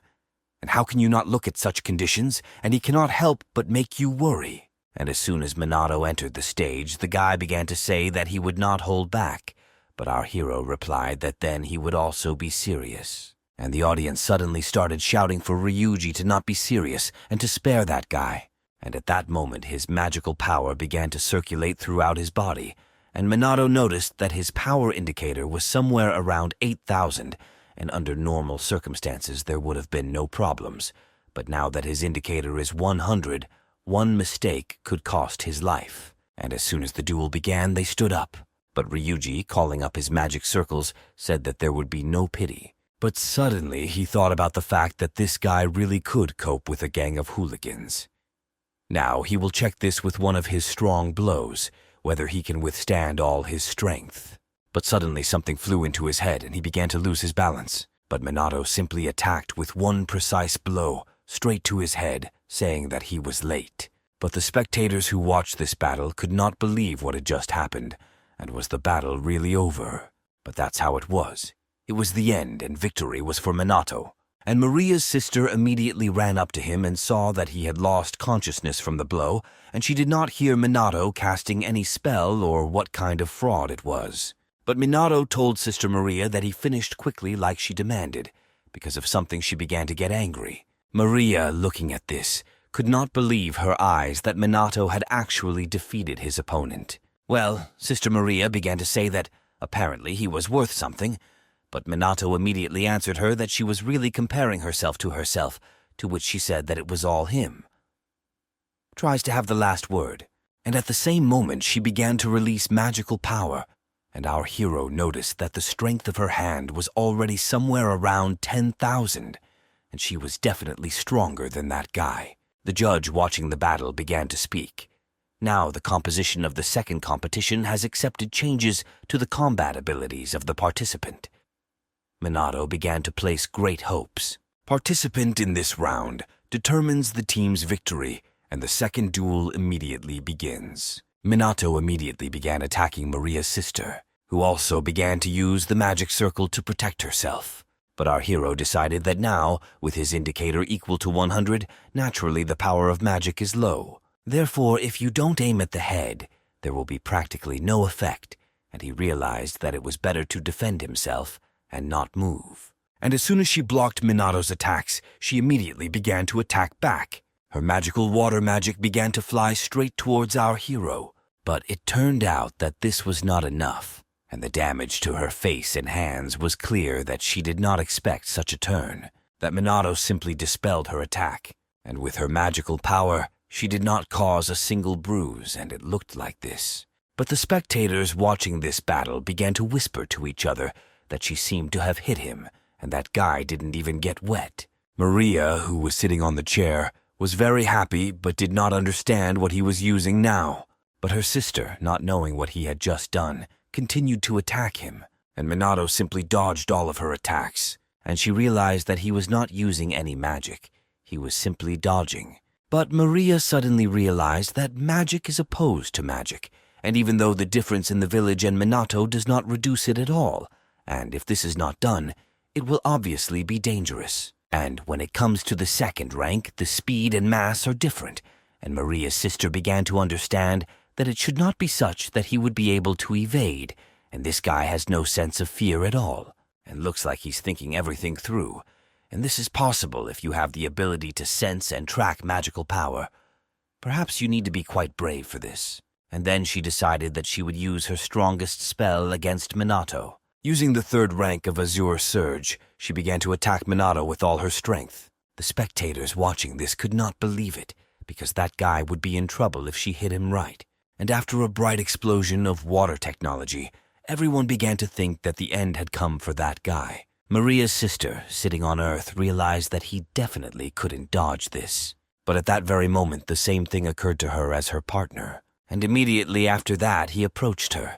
And how can you not look at such conditions, and he cannot help but make you worry? And as soon as Minato entered the stage, the guy began to say that he would not hold back, but our hero replied that then he would also be serious. And the audience suddenly started shouting for Ryuji to not be serious and to spare that guy. And at that moment his magical power began to circulate throughout his body, and Minato noticed that his power indicator was somewhere around 8,000, and under normal circumstances there would have been no problems. But now that his indicator is 100, one mistake could cost his life. And as soon as the duel began, they stood up. But Ryuji, calling up his magic circles, said that there would be no pity. But suddenly he thought about the fact that this guy really could cope with a gang of hooligans. Now he will check this with one of his strong blows, whether he can withstand all his strength. But suddenly something flew into his head and he began to lose his balance. But Minato simply attacked with one precise blow, straight to his head, saying that he was late. But the spectators who watched this battle could not believe what had just happened, and was the battle really over? But that's how it was. It was the end, and victory was for Minato. And Maria's sister immediately ran up to him and saw that he had lost consciousness from the blow, and she did not hear Minato casting any spell or what kind of fraud it was. But Minato told Sister Maria that he finished quickly like she demanded. Because of something she began to get angry. Maria, looking at this, could not believe her eyes that Minato had actually defeated his opponent. Well, Sister Maria began to say that apparently he was worth something, but Minato immediately answered her that she was really comparing herself, to which she said that it was all him. Tries to have the last word, and at the same moment she began to release magical power, and our hero noticed that the strength of her hand was already somewhere around 10,000, and she was definitely stronger than that guy. The judge watching the battle began to speak. Now the composition of the second competition has accepted changes to the combat abilities of the participant. Minato began to place great hopes. Participant in this round determines the team's victory, and the second duel immediately begins. Minato immediately began attacking Maria's sister, who also began to use the magic circle to protect herself. But our hero decided that now, with his indicator equal to 100, naturally the power of magic is low. Therefore, if you don't aim at the head, there will be practically no effect, and he realized that it was better to defend himself and not move. And as soon as she blocked Minato's attacks, she immediately began to attack back. Her magical water magic began to fly straight towards our hero. But it turned out that this was not enough, and the damage to her face and hands was clear that she did not expect such a turn, that Minato simply dispelled her attack, and with her magical power, she did not cause a single bruise, and it looked like this. But the spectators watching this battle began to whisper to each other that she seemed to have hit him, and that guy didn't even get wet. Maria, who was sitting on the chair, was very happy but did not understand what he was using now. But her sister, not knowing what he had just done, continued to attack him, and Minato simply dodged all of her attacks, and she realized that he was not using any magic. He was simply dodging. But Maria suddenly realized that magic is opposed to magic, and even though the difference in the village and Minato does not reduce it at all, and if this is not done, it will obviously be dangerous. And when it comes to the second rank, the speed and mass are different, and Maria's sister began to understand that it should not be such that he would be able to evade, and this guy has no sense of fear at all, and looks like he's thinking everything through, and this is possible if you have the ability to sense and track magical power. Perhaps you need to be quite brave for this. And then she decided that she would use her strongest spell against Minato. Using the third rank of Azure Surge, she began to attack Minato with all her strength. The spectators watching this could not believe it, because that guy would be in trouble if she hit him right. And after a bright explosion of water technology, everyone began to think that the end had come for that guy. Maria's sister, sitting on Earth, realized that he definitely couldn't dodge this. But at that very moment, the same thing occurred to her as her partner, and immediately after that, he approached her.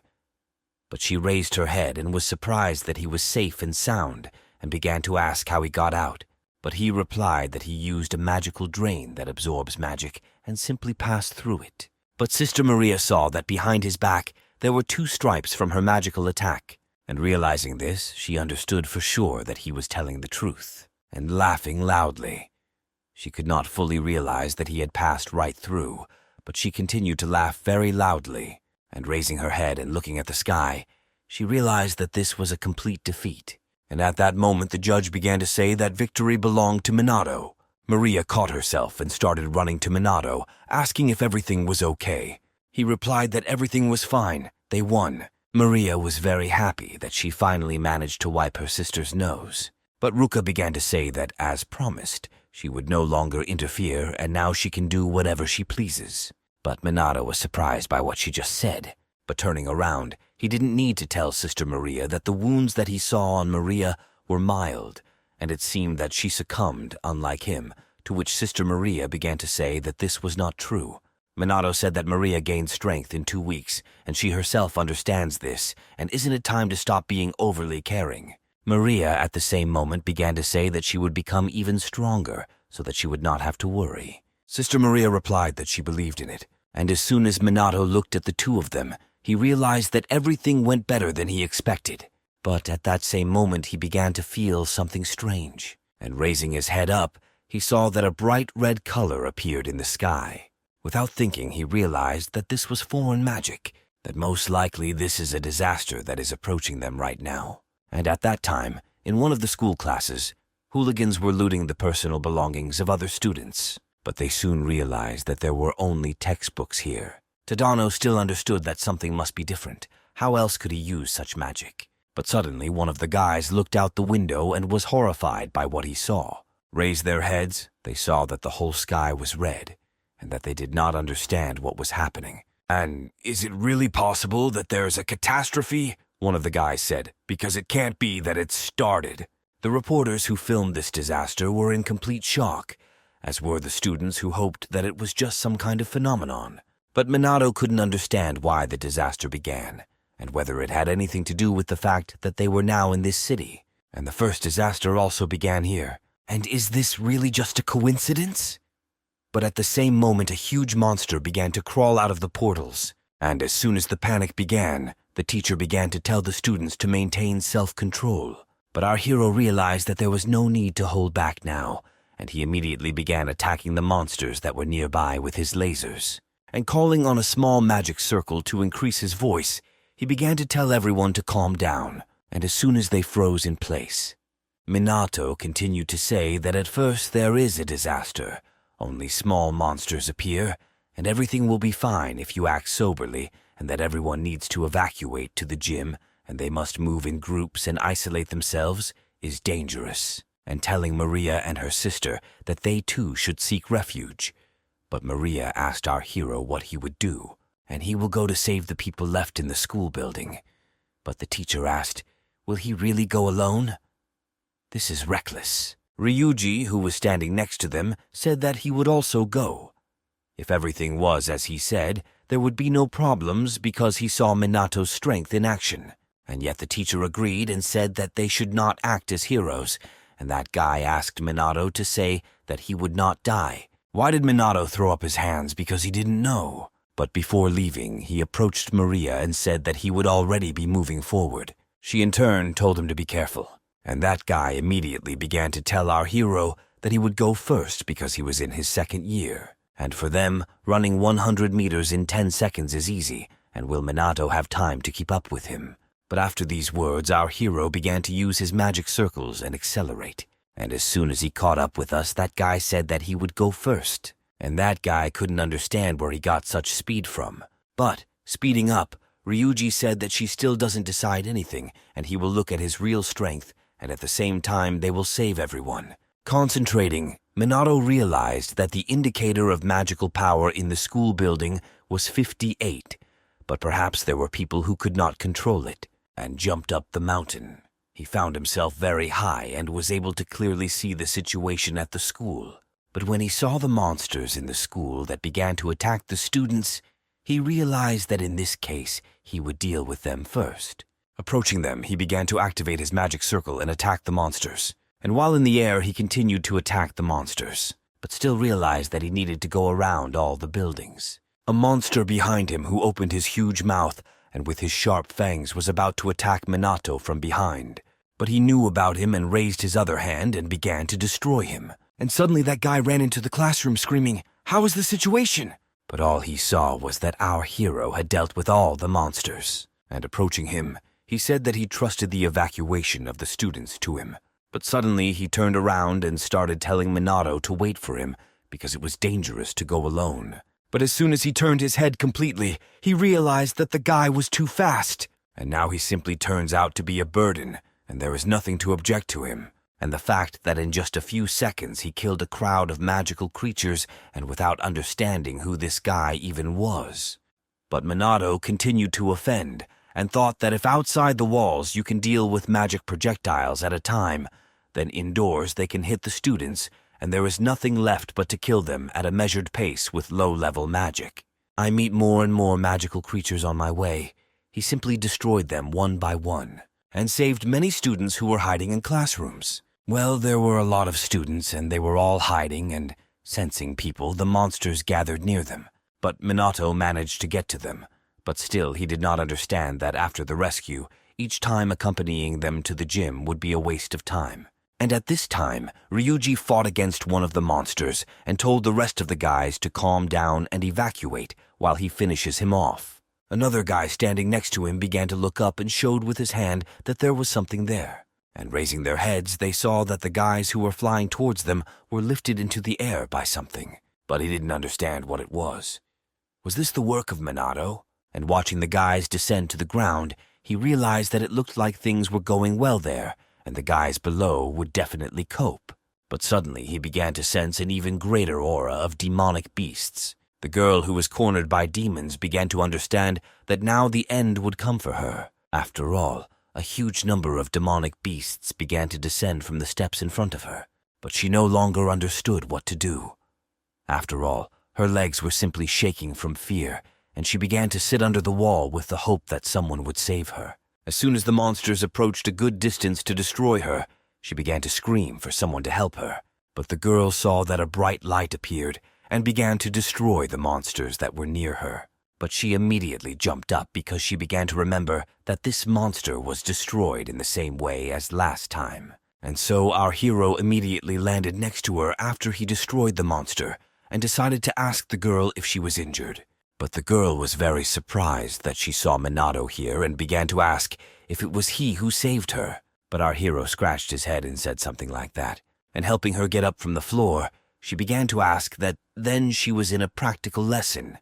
But she raised her head and was surprised that he was safe and sound, and began to ask how he got out. But he replied that he used a magical drain that absorbs magic and simply passed through it. But Sister Maria saw that behind his back there were 2 stripes from her magical attack, and realizing this, she understood for sure that he was telling the truth, and laughing loudly. She could not fully realize that he had passed right through, but she continued to laugh very loudly, and raising her head and looking at the sky, she realized that this was a complete defeat. And at that moment the judge began to say that victory belonged to Minato. Maria caught herself and started running to Minato, asking if everything was okay. He replied that everything was fine, they won. Maria was very happy that she finally managed to wipe her sister's nose. But Ruka began to say that, as promised, she would no longer interfere and now she can do whatever she pleases. But Minato was surprised by what she just said. But turning around, he didn't need to tell Sister Maria that the wounds that he saw on Maria were mild, and it seemed that she succumbed, unlike him, to which Sister Maria began to say that this was not true. Minato said that Maria gained strength in 2 weeks, and she herself understands this, and isn't it time to stop being overly caring? Maria, at the same moment, began to say that she would become even stronger, so that she would not have to worry. Sister Maria replied that she believed in it, and as soon as Minato looked at the 2 of them, he realized that everything went better than he expected. But at that same moment he began to feel something strange, and raising his head up, he saw that a bright red color appeared in the sky. Without thinking, he realized that this was foreign magic, that most likely this is a disaster that is approaching them right now. And at that time, in one of the school classes, hooligans were looting the personal belongings of other students. But they soon realized that there were only textbooks here. Tadano still understood that something must be different. How else could he use such magic? But suddenly one of the guys looked out the window and was horrified by what he saw. Raised their heads, they saw that the whole sky was red, and that they did not understand what was happening. "And is it really possible that there's a catastrophe?" one of the guys said, "because it can't be that it's started." The reporters who filmed this disaster were in complete shock, as were the students who hoped that it was just some kind of phenomenon. But Minato couldn't understand why the disaster began, and whether it had anything to do with the fact that they were now in this city. And the first disaster also began here. And is this really just a coincidence? But at the same moment, a huge monster began to crawl out of the portals. And as soon as the panic began, the teacher began to tell the students to maintain self-control. But our hero realized that there was no need to hold back now, and he immediately began attacking the monsters that were nearby with his lasers. And calling on a small magic circle to increase his voice, he began to tell everyone to calm down, and as soon as they froze in place, Minato continued to say that at first there is a disaster, only small monsters appear, and everything will be fine if you act soberly, and that everyone needs to evacuate to the gym, and they must move in groups and isolate themselves, is dangerous, and telling Maria and her sister that they too should seek refuge. But Maria asked our hero what he would do, and he will go to save the people left in the school building. But the teacher asked, will he really go alone? This is reckless. Ryuji, who was standing next to them, said that he would also go. If everything was as he said, there would be no problems because he saw Minato's strength in action. And yet the teacher agreed and said that they should not act as heroes, and that guy asked Minato to say that he would not die. Why did Minato throw up his hands? Because he didn't know. But before leaving, he approached Maria and said that he would already be moving forward. She in turn told him to be careful. And that guy immediately began to tell our hero that he would go first because he was in his 2nd year. And for them, running 100 meters in 10 seconds is easy, and will Minato have time to keep up with him? But after these words, our hero began to use his magic circles and accelerate. And as soon as he caught up with us, that guy said that he would go first. And that guy couldn't understand where he got such speed from. But, speeding up, Ryuji said that she still doesn't decide anything, and he will look at his real strength, and at the same time they will save everyone. Concentrating, Minato realized that the indicator of magical power in the school building was 58, but perhaps there were people who could not control it, and jumped up the mountain. He found himself very high and was able to clearly see the situation at the school. But when he saw the monsters in the school that began to attack the students, he realized that in this case he would deal with them first. Approaching them, he began to activate his magic circle and attack the monsters. And while in the air, he continued to attack the monsters, but still realized that he needed to go around all the buildings. A monster behind him who opened his huge mouth and with his sharp fangs was about to attack Minato from behind. But he knew about him and raised his other hand and began to destroy him. And suddenly that guy ran into the classroom screaming, "How is the situation?" But all he saw was that our hero had dealt with all the monsters. And approaching him, he said that he trusted the evacuation of the students to him. But suddenly he turned around and started telling Minato to wait for him because it was dangerous to go alone. But as soon as he turned his head completely, he realized that the guy was too fast. And now he simply turns out to be a burden, and there is nothing to object to him. And the fact that in just a few seconds he killed a crowd of magical creatures and without understanding who this guy even was. But Minato continued to offend, and thought that if outside the walls you can deal with magic projectiles at a time, then indoors they can hit the students, and there is nothing left but to kill them at a measured pace with low-level magic. I meet more and more magical creatures on my way. He simply destroyed them one by one, and saved many students who were hiding in classrooms. Well, there were a lot of students, and they were all hiding, and sensing people, the monsters gathered near them. But Minato managed to get to them. But still, he did not understand that after the rescue, each time accompanying them to the gym would be a waste of time. And at this time, Ryuji fought against one of the monsters and told the rest of the guys to calm down and evacuate while he finishes him off. Another guy standing next to him began to look up and showed with his hand that there was something there. And raising their heads, they saw that the guys who were flying towards them were lifted into the air by something. But he didn't understand what it was. Was this the work of Minato? And watching the guys descend to the ground, he realized that it looked like things were going well there, and the guys below would definitely cope. But suddenly he began to sense an even greater aura of demonic beasts. The girl who was cornered by demons began to understand that now the end would come for her. After all, a huge number of demonic beasts began to descend from the steps in front of her, but she no longer understood what to do. After all, her legs were simply shaking from fear, and she began to sit under the wall with the hope that someone would save her. As soon as the monsters approached a good distance to destroy her, she began to scream for someone to help her. But the girl saw that a bright light appeared and began to destroy the monsters that were near her. But she immediately jumped up because she began to remember that this monster was destroyed in the same way as last time. And so our hero immediately landed next to her after he destroyed the monster and decided to ask the girl if she was injured. But the girl was very surprised that she saw Minato here and began to ask if it was he who saved her. But our hero scratched his head and said something like that. And helping her get up from the floor, she began to ask that then she was in a practical lesson.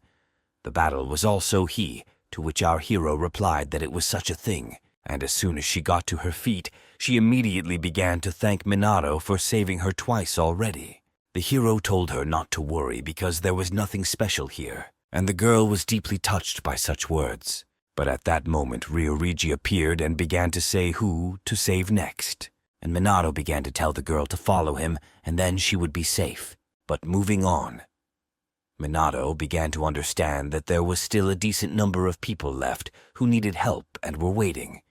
The battle was also he, to which our hero replied that it was such a thing. And as soon as she got to her feet, she immediately began to thank Minato for saving her twice already. The hero told her not to worry because there was nothing special here. And the girl was deeply touched by such words. But at that moment, Ryuji appeared and began to say who to save next. And Minato began to tell the girl to follow him, and then she would be safe. But moving on, Minato began to understand that there was still a decent number of people left who needed help and were waiting.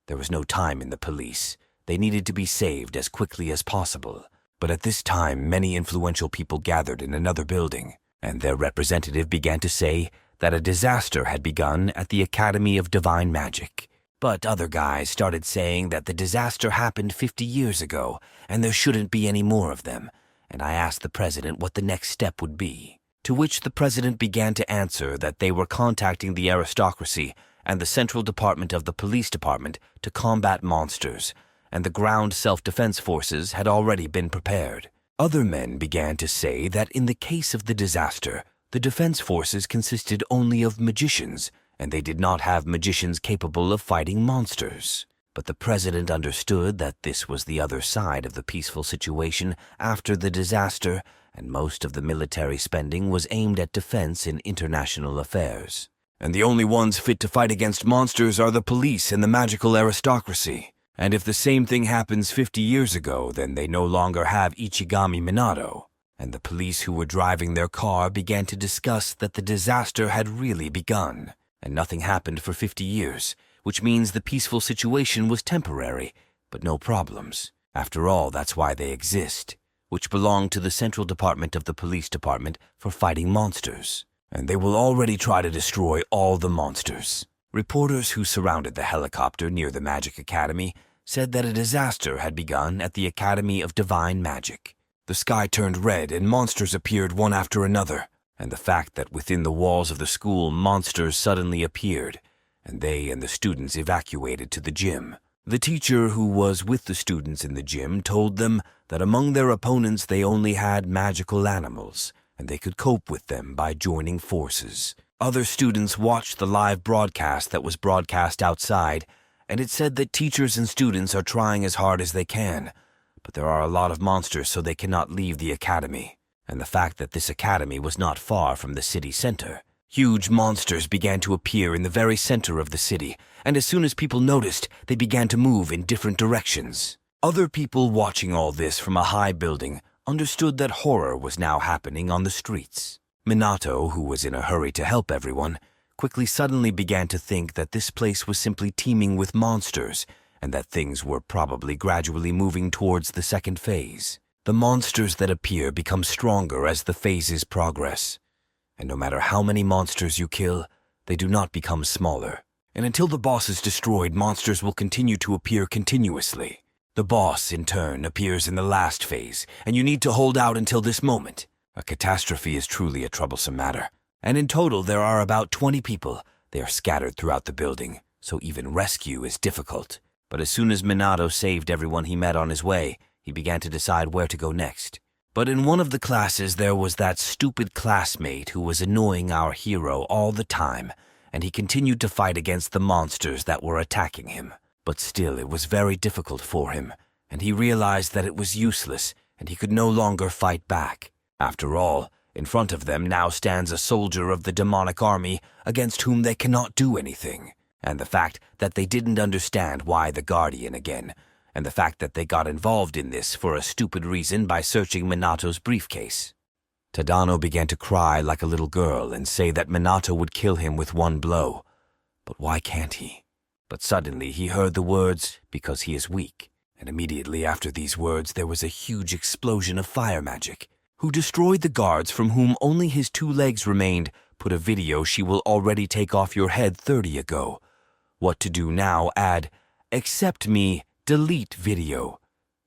There was no time in the police. They needed to be saved as quickly as possible. But at this time, many influential people gathered in another building, and their representative began to say that a disaster had begun at the Academy of Divine Magic. But other guys started saying that the disaster happened 50 years ago, and there shouldn't be any more of them, and I asked the president what the next step would be. To which the president began to answer that they were contacting the aristocracy and the Central Department of the Police Department to combat monsters, and the ground self-defense forces had already been prepared. Other men began to say that in the case of the disaster, the defense forces consisted only of magicians, and they did not have magicians capable of fighting monsters. But the president understood that this was the other side of the peaceful situation after the disaster, and most of the military spending was aimed at defense in international affairs. And the only ones fit to fight against monsters are the police and the magical aristocracy. And if the same thing happens 50 years ago, then they no longer have Ichigami Minato. And the police who were driving their car began to discuss that the disaster had really begun, and nothing happened for 50 years, which means the peaceful situation was temporary, but no problems. After all, that's why they exist, which belong to the Central Department of the Police Department for fighting monsters. And they will already try to destroy all the monsters. Reporters who surrounded the helicopter near the Magic Academy said that a disaster had begun at the Academy of Divine Magic. The sky turned red and monsters appeared one after another, and the fact that within the walls of the school monsters suddenly appeared, and they and the students evacuated to the gym. The teacher who was with the students in the gym told them that among their opponents they only had magical animals, and they could cope with them by joining forces. Other students watched the live broadcast that was broadcast outside, and it said that teachers and students are trying as hard as they can, but there are a lot of monsters so they cannot leave the academy. And the fact that this academy was not far from the city center. Huge monsters began to appear in the very center of the city, and as soon as people noticed, they began to move in different directions. Other people watching all this from a high building understood that horror was now happening on the streets. Minato, who was in a hurry to help everyone, quickly suddenly began to think that this place was simply teeming with monsters, and that things were probably gradually moving towards the second phase. The monsters that appear become stronger as the phases progress. And no matter how many monsters you kill, they do not become smaller. And until the boss is destroyed, monsters will continue to appear continuously. The boss, in turn, appears in the last phase, and you need to hold out until this moment. A catastrophe is truly a troublesome matter. And in total, there are about 20 people. They are scattered throughout the building, so even rescue is difficult. But as soon as Minato saved everyone he met on his way, he began to decide where to go next. But in one of the classes there was that stupid classmate who was annoying our hero all the time, and he continued to fight against the monsters that were attacking him. But still it was very difficult for him, and he realized that it was useless, and he could no longer fight back. After all, in front of them now stands a soldier of the demonic army against whom they cannot do anything. And the fact that they didn't understand why the Guardian again, and the fact that they got involved in this for a stupid reason by searching Minato's briefcase. Tadano began to cry like a little girl and say that Minato would kill him with one blow. But why can't he? But suddenly he heard the words, "because he is weak," and immediately after these words there was a huge explosion of fire magic. Who destroyed the guards from whom only his 2 legs remained, put a video "she will already take off your head 30 ago. What to do now, add, accept me, delete video.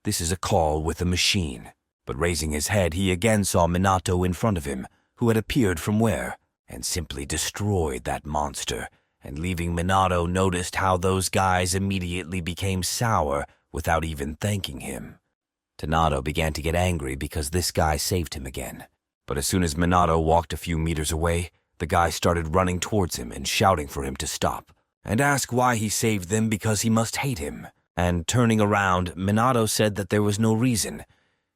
This is a call with a machine. But raising his head, he again saw Minato in front of him, who had appeared from where, and simply destroyed that monster, and leaving Minato noticed how those guys immediately became sour without even thanking him. Minato began to get angry because this guy saved him again. But as soon as Minato walked a few meters away, the guy started running towards him and shouting for him to stop, and ask why he saved them because he must hate him. And turning around, Minato said that there was no reason.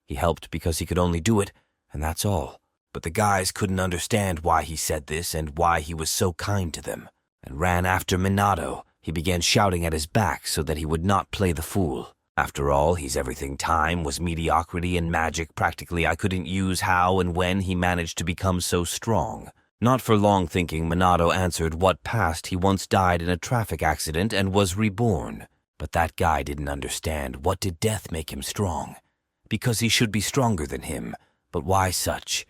He helped because he could only do it, and that's all. But the guys couldn't understand why he said this and why he was so kind to them, and ran after Minato. He began shouting at his back so that he would not play the fool. After all, he's everything time was mediocrity and magic. Practically I couldn't use how and when he managed to become so strong. Not for long thinking, Minato answered what past he once died in a traffic accident and was reborn. But that guy didn't understand. What did death make him strong? Because he should be stronger than him. But why such?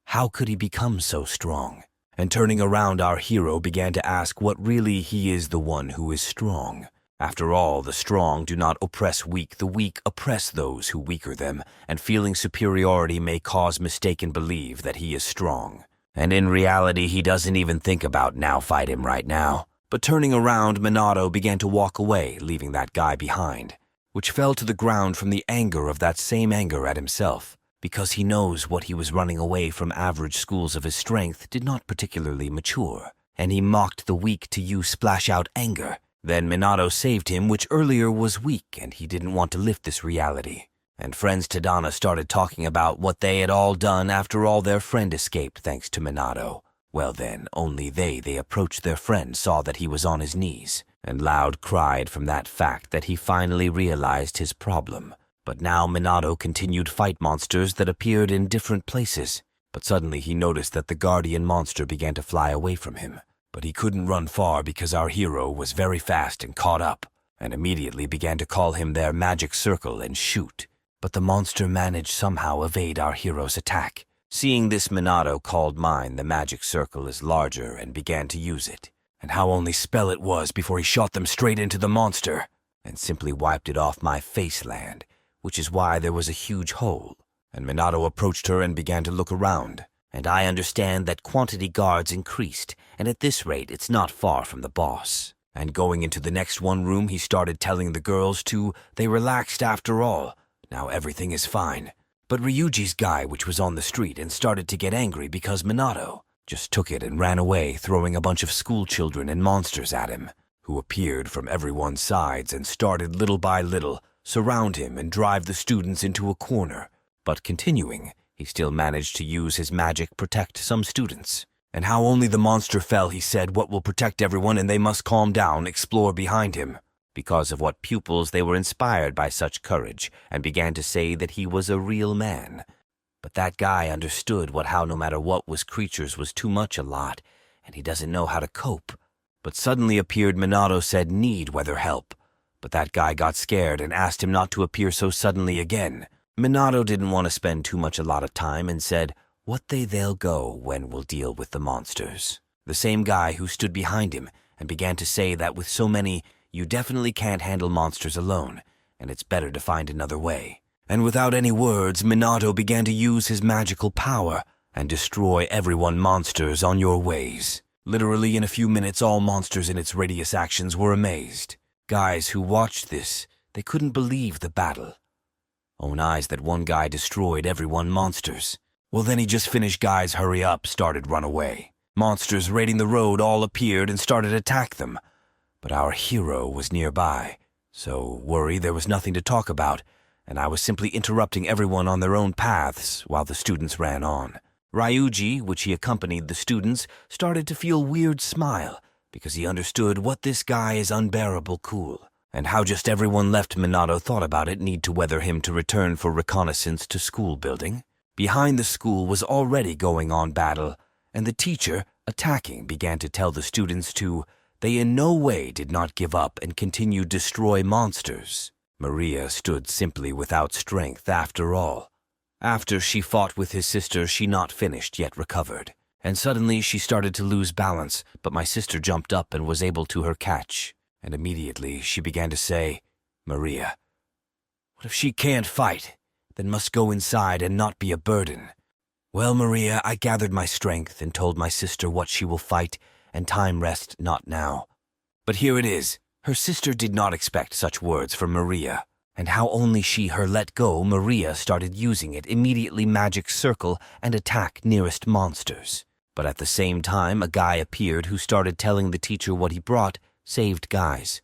How could he become so strong? And turning around, our hero began to ask what really he is the one who is strong. After all, the strong do not oppress weak. The weak oppress those who weaker them, and feeling superiority may cause mistaken belief that he is strong. And in reality, he doesn't even think about now fight him right now. But turning around, Minato began to walk away, leaving that guy behind, which fell to the ground from the anger of that same anger at himself, because he knows what he was running away from average schools of his strength did not particularly mature, and he mocked the weak to use splash out anger. Then Minato saved him, which earlier was weak, and he didn't want to lift this reality. And friends Tadano started talking about what they had all done after all their friend escaped thanks to Minato. Well then, only they approached their friend saw that he was on his knees, and Loud cried from that fact that he finally realized his problem. But now Minato continued fight monsters that appeared in different places. But suddenly he noticed that the guardian monster began to fly away from him. But he couldn't run far because our hero was very fast and caught up, and immediately began to call him their magic circle and shoot. But the monster managed somehow evade our hero's attack. Seeing this, Minato called mine the magic circle as larger and began to use it. And how only spell it was before he shot them straight into the monster, and simply wiped it off my faceland, which is why there was a huge hole. And Minato approached her and began to look around. And I understand that quantity guards increased, and at this rate it's not far from the boss. And going into the next one room, he started telling the girls they relaxed after all. Now everything is fine. But Ryuji's guy, which was on the street, and started to get angry because Minato just took it and ran away, throwing a bunch of school children and monsters at him, who appeared from everyone's sides and started little by little surround him and drive the students into a corner. But continuing, he still managed to use his magic protect some students. And how only the monster fell, he said what will protect everyone and they must calm down, explore behind him. Because of what pupils they were inspired by such courage and began to say that he was a real man. But that guy understood how no matter what was creatures was too much a lot, and he doesn't know how to cope. But suddenly appeared Minato said need weather help. But that guy got scared and asked him not to appear so suddenly again. Minato didn't want to spend a lot of time and said, what they'll go when we'll deal with the monsters. The same guy who stood behind him and began to say that with so many, you definitely can't handle monsters alone, and it's better to find another way. And without any words, Minato began to use his magical power and destroy everyone monsters on your ways. Literally in a few minutes, all monsters in its radius actions were amazed. Guys who watched this, they couldn't believe the battle. Own eyes that one guy destroyed everyone monsters. Well then he just finished guys hurry up, started run away. Monsters raiding the road all appeared and started attack them. But our hero was nearby, so worry there was nothing to talk about, and I was simply interrupting everyone on their own paths while the students ran on. Ryuji, which he accompanied the students, started to feel weird smile, because he understood what this guy is unbearable cool, and how just everyone left Minato thought about it need to weather him to return for reconnaissance to school building. Behind the school was already going on battle, and the teacher, attacking, began to tell the students they in no way did not give up and continued to destroy monsters. Maria stood simply without strength after all. After she fought with his sister, she not finished yet recovered. And suddenly she started to lose balance, but my sister jumped up and was able to her catch. And immediately she began to say, Maria, what if she can't fight? Then must go inside and not be a burden. Well, Maria, I gathered my strength and told my sister what she will fight, and time rest not now. But here it is. Her sister did not expect such words from Maria, and how only her let go, Maria started using it immediately magic circle and attack nearest monsters. But at the same time, a guy appeared who started telling the teacher what he brought, saved guys.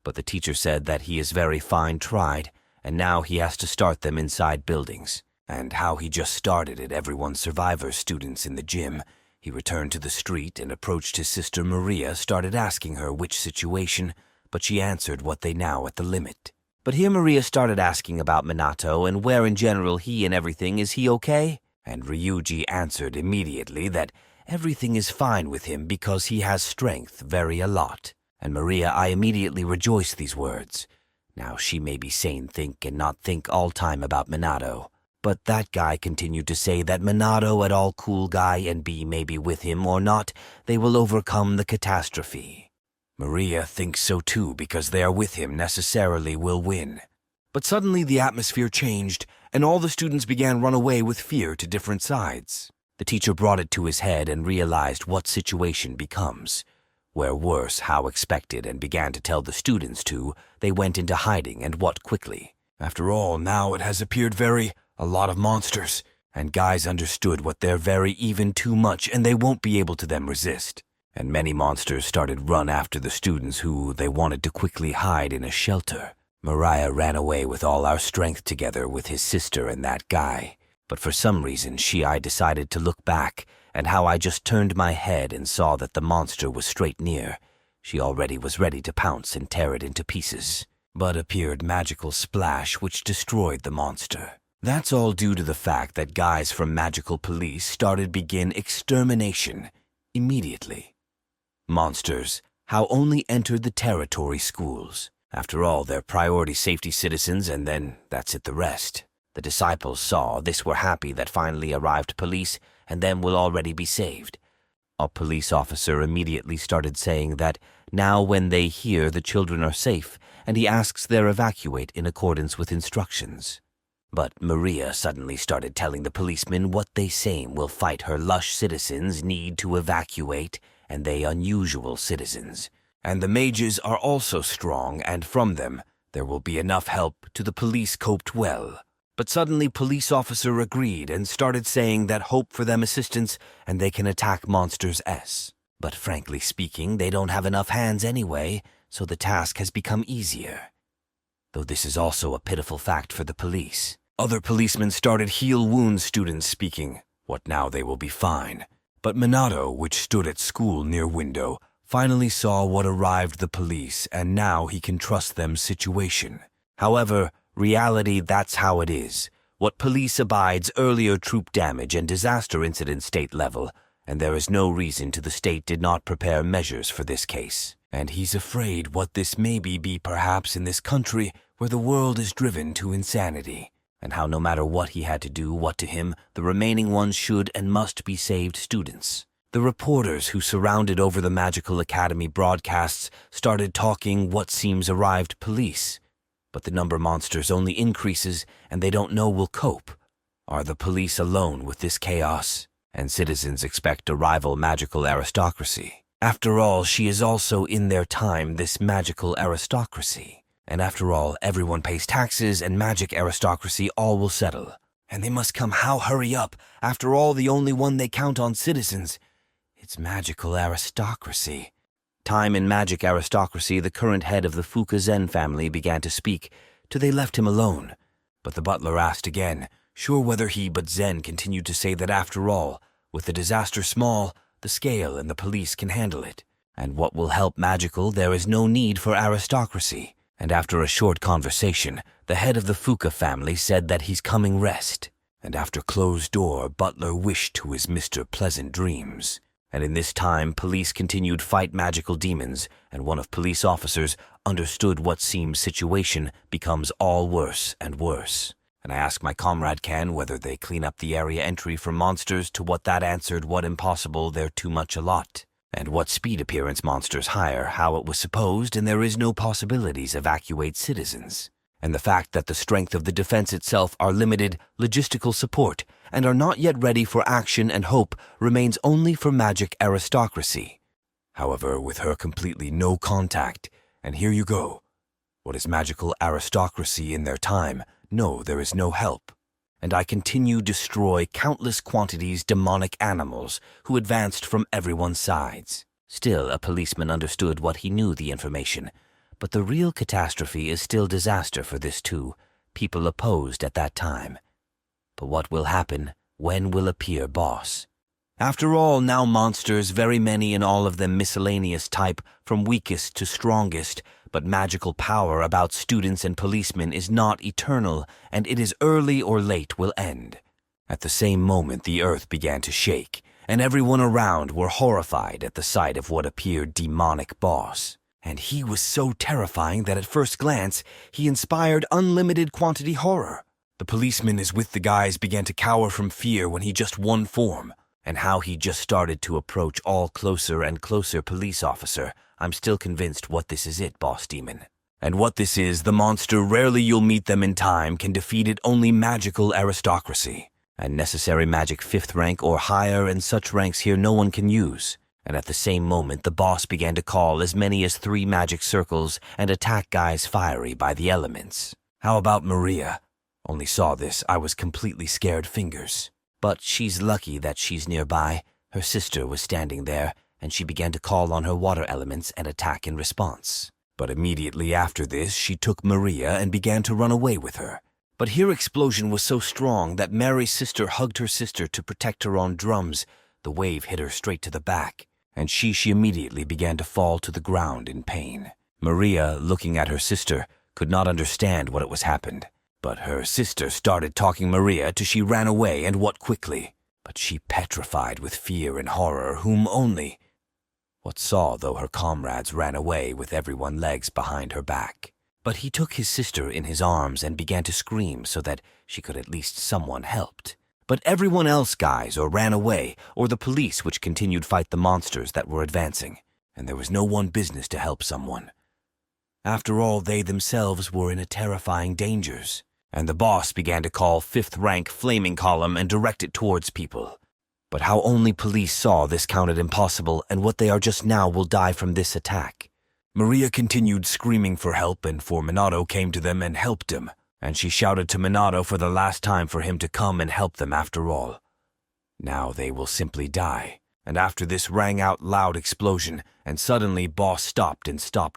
But the teacher said that he is very fine tried, and now he has to start them inside buildings. And how he just started it, everyone's survivor students in the gym. He returned to the street and approached his sister Maria, started asking her which situation, but she answered what they now at the limit. But here Maria started asking about Minato and where in general he and everything, is he okay? And Ryuji answered immediately that everything is fine with him because he has strength very a lot. And Maria, I immediately rejoiced these words. Now she may be sane think and not think all time about Minato. But that guy continued to say that Minato at all cool guy and be may be with him or not, they will overcome the catastrophe. Maria thinks so too because they are with him necessarily will win. But suddenly the atmosphere changed and all the students began run away with fear to different sides. The teacher brought it to his head and realized what situation becomes. Where worse, how expected, and began to tell the students they went into hiding and what quickly. After all, now it has appeared a lot of monsters, and guys understood what they're very even too much and they won't be able to them resist. and many monsters started run after the students who they wanted to quickly hide in a shelter. Mariah ran away with all our strength together with his sister and that guy. But for some reason, I decided to look back, and how I just turned my head and saw that the monster was straight near. She already was ready to pounce and tear it into pieces. But appeared magical splash which destroyed the monster. That's all due to the fact that guys from Magical Police started begin extermination immediately. Monsters, how only entered the territory schools. After all, they're priority safety citizens, and then that's it the rest. The disciples saw this, were happy that finally arrived police, and them will already be saved. A police officer immediately started saying that now when they hear the children are safe, and he asks their evacuate in accordance with instructions. But Maria suddenly started telling the policemen what they same will fight her lush citizens need to evacuate, and they unusual citizens. And the mages are also strong, and from them there will be enough help to the police coped well. But suddenly police officer agreed and started saying that hope for them assistance and they can attack monsters S. But frankly speaking, they don't have enough hands anyway, so the task has become easier. Though this is also a pitiful fact for the police. Other policemen started heal wounds students speaking. What now, they will be fine. But Minato, which stood at school near window, finally saw what arrived the police, and now he can trust them situation. However, reality, that's how it is. What police abides earlier troop damage and disaster incident state level, and there is no reason to the state did not prepare measures for this case. And he's afraid what this may be perhaps in this country where the world is driven to insanity, and how no matter what he had to do, what to him, the remaining ones should and must be saved students. The reporters who surrounded over the Magical Academy broadcasts started talking what seems arrived police. But the number monsters only increases, and they don't know will cope. Are the police alone with this chaos? And citizens expect a rival magical aristocracy. After all, she is also in their time this magical aristocracy. And after all, everyone pays taxes and magic aristocracy all will settle. And they must come how hurry up. After all, the only one they count on citizens. It's magical aristocracy. Time in magic aristocracy, the current head of the Fuka Zen family began to speak, till they left him alone. But the butler asked again, sure whether he but Zen continued to say that after all, with the disaster small, the scale and the police can handle it. And what will help magical, there is no need for aristocracy. And after a short conversation, the head of the Fuka family said that he's coming rest. And after closed door, butler wished to his Mr. Pleasant dreams. And in this time, police continued fight magical demons, and one of police officers understood what seemed situation becomes all worse and worse. And I asked my comrade Ken whether they clean up the area entry for monsters, to what that answered what impossible, they're too much a lot. And what speed appearance monsters hire, how it was supposed, and there is no possibilities evacuate citizens. And the fact that the strength of the defense itself are limited, logistical support, and are not yet ready for action and hope remains only for magic aristocracy. However, with her completely no contact, and here you go. What is magical aristocracy in their time? No, there is no help. And I continue destroy countless quantities demonic animals who advanced from everyone's sides. Still, a policeman understood what he knew the information, but the real catastrophe is still disaster for this too, people opposed at that time. But what will happen? When will appear boss? After all, now monsters, very many and all of them miscellaneous type, from weakest to strongest, but magical power about students and policemen is not eternal, and it is early or late will end. At the same moment the earth began to shake, and everyone around were horrified at the sight of what appeared demonic boss. And he was so terrifying that at first glance he inspired unlimited quantity horror. The policeman is with the guys began to cower from fear when he just one form, and how he just started to approach all closer and closer police officer. I'm still convinced what this is it, boss demon. And what this is, the monster, rarely you'll meet them in time, can defeat it only magical aristocracy. And necessary magic 5th rank or higher, and such ranks here no one can use. And at the same moment the boss began to call as many as 3 magic circles and attack guys fiery by the elements. How about Maria? Only saw this, I was completely scared fingers. But she's lucky that she's nearby. Her sister was standing there, and she began to call on her water elements and attack in response. But immediately after this, she took Maria and began to run away with her. But her explosion was so strong that Mary's sister hugged her sister to protect her on drums. The wave hit her straight to the back, and she immediately began to fall to the ground in pain. Maria, looking at her sister, could not understand what was happened. But her sister started talking Maria till she ran away, and what quickly. But she petrified with fear and horror, whom only what saw, though her comrades ran away with everyone legs behind her back. But he took his sister in his arms and began to scream so that she could at least someone helped. But everyone else, guys, or ran away, or the police which continued fight the monsters that were advancing, and there was no one business to help someone. After all, they themselves were in a terrifying dangers, and the boss began to call 5th rank flaming column and direct it towards people. But how only police saw this counted impossible, and what they are just now will die from this attack. Maria continued screaming for help, and for Minato came to them and helped him, and she shouted to Minato for the last time for him to come and help them after all. Now they will simply die, and after this rang out loud explosion, and suddenly boss stopped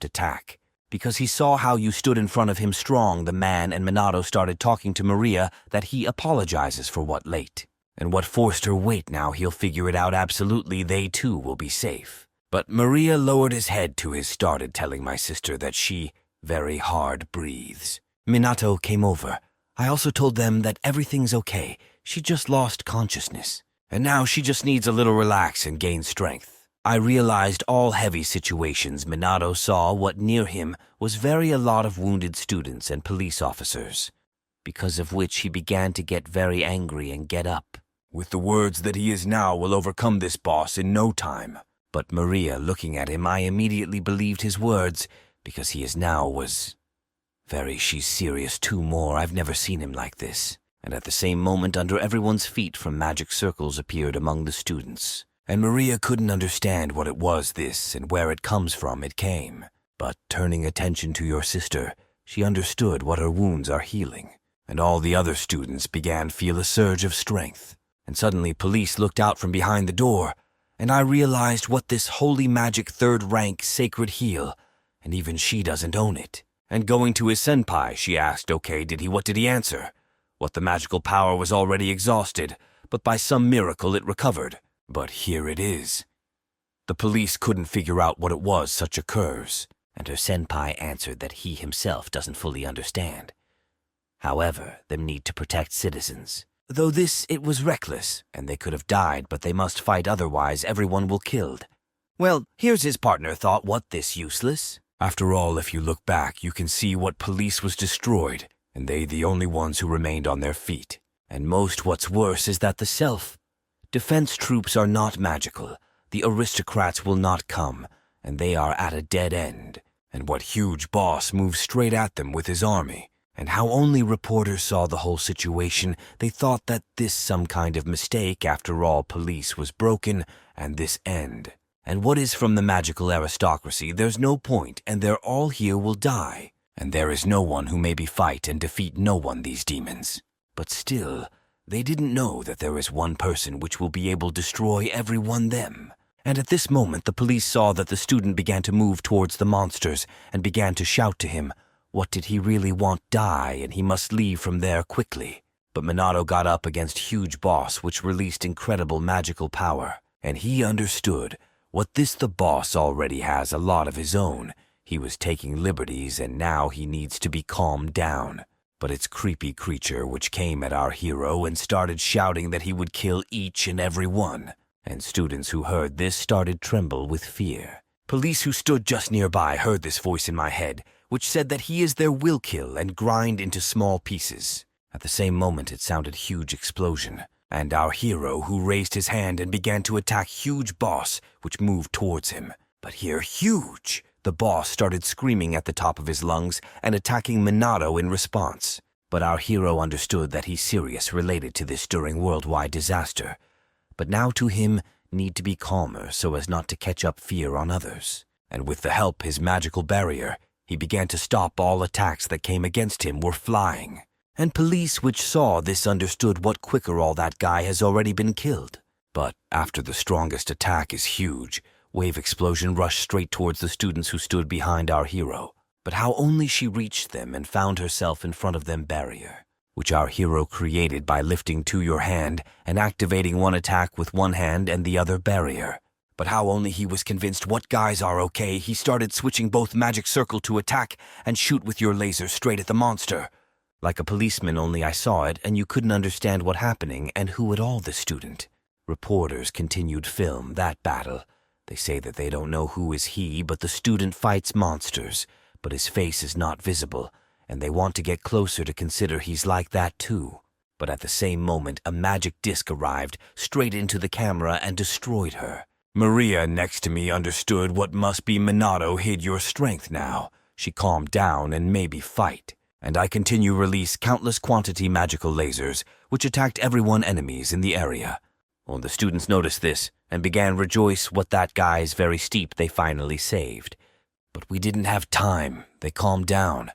attack. Because he saw how you stood in front of him strong, the man, and Minato started talking to Maria that he apologizes for what late. And what forced her wait now, he'll figure it out absolutely, they too will be safe. But Maria lowered his head to his started telling my sister that she very hard breathes. Minato came over. I also told them that everything's okay. She just lost consciousness. And now she just needs a little relax and gain strength. I realized all heavy situations Minato saw what near him was very a lot of wounded students and police officers, because of which he began to get very angry and get up. With the words that he is now will overcome this boss in no time. But Maria, looking at him, I immediately believed his words, because he is now was very, she's serious too more. I've never seen him like this. And at the same moment, under everyone's feet from magic circles appeared among the students. And Maria couldn't understand what it was this, and where it comes from it came. But turning attention to your sister, she understood what her wounds are healing. And all the other students began to feel a surge of strength. And suddenly police looked out from behind the door, and I realized what this holy magic 3rd rank sacred heal, and even she doesn't own it. And going to his senpai, she asked, okay, what did he answer? What the magical power was already exhausted, but by some miracle it recovered. But here it is. The police couldn't figure out what it was such occurs, and her senpai answered that he himself doesn't fully understand. However, them need to protect citizens. Though this, it was reckless, and they could have died, but they must fight otherwise everyone will killed. Well, here's his partner thought, what this useless? After all, if you look back, you can see what police was destroyed, and they the only ones who remained on their feet. And most what's worse is that the self-defense troops are not magical. The aristocrats will not come, and they are at a dead end. And what huge boss moves straight at them with his army. And how only reporters saw the whole situation, they thought that this some kind of mistake, after all police was broken, and this end. And what is from the magical aristocracy, there's no point, and they're all here will die. And there is no one who maybe fight and defeat no one these demons. But still, they didn't know that there is one person which will be able to destroy everyone them. And at this moment the police saw that the student began to move towards the monsters, and began to shout to him, what did he really want die, and he must leave from there quickly. But Minato got up against huge boss which released incredible magical power, and he understood what this the boss already has a lot of his own. He was taking liberties, and now he needs to be calmed down. But it's creepy creature which came at our hero and started shouting that he would kill each and every one. And students who heard this started tremble with fear. Police who stood just nearby heard this voice in my head, which said that he is their will kill and grind into small pieces. At the same moment it sounded huge explosion, and our hero who raised his hand and began to attack huge boss which moved towards him. But here huge! The boss started screaming at the top of his lungs and attacking Minato in response. But our hero understood that he's serious related to this during worldwide disaster. But now to him need to be calmer so as not to catch up fear on others. And with the help his magical barrier, he began to stop all attacks that came against him were flying. And police which saw this understood what quicker all that guy has already been killed. But after the strongest attack is huge, Wave Explosion rushed straight towards the students who stood behind our hero. But how only she reached them and found herself in front of them barrier, which our hero created by lifting to your hand and activating one attack with one hand and the other barrier. But how only he was convinced what guys are okay, he started switching both magic circle to attack and shoot with your laser straight at the monster. Like a policeman, only I saw it and you couldn't understand what happening and who at all the student. Reporters continued film that battle. They say that they don't know who is he, but the student fights monsters, but his face is not visible, and they want to get closer to consider he's like that too. But at the same moment, a magic disc arrived straight into the camera and destroyed her. Maria next to me understood what must be Minato hid your strength now. She calmed down and maybe fight. And I continue release countless quantity magical lasers, which attacked everyone enemies in the area. Well, the students noticed this and began rejoice what that guy's very steep they finally saved. But we didn't have time. They calmed down.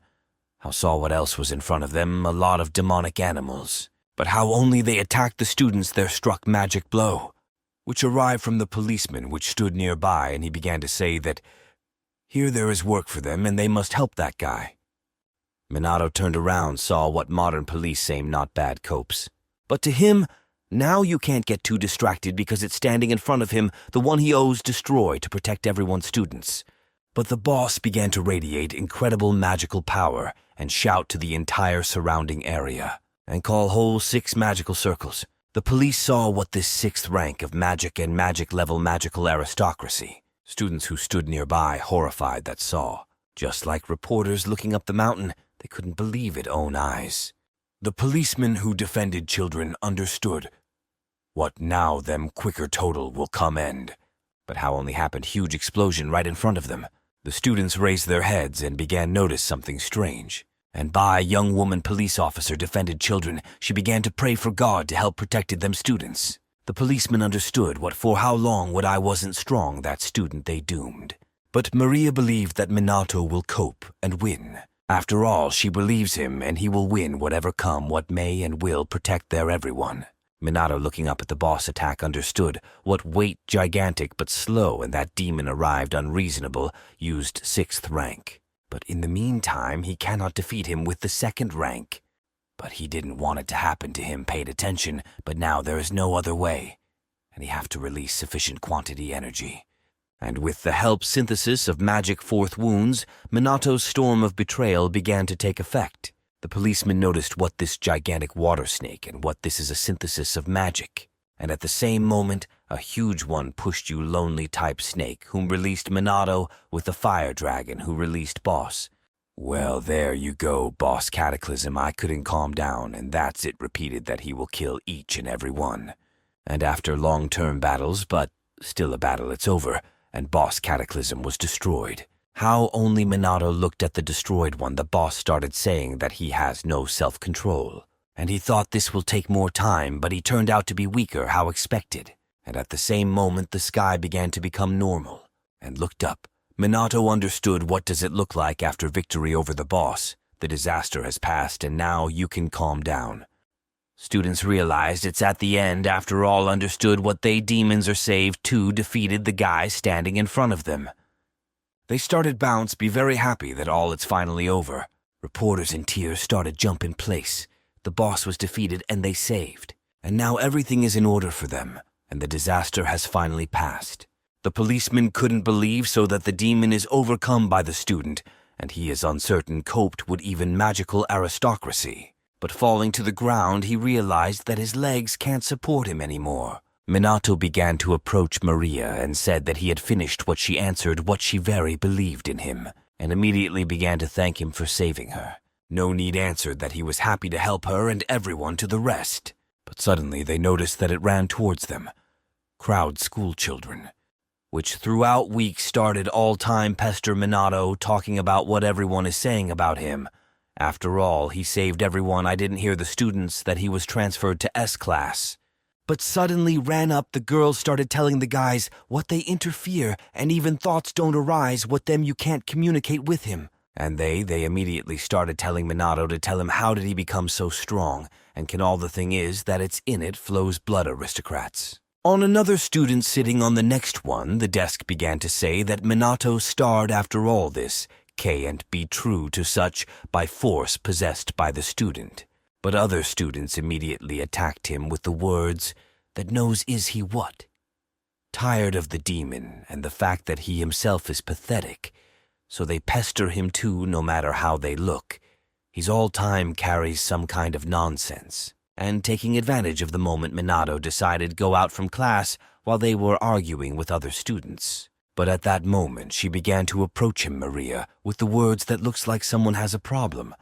I saw what else was in front of them, a lot of demonic animals. But how only they attacked the students there struck magic blow, which arrived from the policeman which stood nearby, and he began to say that here there is work for them and they must help that guy. Minato turned around, saw what modern police say not bad copes. But to him, now you can't get too distracted because it's standing in front of him, the one he owes destroy to protect everyone's students. But the boss began to radiate incredible magical power and shout to the entire surrounding area and call whole 6 magical circles. The police saw what this 6th rank of magic and magic level magical aristocracy. Students who stood nearby horrified that saw. Just like reporters looking up the mountain, they couldn't believe it own eyes. The policemen who defended children understood what now them quicker total will come end. But how only happened huge explosion right in front of them. The students raised their heads and began notice something strange. And by young woman police officer defended children, she began to pray for God to help protected them students. The policeman understood what for how long what I wasn't strong that student they doomed. But Maria believed that Minato will cope and win. After all, she believes him and he will win whatever come what may and will protect their everyone. Minato, looking up at the boss attack, understood what weight gigantic but slow, and that demon arrived unreasonable, used 6th rank. But in the meantime, he cannot defeat him with the 2nd rank. But he didn't want it to happen to him, paid attention, but now there is no other way, and he have to release sufficient quantity energy. And with the help synthesis of magic 4th wounds, Minato's storm of betrayal began to take effect. The policeman noticed what this gigantic water snake and what this is a synthesis of magic. And at the same moment, a huge one pushed you lonely type snake, whom released Minato with the fire dragon who released boss. Well, there you go, boss Cataclysm. I couldn't calm down, and that's it repeated that he will kill each and every one. And after long-term battles, but still a battle, it's over, and boss Cataclysm was destroyed. How only Minato looked at the destroyed one, the boss started saying that he has no self-control. And he thought this will take more time, but he turned out to be weaker, how expected. And at the same moment, the sky began to become normal, and looked up. Minato understood what does it look like after victory over the boss. The disaster has passed, and now you can calm down. Students realized it's at the end, after all understood what they demons are saved too, defeated the guy standing in front of them. They started bounce, be very happy that all it's finally over. Reporters in tears started jump in place. The boss was defeated and they saved. And now everything is in order for them, and the disaster has finally passed. The policeman couldn't believe so that the demon is overcome by the student, and he is uncertain coped with even magical aristocracy. But falling to the ground, he realized that his legs can't support him anymore. Minato began to approach Maria and said that he had finished what she answered what she very believed in him, and immediately began to thank him for saving her. No Need answered that he was happy to help her and everyone to the rest. But suddenly they noticed that it ran towards them. Crowd school children, which throughout weeks started all-time pester Minato, talking about what everyone is saying about him. After all, he saved everyone. I didn't hear the students that he was transferred to S class. But suddenly ran up, the girls started telling the guys what they interfere and even thoughts don't arise what them you can't communicate with him. And they immediately started telling Minato to tell him how did he become so strong, and can all the thing is that it's in it flows blood aristocrats. On another student sitting on the next one, the desk began to say that Minato starred after all this, can't be true to such by force possessed by the student. But other students immediately attacked him with the words, "That knows is he what?" Tired of the demon and the fact that he himself is pathetic, so they pester him too no matter how they look. He's all time carries some kind of nonsense. And taking advantage of the moment, Minato decided to go out from class while they were arguing with other students. But at that moment, she began to approach him, Maria, with the words that looks like someone has a problem.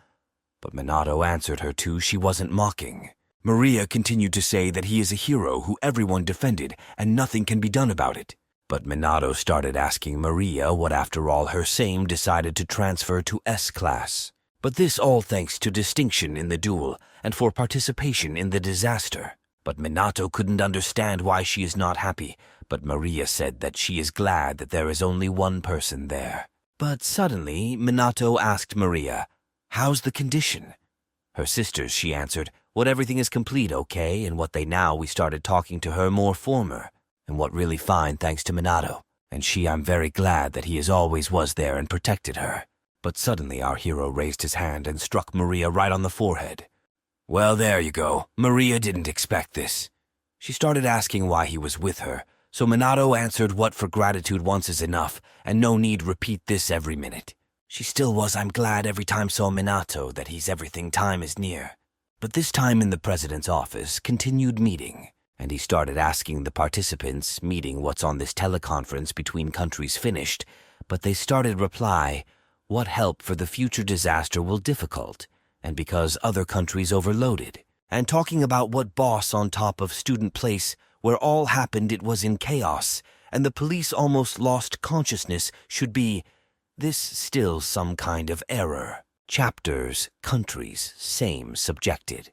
But Minato answered her too, she wasn't mocking. Maria continued to say that he is a hero who everyone defended and nothing can be done about it. But Minato started asking Maria what after all her same decided to transfer to S class. But this all thanks to distinction in the duel and for participation in the disaster. But Minato couldn't understand why she is not happy, but Maria said that she is glad that there is only one person there. But suddenly, Minato asked Maria, "How's the condition?" Her sisters, she answered, "What everything is complete, okay, and what they now we started talking to her more former, and what really fine thanks to Minato. And I'm very glad that he as always was there and protected her." But suddenly our hero raised his hand and struck Maria right on the forehead. Well, there you go. Maria didn't expect this. She started asking why he was with her, so Minato answered what for gratitude once is enough, and no need repeat this every minute. She still was I'm glad every time saw Minato that he's everything time is near. But this time in the president's office continued meeting, and he started asking the participants meeting what's on this teleconference between countries finished, but they started reply, what help for the future disaster will difficult, and because other countries overloaded, and talking about what boss on top of student place where all happened it was in chaos, and the police almost lost consciousness should be, this still some kind of error. Chapters, countries, same subjected.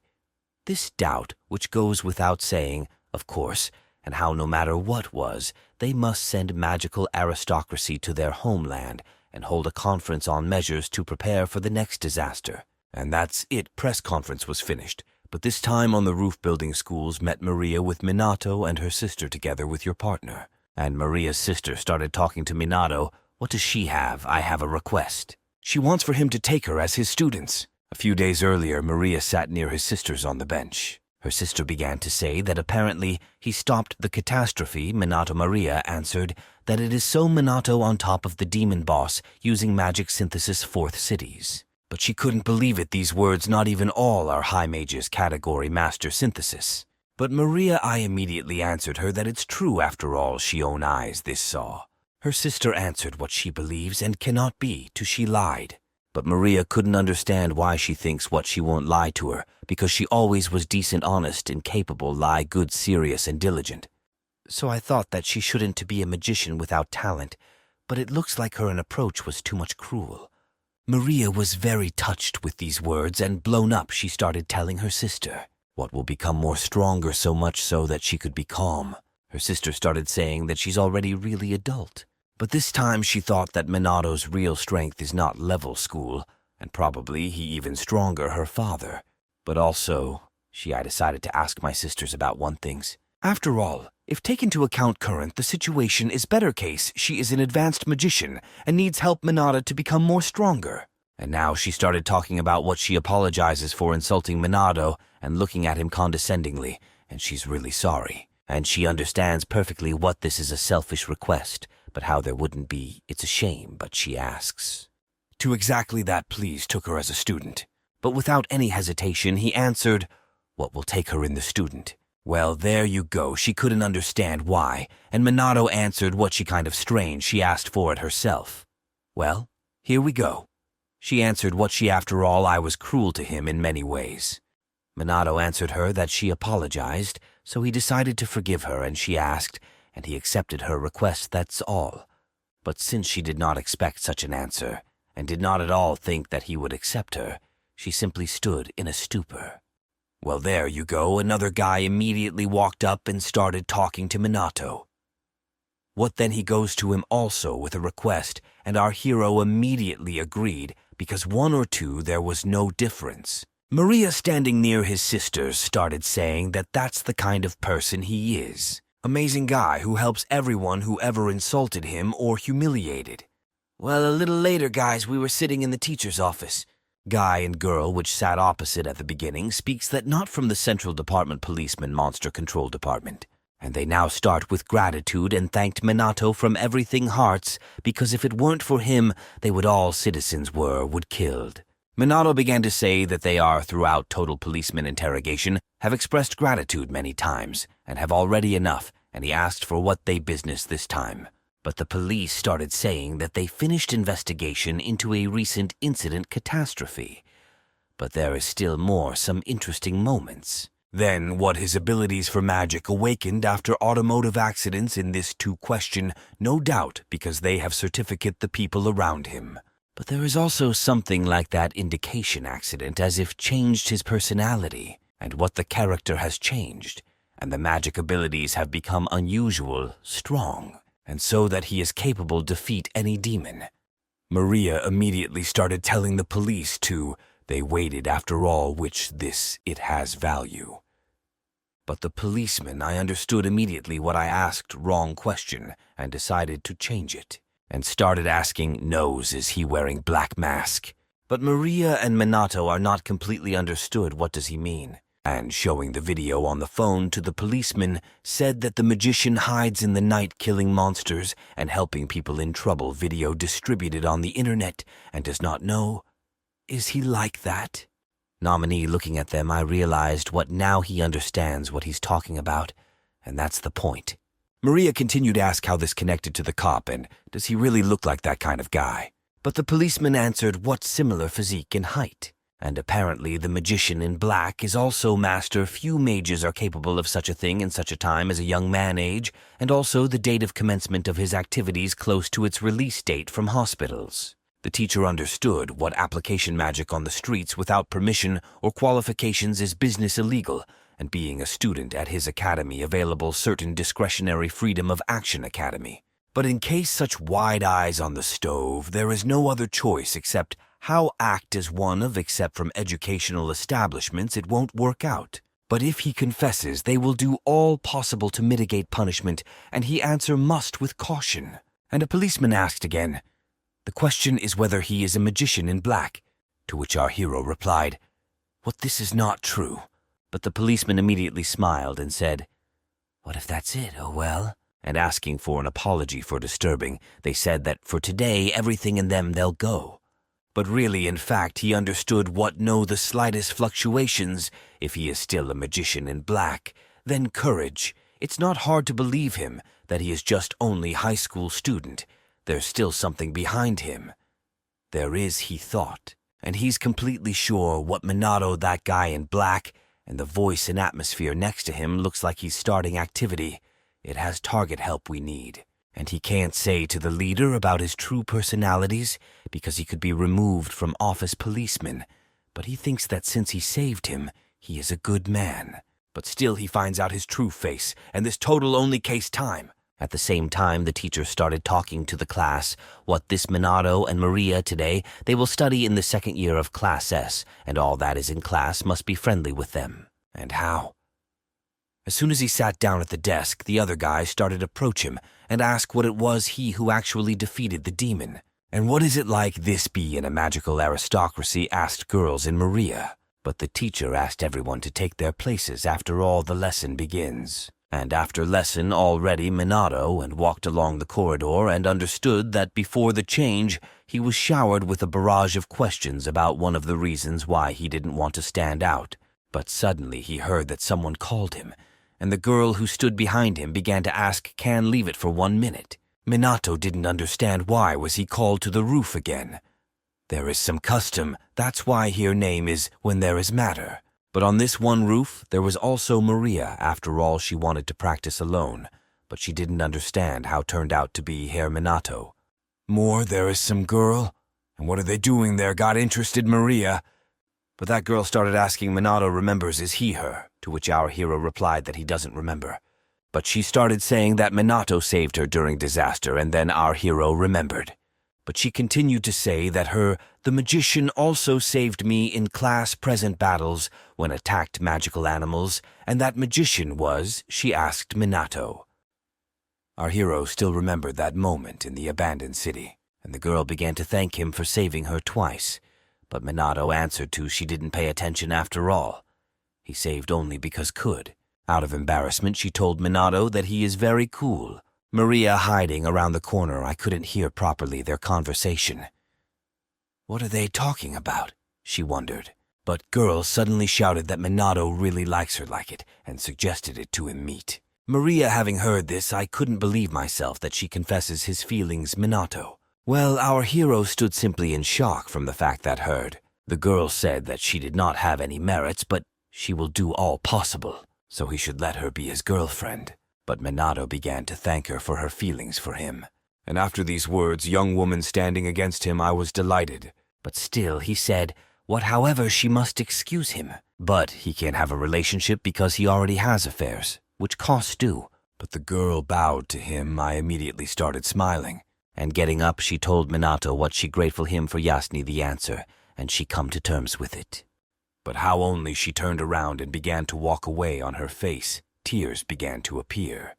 This doubt, which goes without saying, of course, and how no matter what was, they must send magical aristocracy to their homeland, and hold a conference on measures to prepare for the next disaster. And that's it. Press conference was finished, but this time on the roof building schools met Maria with Minato and her sister together with your partner. And Maria's sister started talking to Minato. What does she have? I have a request. She wants for him to take her as his students. A few days earlier, Maria sat near his sisters on the bench. Her sister began to say that apparently he stopped the catastrophe. Minato Maria answered that it is so Minato on top of the demon boss using magic synthesis fourth cities. But she couldn't believe it, these words not even all are high mages category master synthesis. But Maria I immediately answered her that it's true after all she own eyes this saw. Her sister answered what she believes and cannot be to she lied. But Maria couldn't understand why she thinks what she won't lie to her, because she always was decent, honest, and capable, lie, good, serious, and diligent. So I thought that she shouldn't to be a magician without talent, but it looks like her approach was too much cruel. Maria was very touched with these words, and blown up she started telling her sister what will become more stronger, so much so that she could be calm. Her sister started saying that she's already really adult. But this time she thought that Minato's real strength is not level school, and probably he even stronger her father. But also, I decided to ask my sisters about one things. After all, if taken into account current, the situation is better case she is an advanced magician and needs help Minato to become more stronger. And now she started talking about what she apologizes for insulting Minato and looking at him condescendingly, and she's really sorry. And she understands perfectly what this is a selfish request, but how there wouldn't be, it's a shame, but she asks. To exactly that please took her as a student. But without any hesitation, he answered, what will take her in the student? Well, there you go, she couldn't understand why, and Minato answered what she kind of strange, she asked for it herself. Well, here we go. She answered what she after all I was cruel to him in many ways. Minato answered her that she apologized, so he decided to forgive her, and she asked, and he accepted her request, that's all. But since she did not expect such an answer, and did not at all think that he would accept her, she simply stood in a stupor. Well, there you go, another guy immediately walked up and started talking to Minato. What then he goes to him also with a request, and our hero immediately agreed, because one or two there was no difference. Maria standing near his sisters started saying that that's the kind of person he is. Amazing guy who helps everyone who ever insulted him or humiliated. Well, a little later, guys, we were sitting in the teacher's office. Guy and girl, which sat opposite at the beginning, speaks that not from the Central Department Policeman Monster Control Department. And they now start with gratitude and thanked Minato from everything hearts, because if it weren't for him, they would all citizens would killed. Minato began to say that they are, throughout total policeman interrogation, have expressed gratitude many times, and have already enough, and he asked for what they business this time. But the police started saying that they finished investigation into a recent incident catastrophe. But there is still some interesting moments. Then what his abilities for magic awakened after automotive accidents in this to question, no doubt because they have certificate the people around him. But there is also something like that indication accident as if changed his personality, and what the character has changed, and the magic abilities have become unusual, strong, and so that he is capable defeat any demon. Maria immediately started telling the police they waited after all, which it has value. But the policeman, I understood immediately what I asked wrong question, and decided to change it, and started asking, is he wearing black mask? But Maria and Minato are not completely understood what does he mean, and showing the video on the phone to the policeman, said that the magician hides in the night killing monsters and helping people in trouble, video distributed on the internet, and does not know. Is he like that? Nominee looking at them, I realized now he understands what he's talking about, and that's the point. Maria continued to ask how this connected to the cop, and does he really look like that kind of guy? But the policeman answered what similar physique and height. And apparently the magician in black is also master. Few mages are capable of such a thing in such a time as a young man age, and also the date of commencement of his activities close to its release date from hospitals. The teacher understood what application magic on the streets without permission or qualifications is business illegal, and being a student at his academy available certain discretionary freedom of action academy. But in case such wide eyes on the stove, there is no other choice except how act as one of except from educational establishments it won't work out. But if he confesses, they will do all possible to mitigate punishment, and he answer must with caution. And a policeman asked again, the question is whether he is a magician in black, to which our hero replied, this is not true. But the policeman immediately smiled and said, what if that's it, oh well? And asking for an apology for disturbing, they said that for today everything in them they'll go. But really, in fact, he understood the slightest fluctuations. If he is still a magician in black, then courage. It's not hard to believe him, that he is just only high school student. There's still something behind him. There is, he thought, and he's completely sure what Minato, that guy in black, and the voice and atmosphere next to him looks like he's starting activity. It has target help we need. And he can't say to the leader about his true personalities because he could be removed from office policeman. But he thinks that since he saved him, he is a good man. But still he finds out his true face, and this total only case time. At the same time, the teacher started talking to the class. What this Minato and Maria today, they will study in the second year of Class S, and all that is in class must be friendly with them. And how? As soon as he sat down at the desk, the other guy started to approach him and ask what it was he who actually defeated the demon. And what is it like this be in a magical aristocracy, asked girls in Maria. But the teacher asked everyone to take their places after all the lesson begins. And after lesson already Minato and walked along the corridor and understood that before the change he was showered with a barrage of questions about one of the reasons why he didn't want to stand out. But suddenly he heard that someone called him, and the girl who stood behind him began to ask, can leave it for 1 minute. Minato didn't understand why was he called to the roof again. There is some custom, that's why here name is when there is matter. But on this one roof, there was also Maria. After all, she wanted to practice alone, but she didn't understand how turned out to be Herr Minato. There is some girl? And what are they doing there? Got interested, Maria? But that girl started asking Minato remembers is he her, to which our hero replied that he doesn't remember. But she started saying that Minato saved her during disaster, and then our hero remembered. But she continued to say that the magician also saved me in class present battles when attacked magical animals, and that magician was, she asked Minato. Our hero still remembered that moment in the abandoned city, and the girl began to thank him for saving her twice. But Minato answered she didn't pay attention after all. He saved only because could. Out of embarrassment, she told Minato that he is very cool. Maria hiding around the corner, I couldn't hear properly their conversation. What are they talking about? She wondered. But girl suddenly shouted that Minato really likes her like it and suggested it to him meet. Maria having heard this, I couldn't believe myself that she confesses his feelings Minato. Well, our hero stood simply in shock from the fact that heard. The girl said that she did not have any merits, but she will do all possible, so he should let her be his girlfriend. But Minato began to thank her for her feelings for him. And after these words, young woman standing against him, I was delighted. But still, he said, however, she must excuse him. But he can't have a relationship because he already has affairs, which costs due. But the girl bowed to him. I immediately started smiling. And getting up, she told Minato what she grateful him for Yasni the answer, and she come to terms with it. But how only she turned around and began to walk away on her face, tears began to appear.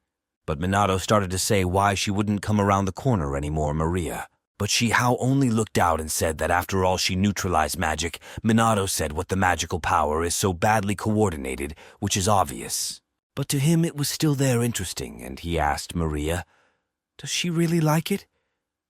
But Minato started to say why she wouldn't come around the corner anymore, Maria. But she how only looked out and said that after all she neutralized magic. Minato said what the magical power is so badly coordinated, which is obvious. But to him it was still there interesting, and he asked Maria, does she really like it?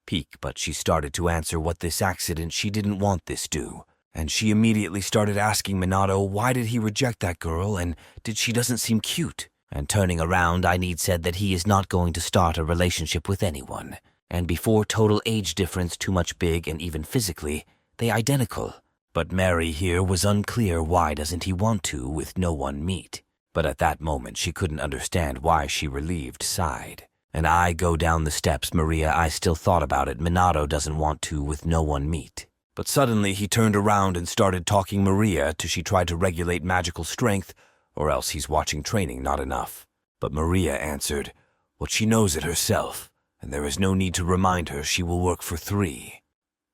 Peak, but she started to answer what this accident she didn't want this do. And she immediately started asking Minato why did he reject that girl and did she doesn't seem cute. And turning around, I said that he is not going to start a relationship with anyone. And before total age difference too much big and even physically, they identical. But Mary here was unclear why doesn't he want to with no one meet. But at that moment she couldn't understand why she relieved sighed. And I go down the steps, Maria, I still thought about it. Minato doesn't want to with no one meet. But suddenly he turned around and started talking Maria till she tried to regulate magical strength, or else he's watching training not enough. But Maria answered, what she knows it herself, and there is no need to remind her she will work for 3.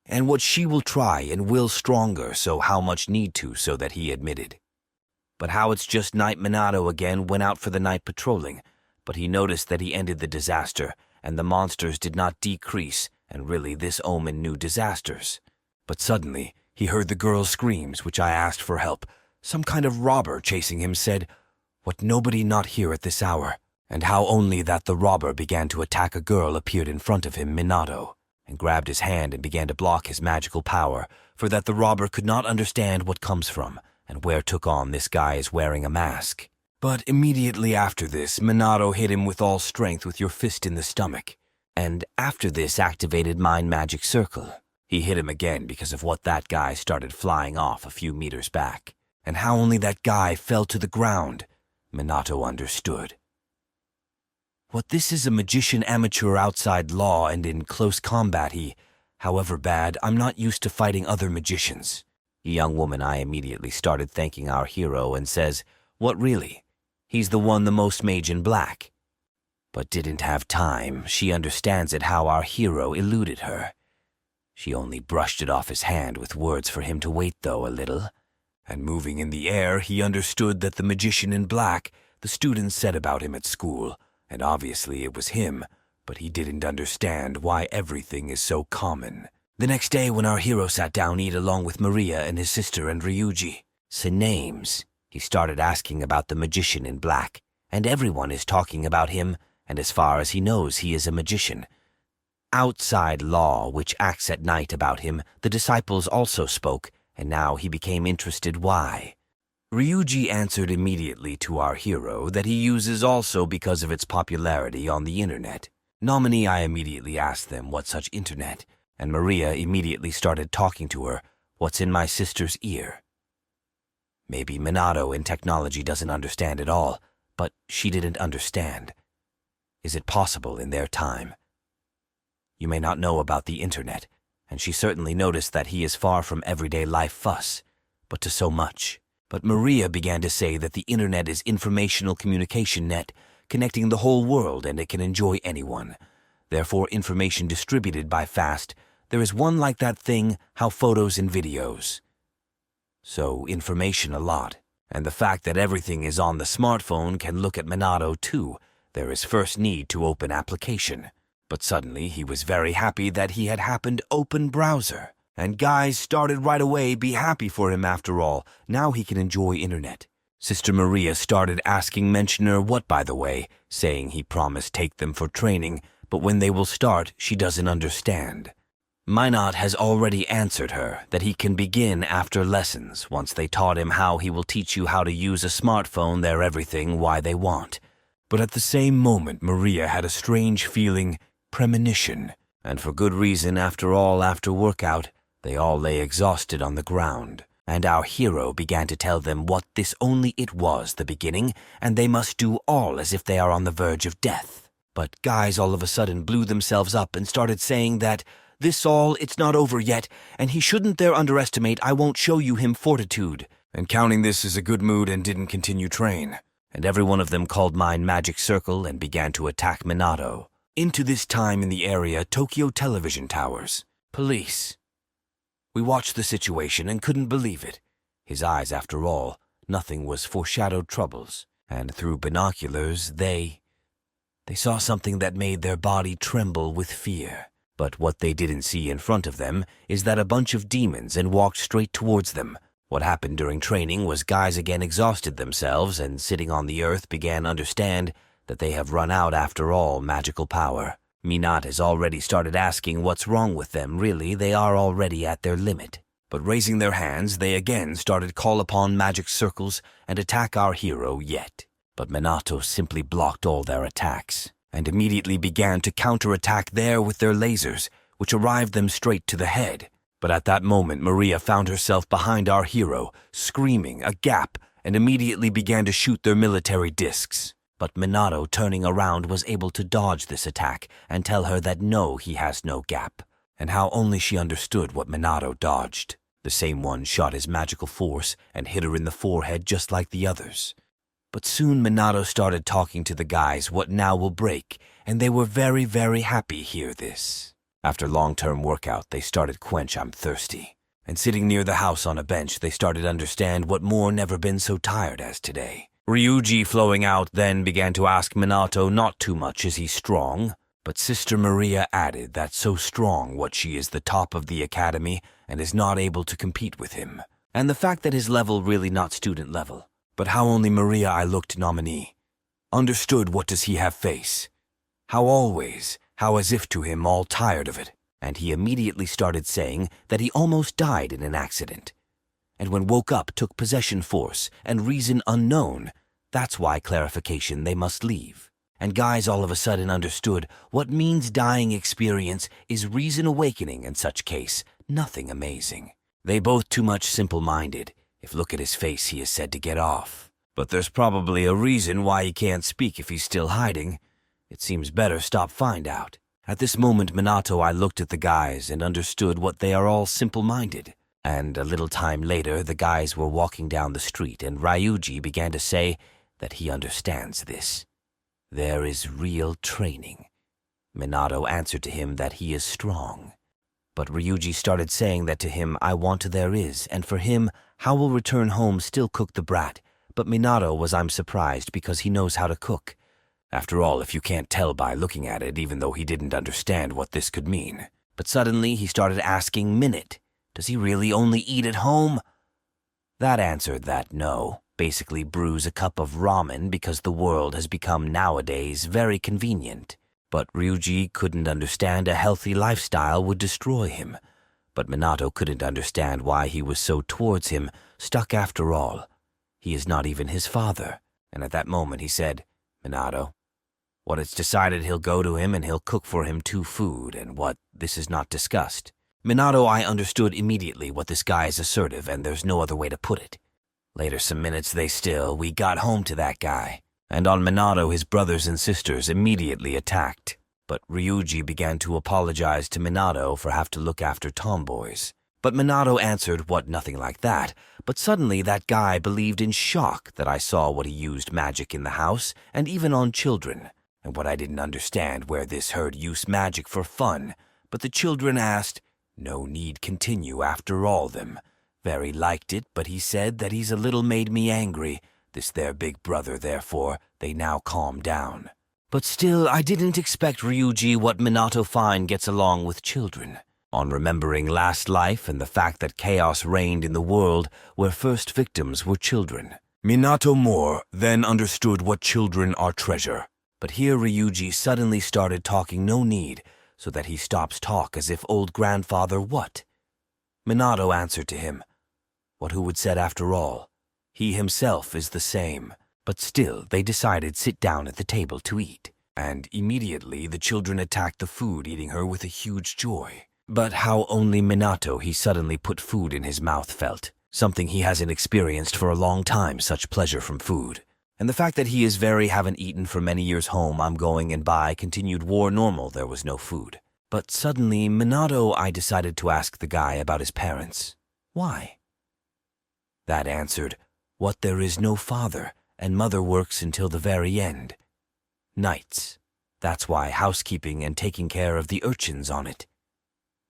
And what she will try and will stronger, so how much need to, so that he admitted. But how it's just night. Minato again went out for the night patrolling, but he noticed that he ended the disaster, and the monsters did not decrease, and really this omen knew disasters. But suddenly, he heard the girl's screams, which I asked for help. Some kind of robber chasing him said, what nobody not here at this hour. And how only that the robber began to attack a girl appeared in front of him, Minato, and grabbed his hand and began to block his magical power, for that the robber could not understand what comes from, and where took on this guy is wearing a mask. But immediately after this, Minato hit him with all strength with your fist in the stomach, and after this activated Mind Magic Circle. He hit him again because of what that guy started flying off a few meters back, and how only that guy fell to the ground. Minato understood. What this is a magician amateur outside law and in close combat he, however bad, I'm not used to fighting other magicians. The young woman I immediately started thanking our hero and says, what really? He's the one the most mage in black. But didn't have time. She understands it how our hero eluded her. She only brushed it off his hand with words for him to wait though a little. And moving in the air, he understood that the magician in black, the students said about him at school, and obviously it was him, but he didn't understand why everything is so common. The next day when our hero sat down to eat along with Maria and his sister and Ryuji, say names. He started asking about the magician in black, and everyone is talking about him, and as far as he knows he is a magician. Outside law, which acts at night about him, the disciples also spoke, and now he became interested why. Ryuji answered immediately to our hero that he uses also because of its popularity on the internet. Nominee I immediately asked them what such internet, and Maria immediately started talking to her, what's in my sister's ear. Maybe Minato in technology doesn't understand it all, but she didn't understand. Is it possible in their time? You may not know about the internet, and she certainly noticed that he is far from everyday life fuss, but to so much. But Maria began to say that the internet is informational communication net, connecting the whole world and it can enjoy anyone. Therefore information distributed by fast, there is one like that thing, how photos and videos. So information a lot, and the fact that everything is on the smartphone can look at Minato too, there is first need to open application. But suddenly he was very happy that he had happened open browser. And guys started right away be happy for him after all. Now he can enjoy internet. Sister Maria started asking Mentioner what, by the way, saying he promised take them for training, but when they will start, she doesn't understand. Minot has already answered her that he can begin after lessons. Once they taught him how, he will teach you how to use a smartphone. They're everything why they want. But at the same moment, Maria had a strange feeling, premonition. And for good reason, after all, after workout, they all lay exhausted on the ground. And our hero began to tell them what this only it was the beginning, and they must do all as if they are on the verge of death. But guys all of a sudden blew themselves up and started saying that this all, it's not over yet, and he shouldn't there underestimate, I won't show you him fortitude. And counting this as a good mood and didn't continue train. And every one of them called mine magic circle and began to attack Minato. Into this time in the area, Tokyo television towers. Police. We watched the situation and couldn't believe it. His eyes, after all, nothing was foreshadowed troubles. And through binoculars, they saw something that made their body tremble with fear. But what they didn't see in front of them is that a bunch of demons and walked straight towards them. What happened during training was guys again exhausted themselves and sitting on the earth began to understand that they have run out after all magical power. Minot has already started asking what's wrong with them. Really, they are already at their limit. But raising their hands, they again started call upon magic circles and attack our hero yet. But Minato simply blocked all their attacks and immediately began to counterattack there with their lasers, which arrived them straight to the head. But at that moment, Maria found herself behind our hero, screaming, a gap, and immediately began to shoot their military discs. But Minato, turning around, was able to dodge this attack and tell her that no, he has no gap. And how only she understood what Minato dodged. The same one shot his magical force and hit her in the forehead just like the others. But soon Minato started talking to the guys what now will break, and they were very, very happy hear this. After long-term workout, they started quench I'm thirsty. And sitting near the house on a bench, they started understand what more never been so tired as today. Ryuji flowing out then began to ask Minato not too much is he strong, but Sister Maria added that so strong what she is the top of the academy and is not able to compete with him. And the fact that his level really not student level. But how only Maria I looked nominee. Understood what does he have face. How always, how as if to him all tired of it. And he immediately started saying that he almost died in an accident. And when woke up took possession force and reason unknown. That's why clarification they must leave. And guys all of a sudden understood what means dying experience is reason awakening in such case, nothing amazing. They both too much simple-minded. If look at his face, he is said to get off. But there's probably a reason why he can't speak if he's still hiding. It seems better stop find out. At this moment, Minato I looked at the guys and understood what they are all simple-minded. And a little time later, the guys were walking down the street and Ryuji began to say that he understands this. There is real training. Minato answered to him that he is strong. But Ryuji started saying that to him I want there is, and for him, how will return home still cook the brat, but Minato was I'm surprised because he knows how to cook. After all, if you can't tell by looking at it, even though he didn't understand what this could mean. But suddenly he started asking Minute, does he really only eat at home? That answered that no, basically brews a cup of ramen because the world has become nowadays very convenient. But Ryuji couldn't understand a healthy lifestyle would destroy him. But Minato couldn't understand why he was so towards him, stuck after all. He is not even his father. And at that moment he said, Minato, what it's decided he'll go to him and he'll cook for him 2 food, and what this is not discussed. Minato I understood immediately what this guy is assertive and there's no other way to put it. Later some minutes we got home to that guy. And on Minato his brothers and sisters immediately attacked. But Ryuji began to apologize to Minato for have to look after tomboys. But Minato answered what nothing like that, but suddenly that guy believed in shock that I saw what he used magic in the house and even on children. And what I didn't understand where this herd use magic for fun, but the children asked, no need continue after all them. Very liked it, but he said that he's a little made me angry. This their big brother, therefore, they now calm down. But still, I didn't expect Ryuji what Minato fine gets along with children. On remembering last life and the fact that chaos reigned in the world where first victims were children. Minato more then understood what children are treasure. But here Ryuji suddenly started talking no need, so that he stops talk as if old grandfather what? Minato answered to him, what who would said after all, he himself is the same. But still they decided sit down at the table to eat, and immediately the children attacked the food, eating her with a huge joy. But how only Minato he suddenly put food in his mouth felt, something he hasn't experienced for a long time, such pleasure from food. And the fact that he is haven't eaten for many years home, I'm going and by, continued war normal, there was no food. But suddenly, Minato, I decided to ask the guy about his parents. Why? That answered, what there is no father, and mother works until the very end. Nights. That's why housekeeping and taking care of the urchins on it.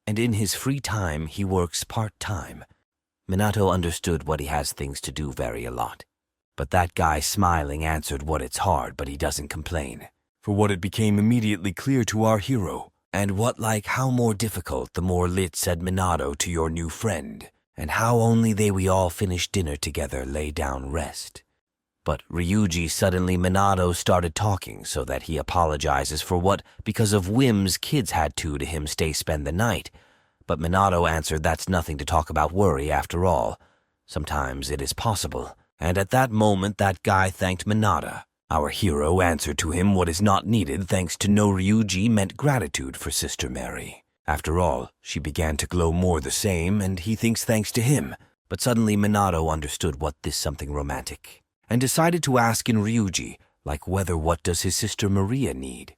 And in his free time, he works part-time. Minato understood what he has things to do a lot. But that guy smiling answered what it's hard, but he doesn't complain. For what it became immediately clear to our hero. And what how more difficult the more lit said Minato to your new friend. And how only we all finished dinner together lay down rest. But Ryuji suddenly Minato started talking so that he apologizes for what because of whims kids had to him spend the night. But Minato answered that's nothing to talk about worry after all. Sometimes it is possible. And at that moment that guy thanked Minato. Our hero answered to him what is not needed thanks to no Ryuji meant gratitude for Sister Mary. After all, she began to glow more the same and he thinks thanks to him. But suddenly Minato understood what this something romantic. And decided to ask in Ryuji, whether what does his sister Maria need?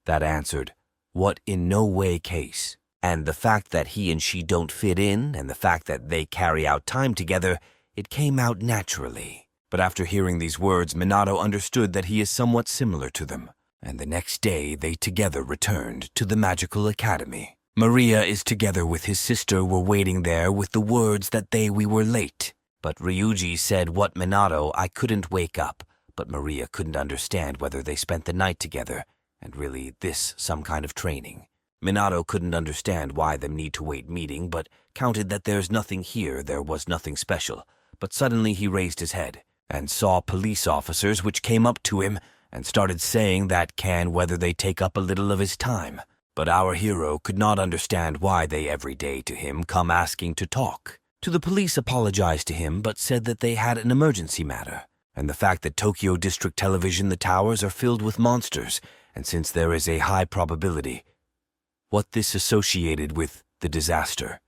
That answered, what in no way case. And the fact that he and she don't fit in and the fact that they carry out time together, it came out naturally. But after hearing these words, Minato understood that he is somewhat similar to them. And the next day, they together returned to the Magical Academy. Maria is together with his sister were waiting there with the words that we were late. But Ryuji said what Minato, I couldn't wake up. But Maria couldn't understand whether they spent the night together. And really, this some kind of training. Minato couldn't understand why them need to wait meeting, but counted that there's nothing here, there was nothing special. But suddenly he raised his head and saw police officers which came up to him and started saying that whether they take up a little of his time. But our hero could not understand why they every day to him come asking to talk. To the police apologized to him but said that they had an emergency matter. And the fact that Tokyo District Television the towers are filled with monsters, and since there is a high probability, what this associated with the disaster.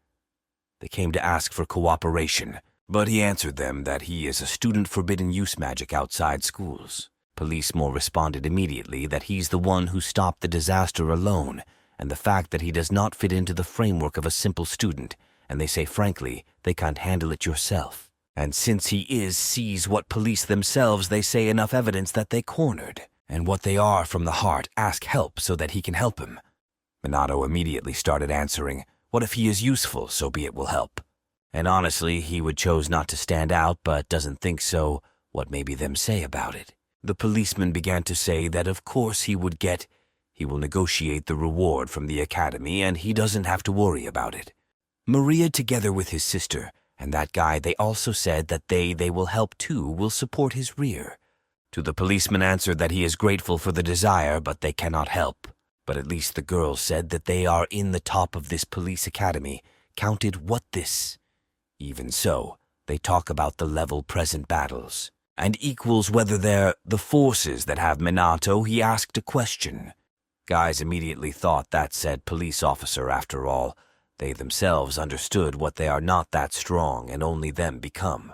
They came to ask for cooperation. But he answered them that he is a student forbidden use magic outside schools. Police more responded immediately that he's the one who stopped the disaster alone, and the fact that he does not fit into the framework of a simple student, and they say frankly, they can't handle it yourself. And since he sees what police themselves, they say enough evidence that they cornered, and what they are from the heart ask help so that he can help him. Minato immediately started answering, what if he is useful, so be it will help. And honestly, he would chose not to stand out, but doesn't think so. What maybe them say about it? The policeman began to say that of course he will negotiate the reward from the academy and he doesn't have to worry about it. Maria together with his sister and that guy they also said that they will help too, will support his rear. To the policeman answered that he is grateful for the desire but they cannot help. But at least the girls said that they are in the top of this police academy, counted what this. Even so, they talk about the level present battles, and equals whether they're the forces that have Minato, he asked a question. Guys immediately thought that said police officer after all. They themselves understood what they are not that strong and only them become.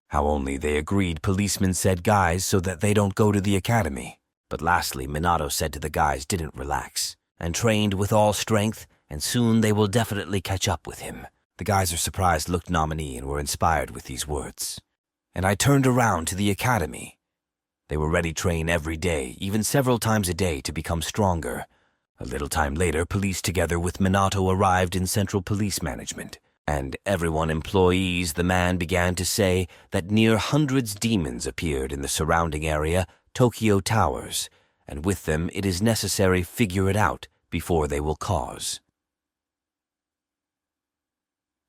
How only they agreed policemen said guys so that they don't go to the academy. But lastly, Minato said to the guys didn't relax, and trained with all strength, and soon they will definitely catch up with him. The guys are surprised looked nominee and were inspired with these words. And I turned around to the academy. They were ready to train every day, even several times a day to become stronger. A little time later, police together with Minato arrived in Central Police Management. And everyone employees, the man began to say that near hundreds demons appeared in the surrounding area, Tokyo Towers, and with them it is necessary figure it out before they will cause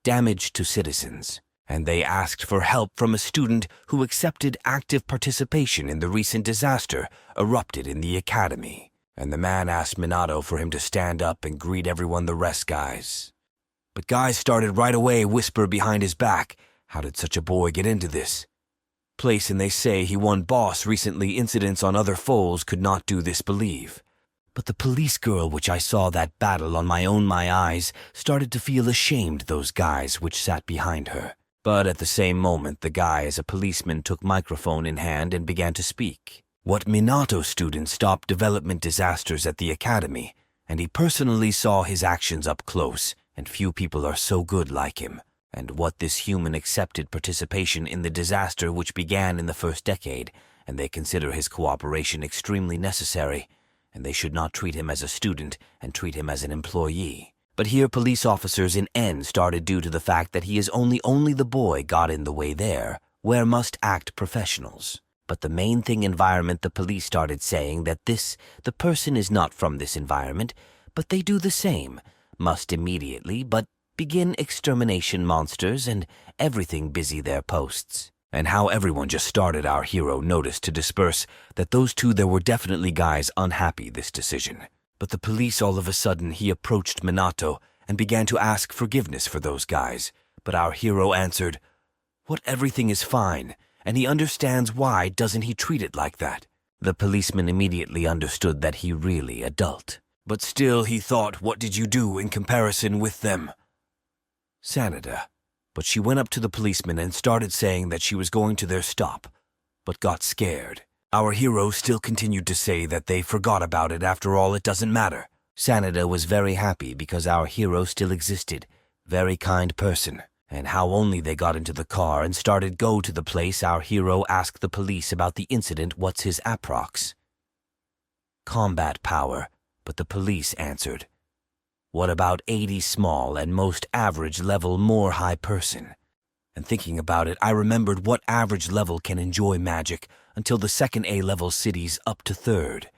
damage to citizens. And they asked for help from a student who accepted active participation in the recent disaster erupted in the academy. And the man asked Minato for him to stand up and greet everyone the rest guys. But guys started right away whisper behind his back, how did such a boy get into this place? And they say he won boss recently incidents on other foes could not do this believe. But the police girl which I saw that battle on my eyes started to feel ashamed those guys which sat behind her. But at the same moment, the guy as a policeman took microphone in hand and began to speak. What Minato student stopped development disasters at the academy, and he personally saw his actions up close, and few people are so good like him. And what this human accepted participation in the disaster which began in the first decade, and they consider his cooperation extremely necessary, and they should not treat him as a student and treat him as an employee. But here police officers in N started due to the fact that he is only the boy got in the way there, where must act professionals. But the main thing environment the police started saying that the person is not from this environment, but they do the same, must immediately but begin extermination monsters and everything busy their posts. And how everyone just started our hero noticed to disperse that those two there were definitely guys unhappy this decision. But the police all of a sudden he approached Minato and began to ask forgiveness for those guys. But our hero answered, "What, everything is fine, and he understands why doesn't he treat it like that?" The policeman immediately understood that he really adult. But still he thought, what did you do in comparison with them? Sanada. But she went up to the policeman and started saying that she was going to their stop, but got scared. Our hero still continued to say that they forgot about it, after all it doesn't matter. Sanada was very happy because our hero still existed, very kind person, and how only they got into the car and started go to the place our hero asked the police about the incident what's his approx. Combat power, but the police answered, what about 80 small and most average level more high person? And thinking about it, I remembered what average level can enjoy magic until the second A-level cities up to third.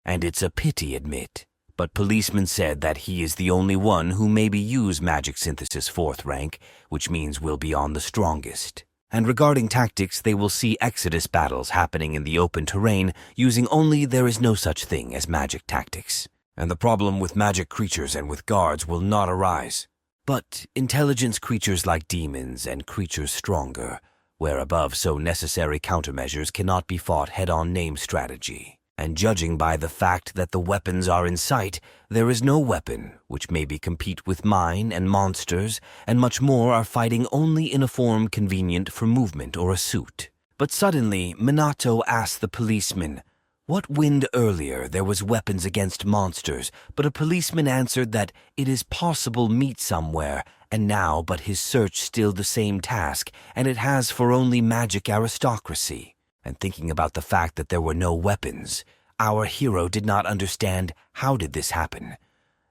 And it's a pity, admit. But policeman said that he is the only one who maybe use magic synthesis 4th rank, which means will be on the strongest. And regarding tactics, they will see Exodus battles happening in the open terrain using only there is no such thing as magic tactics. And the problem with magic creatures and with guards will not arise. But intelligence creatures like demons and creatures stronger, where above so necessary countermeasures cannot be fought head-on name strategy. And judging by the fact that the weapons are in sight, there is no weapon which maybe compete with mine and monsters, and much more are fighting only in a form convenient for movement or a suit. But suddenly, Minato asked the policeman, what wind earlier there was weapons against monsters, but a policeman answered that it is possible meet somewhere, and now but his search still the same task, and it has for only magic aristocracy. And thinking about the fact that there were no weapons, our hero did not understand how did this happen.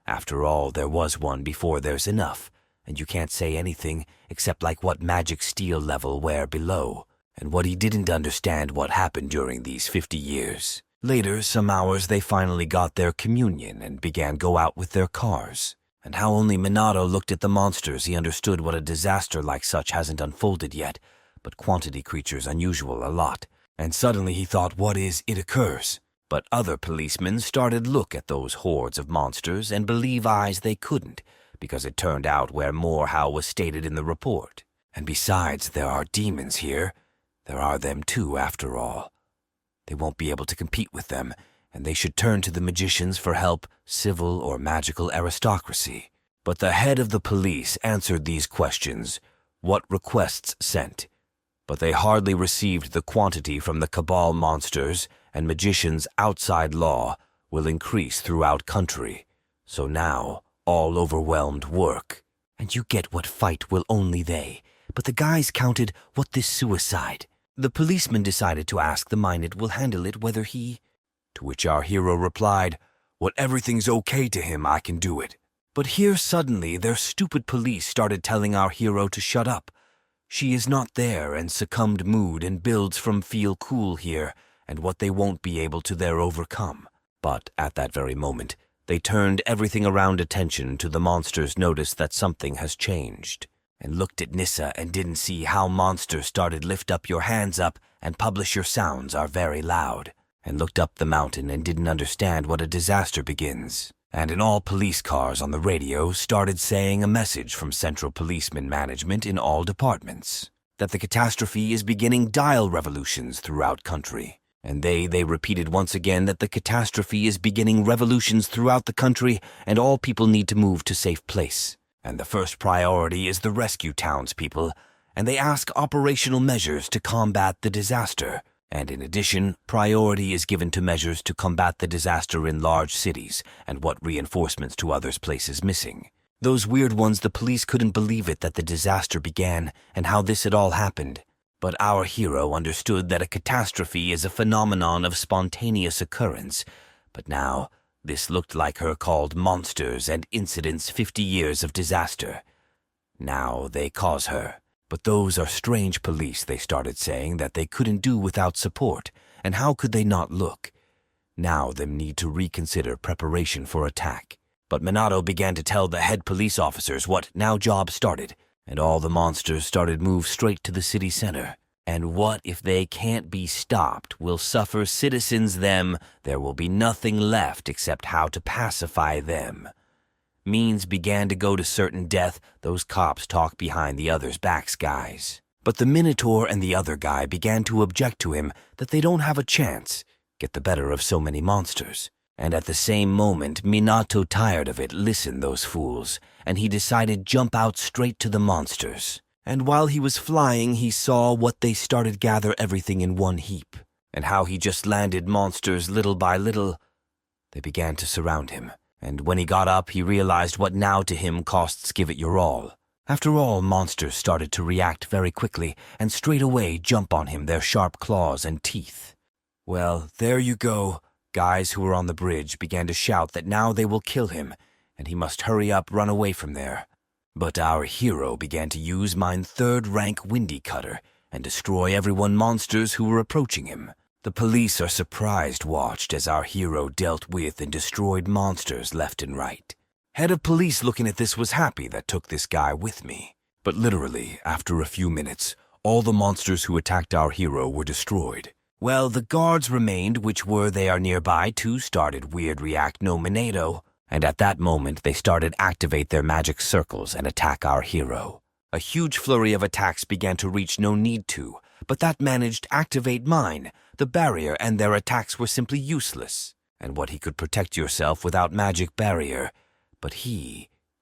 After all, there was one before there's enough, and you can't say anything except like what magic steel level where below. And what he didn't understand what happened during these 50 years. Later, some hours they finally got their communion and began go out with their cars. And how only Minato looked at the monsters he understood what a disaster like such hasn't unfolded yet, but quantity creatures unusual a lot. And suddenly he thought what is it occurs. But other policemen started look at those hordes of monsters and believe eyes they couldn't, because it turned out where more how was stated in the report. And besides, there are demons here. There are them too, after all. They won't be able to compete with them, and they should turn to the magicians for help, civil or magical aristocracy. But the head of the police answered these questions, what requests sent. But they hardly received the quantity from the cabal monsters, and magicians outside law will increase throughout country. So now, all overwhelmed work. And you get what fight will only they. But the guys counted what this suicide. The policeman decided to ask the minded will handle it whether he... To which our hero replied, what everything's okay to him, I can do it. But here suddenly their stupid police started telling our hero to shut up. She is not there and succumbed mood and builds from feel cool here, and what they won't be able to there overcome. But at that very moment, they turned everything around attention to the monsters noticed that something has changed, and looked at Nissa and didn't see how monsters started lift up your hands up and publish your sounds are very loud, and looked up the mountain and didn't understand what a disaster begins. And in all police cars on the radio started saying a message from Central Policeman Management in all departments, that the catastrophe is beginning dial revolutions throughout country. And they repeated once again that the catastrophe is beginning revolutions throughout the country and all people need to move to safe place. And the first priority is the rescue townspeople, and they ask operational measures to combat the disaster. And in addition, priority is given to measures to combat the disaster in large cities and what reinforcements to others places missing. Those weird ones, the police couldn't believe it that the disaster began and how this had all happened. But our hero understood that a catastrophe is a phenomenon of spontaneous occurrence. But now, this looked like her called monsters and incidents 50 years of disaster. Now they cause her. But those are strange police, they started saying, that they couldn't do without support. And how could they not look? Now them need to reconsider preparation for attack. But Minato began to tell the head police officers what now job started. And all the monsters started move straight to the city center. And what if they can't be stopped will suffer citizens them, there will be nothing left except how to pacify them. Means began to go to certain death, those cops talk behind the others' backs, guys. But the Minotaur and the other guy began to object to him that they don't have a chance, get the better of so many monsters. And at the same moment, Minato, tired of it, listened those fools, and he decided jump out straight to the monsters. And while he was flying, he saw what they started gather everything in one heap, and how he just landed monsters little by little. They began to surround him, and when he got up, he realized what now to him costs give it your all. After all, monsters started to react very quickly, and straight away jump on him, their sharp claws and teeth. Well, there you go. Guys who were on the bridge began to shout that now they will kill him, and he must hurry up, run away from there. But our hero began to use mine third-rank windy cutter and destroy everyone monsters who were approaching him. The police are surprised watched as our hero dealt with and destroyed monsters left and right. Head of police looking at this was happy that took this guy with me. But literally, after a few minutes, all the monsters who attacked our hero were destroyed. Well, the guards remained, which were they are nearby too started weird react no Minato, and at that moment they started activate their magic circles and attack our hero. A huge flurry of attacks began to reach no need to, but that managed activate mine, the barrier, and their attacks were simply useless. And what he could protect yourself without magic barrier, but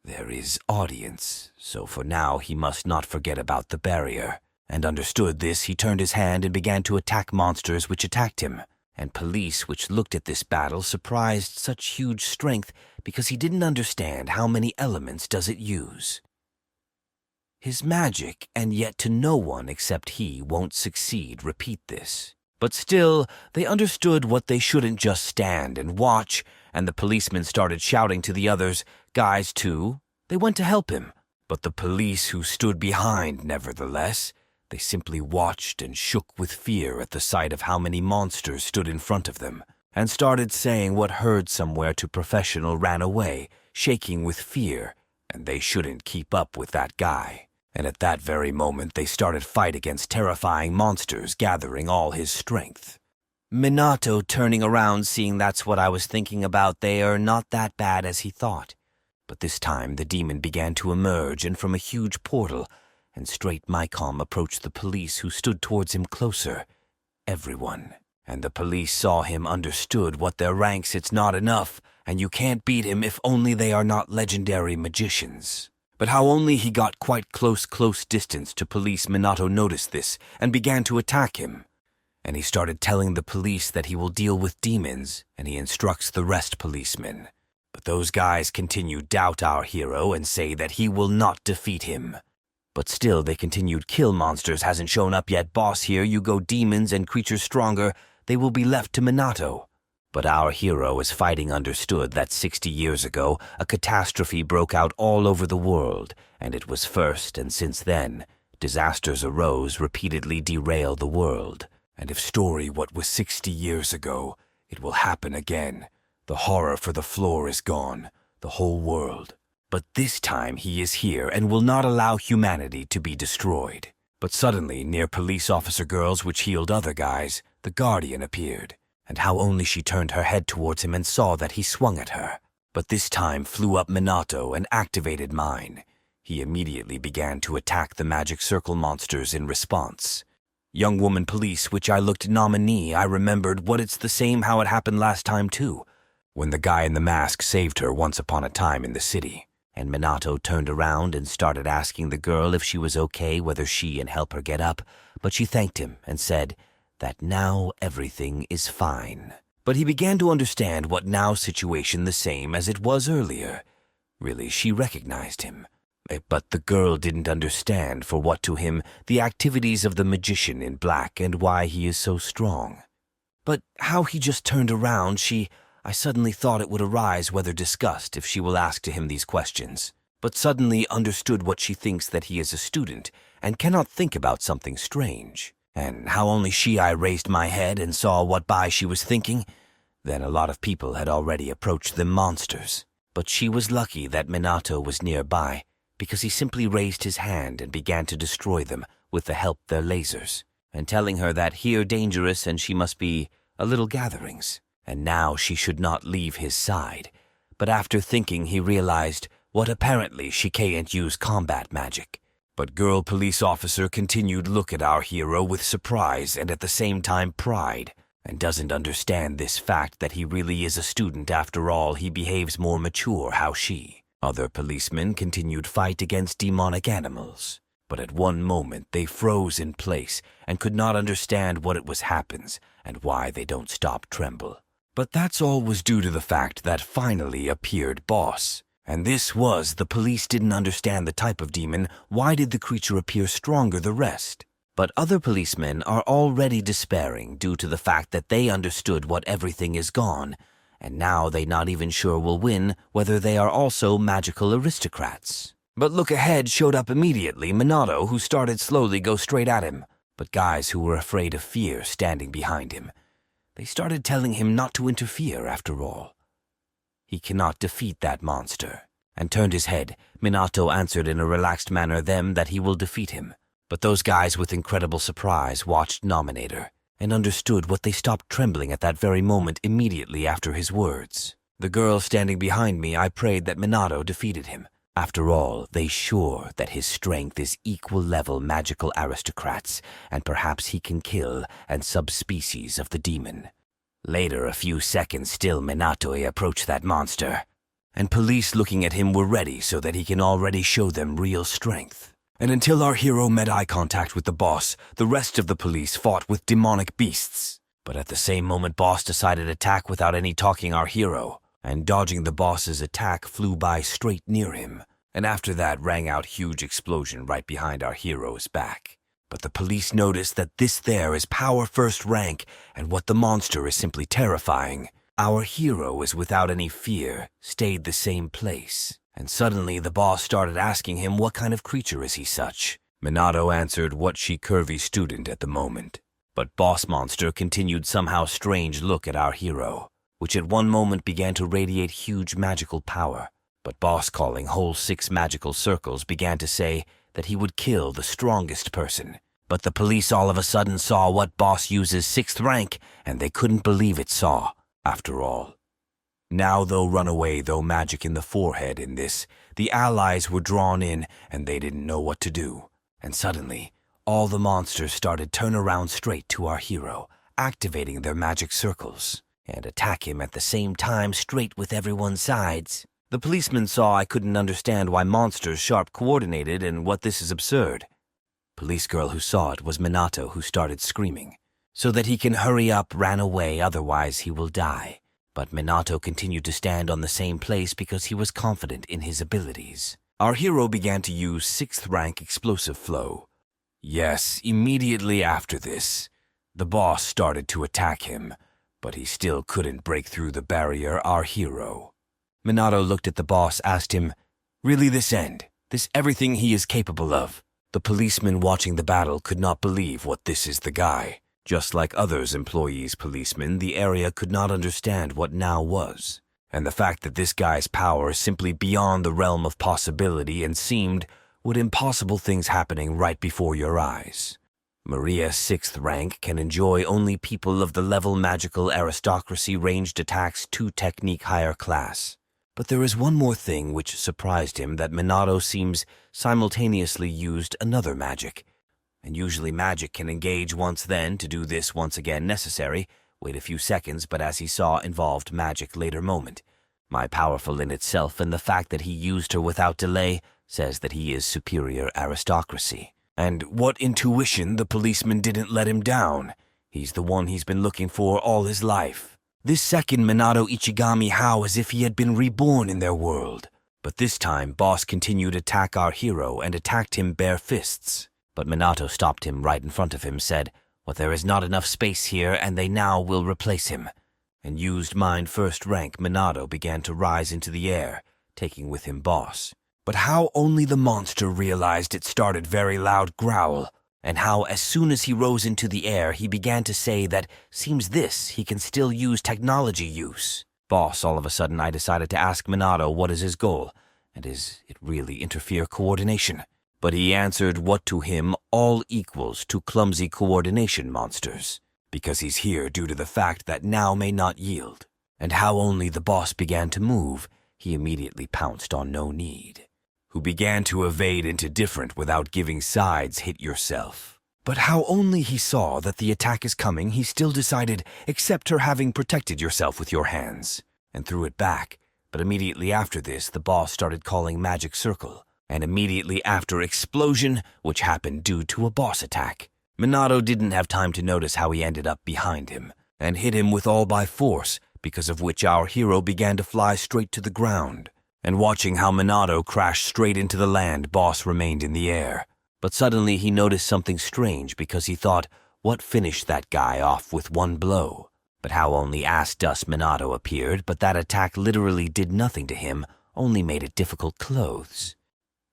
there is audience, so for now he must not forget about the barrier. And understood this, he turned his hand and began to attack monsters which attacked him. And police which looked at this battle surprised such huge strength because he didn't understand how many elements does it use. His magic, and yet to no one except he won't succeed repeat this. But still, they understood what they shouldn't just stand and watch, and the policemen started shouting to the others, guys too. They went to help him, but the police who stood behind, nevertheless, they simply watched and shook with fear at the sight of how many monsters stood in front of them, and started saying what heard somewhere to professional ran away, shaking with fear, and they shouldn't keep up with that guy. And at that very moment they started fight against terrifying monsters, gathering all his strength. Minato turning around, seeing that's what I was thinking about, they are not that bad as he thought. But this time the demon began to emerge, and from a huge portal, and straight Maicom approached the police who stood towards him closer. Everyone. And the police saw him, understood what their ranks it's not enough, and you can't beat him if only they are not legendary magicians. But how only he got quite close distance to police, Minato noticed this and began to attack him. And he started telling the police that he will deal with demons, and he instructs the rest policemen. But those guys continue doubt our hero and say that he will not defeat him. But still they continued kill monsters hasn't shown up yet, boss here you go demons and creatures stronger, they will be left to Minato. But our hero is fighting understood that 60 years ago a catastrophe broke out all over the world, and it was first, and since then, disasters arose repeatedly derail the world. And if story what was 60 years ago, it will happen again. The horror for the floor is gone, the whole world. But this time he is here and will not allow humanity to be destroyed. But suddenly, near police officer girls which healed other guys, the Guardian appeared, and how only she turned her head towards him and saw that he swung at her. But this time flew up Minato and activated mine. He immediately began to attack the magic circle monsters in response. Young woman police, which I looked nominee, I remembered what it's the same how it happened last time too, when the guy in the mask saved her once upon a time in the city. And Minato turned around and started asking the girl if she was okay, whether she and help her get up, but she thanked him and said that now everything is fine. But he began to understand what now situation the same as it was earlier. Really, she recognized him. But the girl didn't understand for what to him the activities of the magician in black and why he is so strong. But how he just turned around, I suddenly thought it would arise whether discussed if she will ask to him these questions, but suddenly understood what she thinks that he is a student and cannot think about something strange. And how only I raised my head and saw what by she was thinking. Then a lot of people had already approached them monsters. But she was lucky that Minato was nearby, because he simply raised his hand and began to destroy them with the help of their lasers, and telling her that here dangerous and she must be a little gatherings. And now she should not leave his side. But after thinking, he realized what apparently she can't use combat magic. But girl police officer continued look at our hero with surprise and at the same time pride, and doesn't understand this fact that he really is a student after all. He behaves more mature how she. Other policemen continued fight against demonic animals. But at one moment they froze in place and could not understand what it was happens and why they don't stop tremble. But that's all was due to the fact that finally appeared Boss. And this was the police didn't understand the type of demon. Why did the creature appear stronger the rest? But other policemen are already despairing due to the fact that they understood what everything is gone, and now they not even sure will win whether they are also magical aristocrats. But look ahead showed up immediately Minato, who started slowly go straight at him, but guys who were afraid of fear standing behind him. They started telling him not to interfere after all. He cannot defeat that monster. And turned his head, Minato answered in a relaxed manner them that he will defeat him. But those guys with incredible surprise watched Nominator and understood what they stopped trembling at that very moment immediately after his words. The girl standing behind me, I prayed that Minato defeated him. After all, they sure that his strength is equal level magical aristocrats, and perhaps he can kill and subspecies of the demon. Later, a few seconds still, Minato approached that monster, and police looking at him were ready so that he can already show them real strength. And until our hero met eye contact with the boss, the rest of the police fought with demonic beasts. But at the same moment, boss decided to attack without any talking our hero, and dodging the boss's attack flew by straight near him, and after that rang out huge explosion right behind our hero's back. But the police noticed that this there is power first rank, and what the monster is simply terrifying. Our hero is without any fear, stayed the same place, and suddenly the boss started asking him what kind of creature is he such. Minato answered what she curvy student at the moment, but boss monster continued somehow strange look at our hero, which at one moment began to radiate huge magical power. But boss calling whole 6 magical circles began to say that he would kill the strongest person. But the police all of a sudden saw what boss uses 6th rank, and they couldn't believe it saw, after all. Now though runaway though magic in the forehead in this, the allies were drawn in and they didn't know what to do. And suddenly, all the monsters started turn around straight to our hero, activating their magic circles, and attack him at the same time straight with everyone's sides. The policeman saw I couldn't understand why monsters sharp coordinated and what this is absurd. Police girl who saw it was Minato, who started screaming. So that he can hurry up ran away, otherwise he will die. But Minato continued to stand on the same place because he was confident in his abilities. Our hero began to use 6th rank explosive flow. Yes, immediately after this, the boss started to attack him, but he still couldn't break through the barrier our hero. Minato looked at the boss, asked him, "Really this end? This everything he is capable of?" The policeman watching the battle could not believe what this is the guy. Just like others employees, policemen, the area could not understand what now was, and the fact that this guy's power is simply beyond the realm of possibility and seemed would impossible things happening right before your eyes. Maria's 6th rank can enjoy only people of the level magical aristocracy ranged attacks 2 technique higher class. But there is one more thing which surprised him, that Minato seems simultaneously used another magic. And usually magic can engage once, then to do this once again necessary, wait a few seconds, but as he saw involved magic later moment. My powerful in itself, and the fact that he used her without delay says that he is superior aristocracy. And what intuition, the policeman didn't let him down. He's the one he's been looking for all his life. This second Minato Ichigami how as if he had been reborn in their world. But this time, Boss continued to attack our hero and attacked him bare fists. But Minato stopped him right in front of him, said, "Well, there is not enough space here, and they now will replace him." And used mine 1st rank, Minato began to rise into the air, taking with him Boss. But how only the monster realized it started very loud growl, and how as soon as he rose into the air, he began to say that seems this he can still use technology use. Boss, all of a sudden I decided to ask Minato what is his goal, and is it really interfere coordination? But he answered what to him all equals to clumsy coordination monsters, because he's here due to the fact that now may not yield. And how only the boss began to move, he immediately pounced on no need, who began to evade into different without giving sides hit yourself. But how only he saw that the attack is coming, he still decided, accept her having protected yourself with your hands, and threw it back. But immediately after this, the boss started calling magic circle, and immediately after explosion, which happened due to a boss attack. Minato didn't have time to notice how he ended up behind him, and hit him with all by force, because of which our hero began to fly straight to the ground. And watching how Minato crashed straight into the land, Boss remained in the air. But suddenly he noticed something strange, because he thought, what finished that guy off with one blow? But how only Ass Dust Minato appeared, but that attack literally did nothing to him, only made it difficult clothes.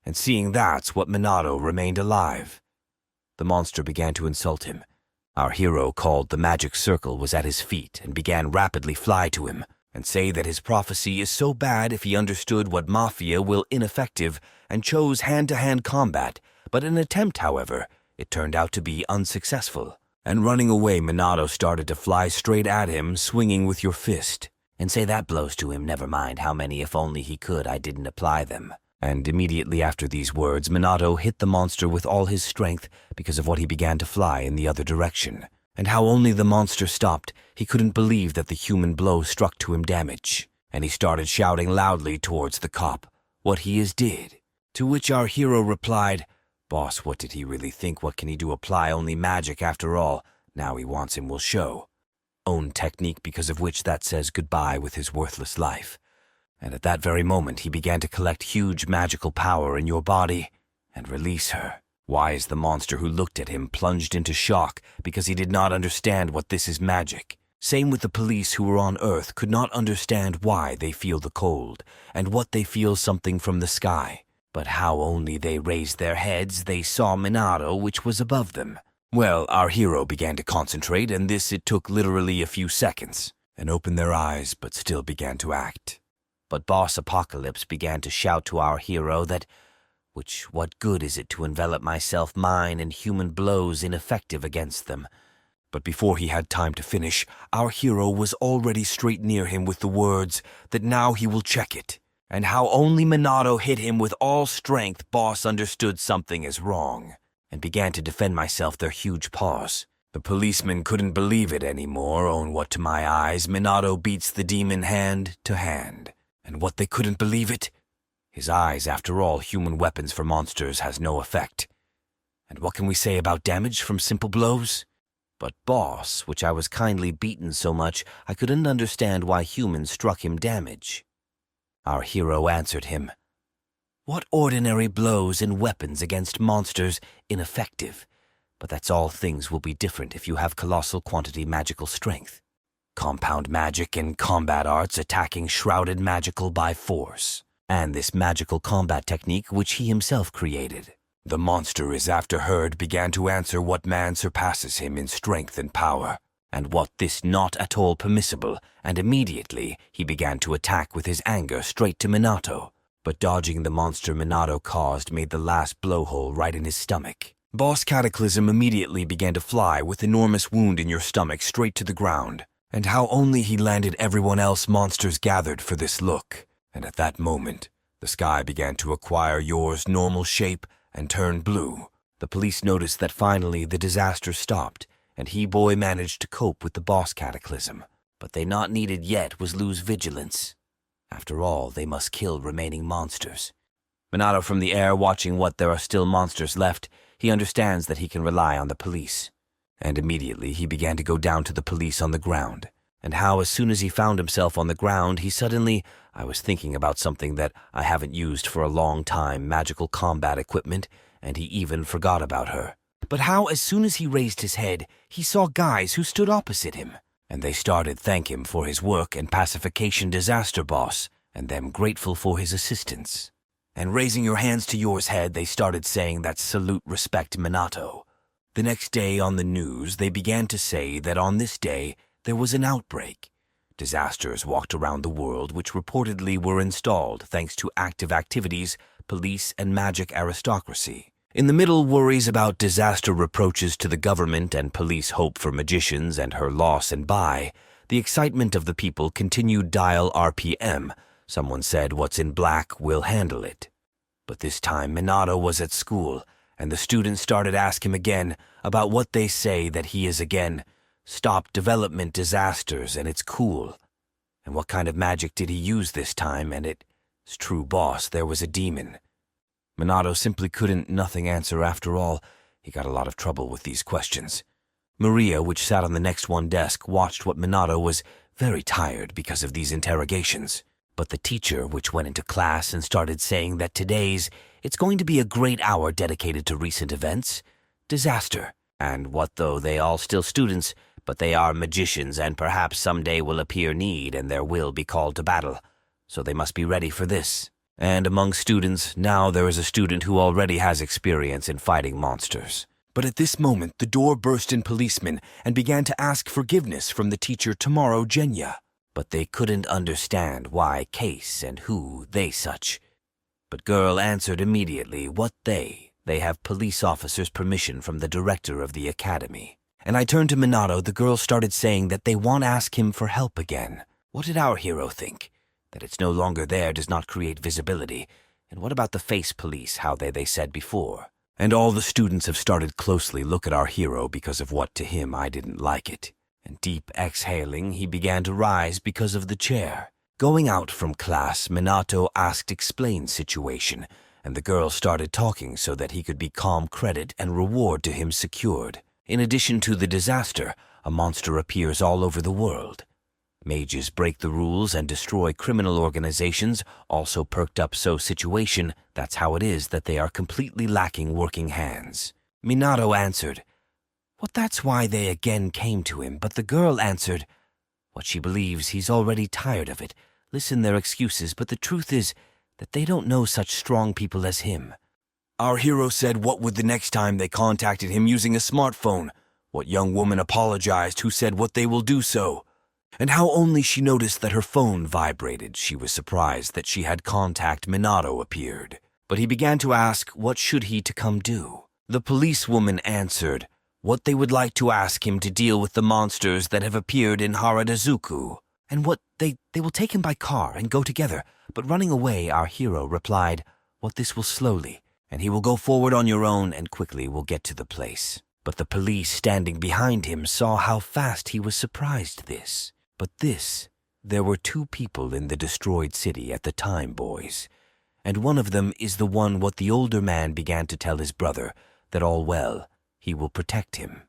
And seeing that's what Minato remained alive. The monster began to insult him. Our hero called the magic circle was at his feet and began rapidly fly to him, and say that his prophecy is so bad if he understood what mafia will ineffective and chose hand-to-hand combat, but in an attempt, however, it turned out to be unsuccessful. And running away, Minato started to fly straight at him, swinging with your fist, and say that blows to him, never mind how many, if only he could, I didn't apply them. And immediately after these words, Minato hit the monster with all his strength because of what he began to fly in the other direction. And how only the monster stopped, he couldn't believe that the human blow struck to him damage, and he started shouting loudly towards the cop what he is did. To which our hero replied, "Boss, what did he really think? What can he do? Apply only magic after all. Now he wants him will show. Own technique because of which that says goodbye with his worthless life." And at that very moment he began to collect huge magical power in your body and release her. Wise the monster who looked at him plunged into shock because he did not understand what this is magic. Same with the police who were on Earth could not understand why they feel the cold and what they feel something from the sky. But how only they raised their heads, they saw Minato, which was above them. Well, our hero began to concentrate, and this it took literally a few seconds, and opened their eyes, but still began to act. But Boss Apocalypse began to shout to our hero that, what good is it to envelop myself, mine, and human blows ineffective against them? But before he had time to finish, our hero was already straight near him with the words that now he will check it. And how only Minato hit him with all strength, Boss understood something is wrong, and began to defend myself their huge paws. The policeman couldn't believe it anymore, own what to my eyes, Minato beats the demon hand to hand. And what they couldn't believe it? His eyes, after all, human weapons for monsters has no effect. And what can we say about damage from simple blows? But Boss, which I was kindly beaten so much, I couldn't understand why humans struck him damage. Our hero answered him, "What ordinary blows and weapons against monsters ineffective? But that's all things will be different if you have colossal quantity magical strength. Compound magic and combat arts attacking shrouded magical by force. And this magical combat technique which he himself created. The monster is after Herd began to answer what man surpasses him in strength and power, and what this not at all permissible, and immediately he began to attack with his anger straight to Minato. But dodging the monster Minato caused made the last blowhole right in his stomach. Boss Cataclysm immediately began to fly with enormous wound in your stomach straight to the ground, and how only he landed everyone else monsters gathered for this look. And at that moment, the sky began to acquire yours normal shape and turn blue. The police noticed that finally the disaster stopped, and He-Boy managed to cope with the boss Cataclysm. But they not needed yet was lose vigilance. After all, they must kill remaining monsters. Minato from the air watching what there are still monsters left, he understands that he can rely on the police. And immediately he began to go down to the police on the ground. And how as soon as he found himself on the ground, he suddenly, I was thinking about something that I haven't used for a long time, magical combat equipment, and he even forgot about her. But how as soon as he raised his head, he saw guys who stood opposite him. And they started thank him for his work and pacification disaster boss, and them grateful for his assistance. And raising your hands to yours head, they started saying that salute respect Minato. The next day on the news, they began to say that on this day, there was an outbreak. Disasters walked around the world which reportedly were installed thanks to active activities, police, and magic aristocracy. In the middle, worries about disaster reproaches to the government and police hope for magicians and her loss and buy. The excitement of the people continued dial RPM. Someone said what's in black will handle it. But this time Minato was at school, and the students started asking him again about what they say that he is again. Stop development disasters, and it's cool. And what kind of magic did he use this time, and it's true boss, there was a demon. Minato simply couldn't nothing answer after all. He got a lot of trouble with these questions. Maria, which sat on the next one desk, watched what Minato was very tired because of these interrogations. But the teacher, which went into class and started saying that it's going to be a great hour dedicated to recent events, disaster. And what though they all still students, but they are magicians and perhaps someday will appear need and their will be called to battle. So they must be ready for this. And among students, now there is a student who already has experience in fighting monsters. But at this moment, the door burst in policemen and began to ask forgiveness from the teacher tomorrow, Genya. But they couldn't understand why case and who they such. But girl answered immediately what they have police officers' permission from the director of the academy. And I turned to Minato, the girl started saying that they want to ask him for help again. What did our hero think? That it's no longer there does not create visibility. And what about the face police, how they said before? And all the students have started closely look at our hero because of what to him I didn't like it. And deep exhaling, he began to rise because of the chair. Going out from class, Minato asked explain situation, and the girl started talking so that he could be calm credit and reward to him secured. In addition to the disaster, a monster appears all over the world. Mages break the rules and destroy criminal organizations, also perked up so situation, that's how it is that they are completely lacking working hands. Minato answered, "What that's why they again came to him," but the girl answered, "What she believes he's already tired of it. Listen their excuses, but the truth is that they don't know such strong people as him." Our hero said what would the next time they contacted him using a smartphone. What young woman apologized who said what they will do so. And how only she noticed that her phone vibrated, she was surprised that she had contact Minato appeared. But he began to ask what should he to come do. The policewoman answered what they would like to ask him to deal with the monsters that have appeared in Haradazuku, and what they will take him by car and go together. But running away, our hero replied, what this will slowly, and he will go forward on your own and quickly will get to the place. But the police standing behind him saw how fast he was surprised this. But there were two people in the destroyed city at the time, boys. And one of them is the one what the older man began to tell his brother, that all well, he will protect him.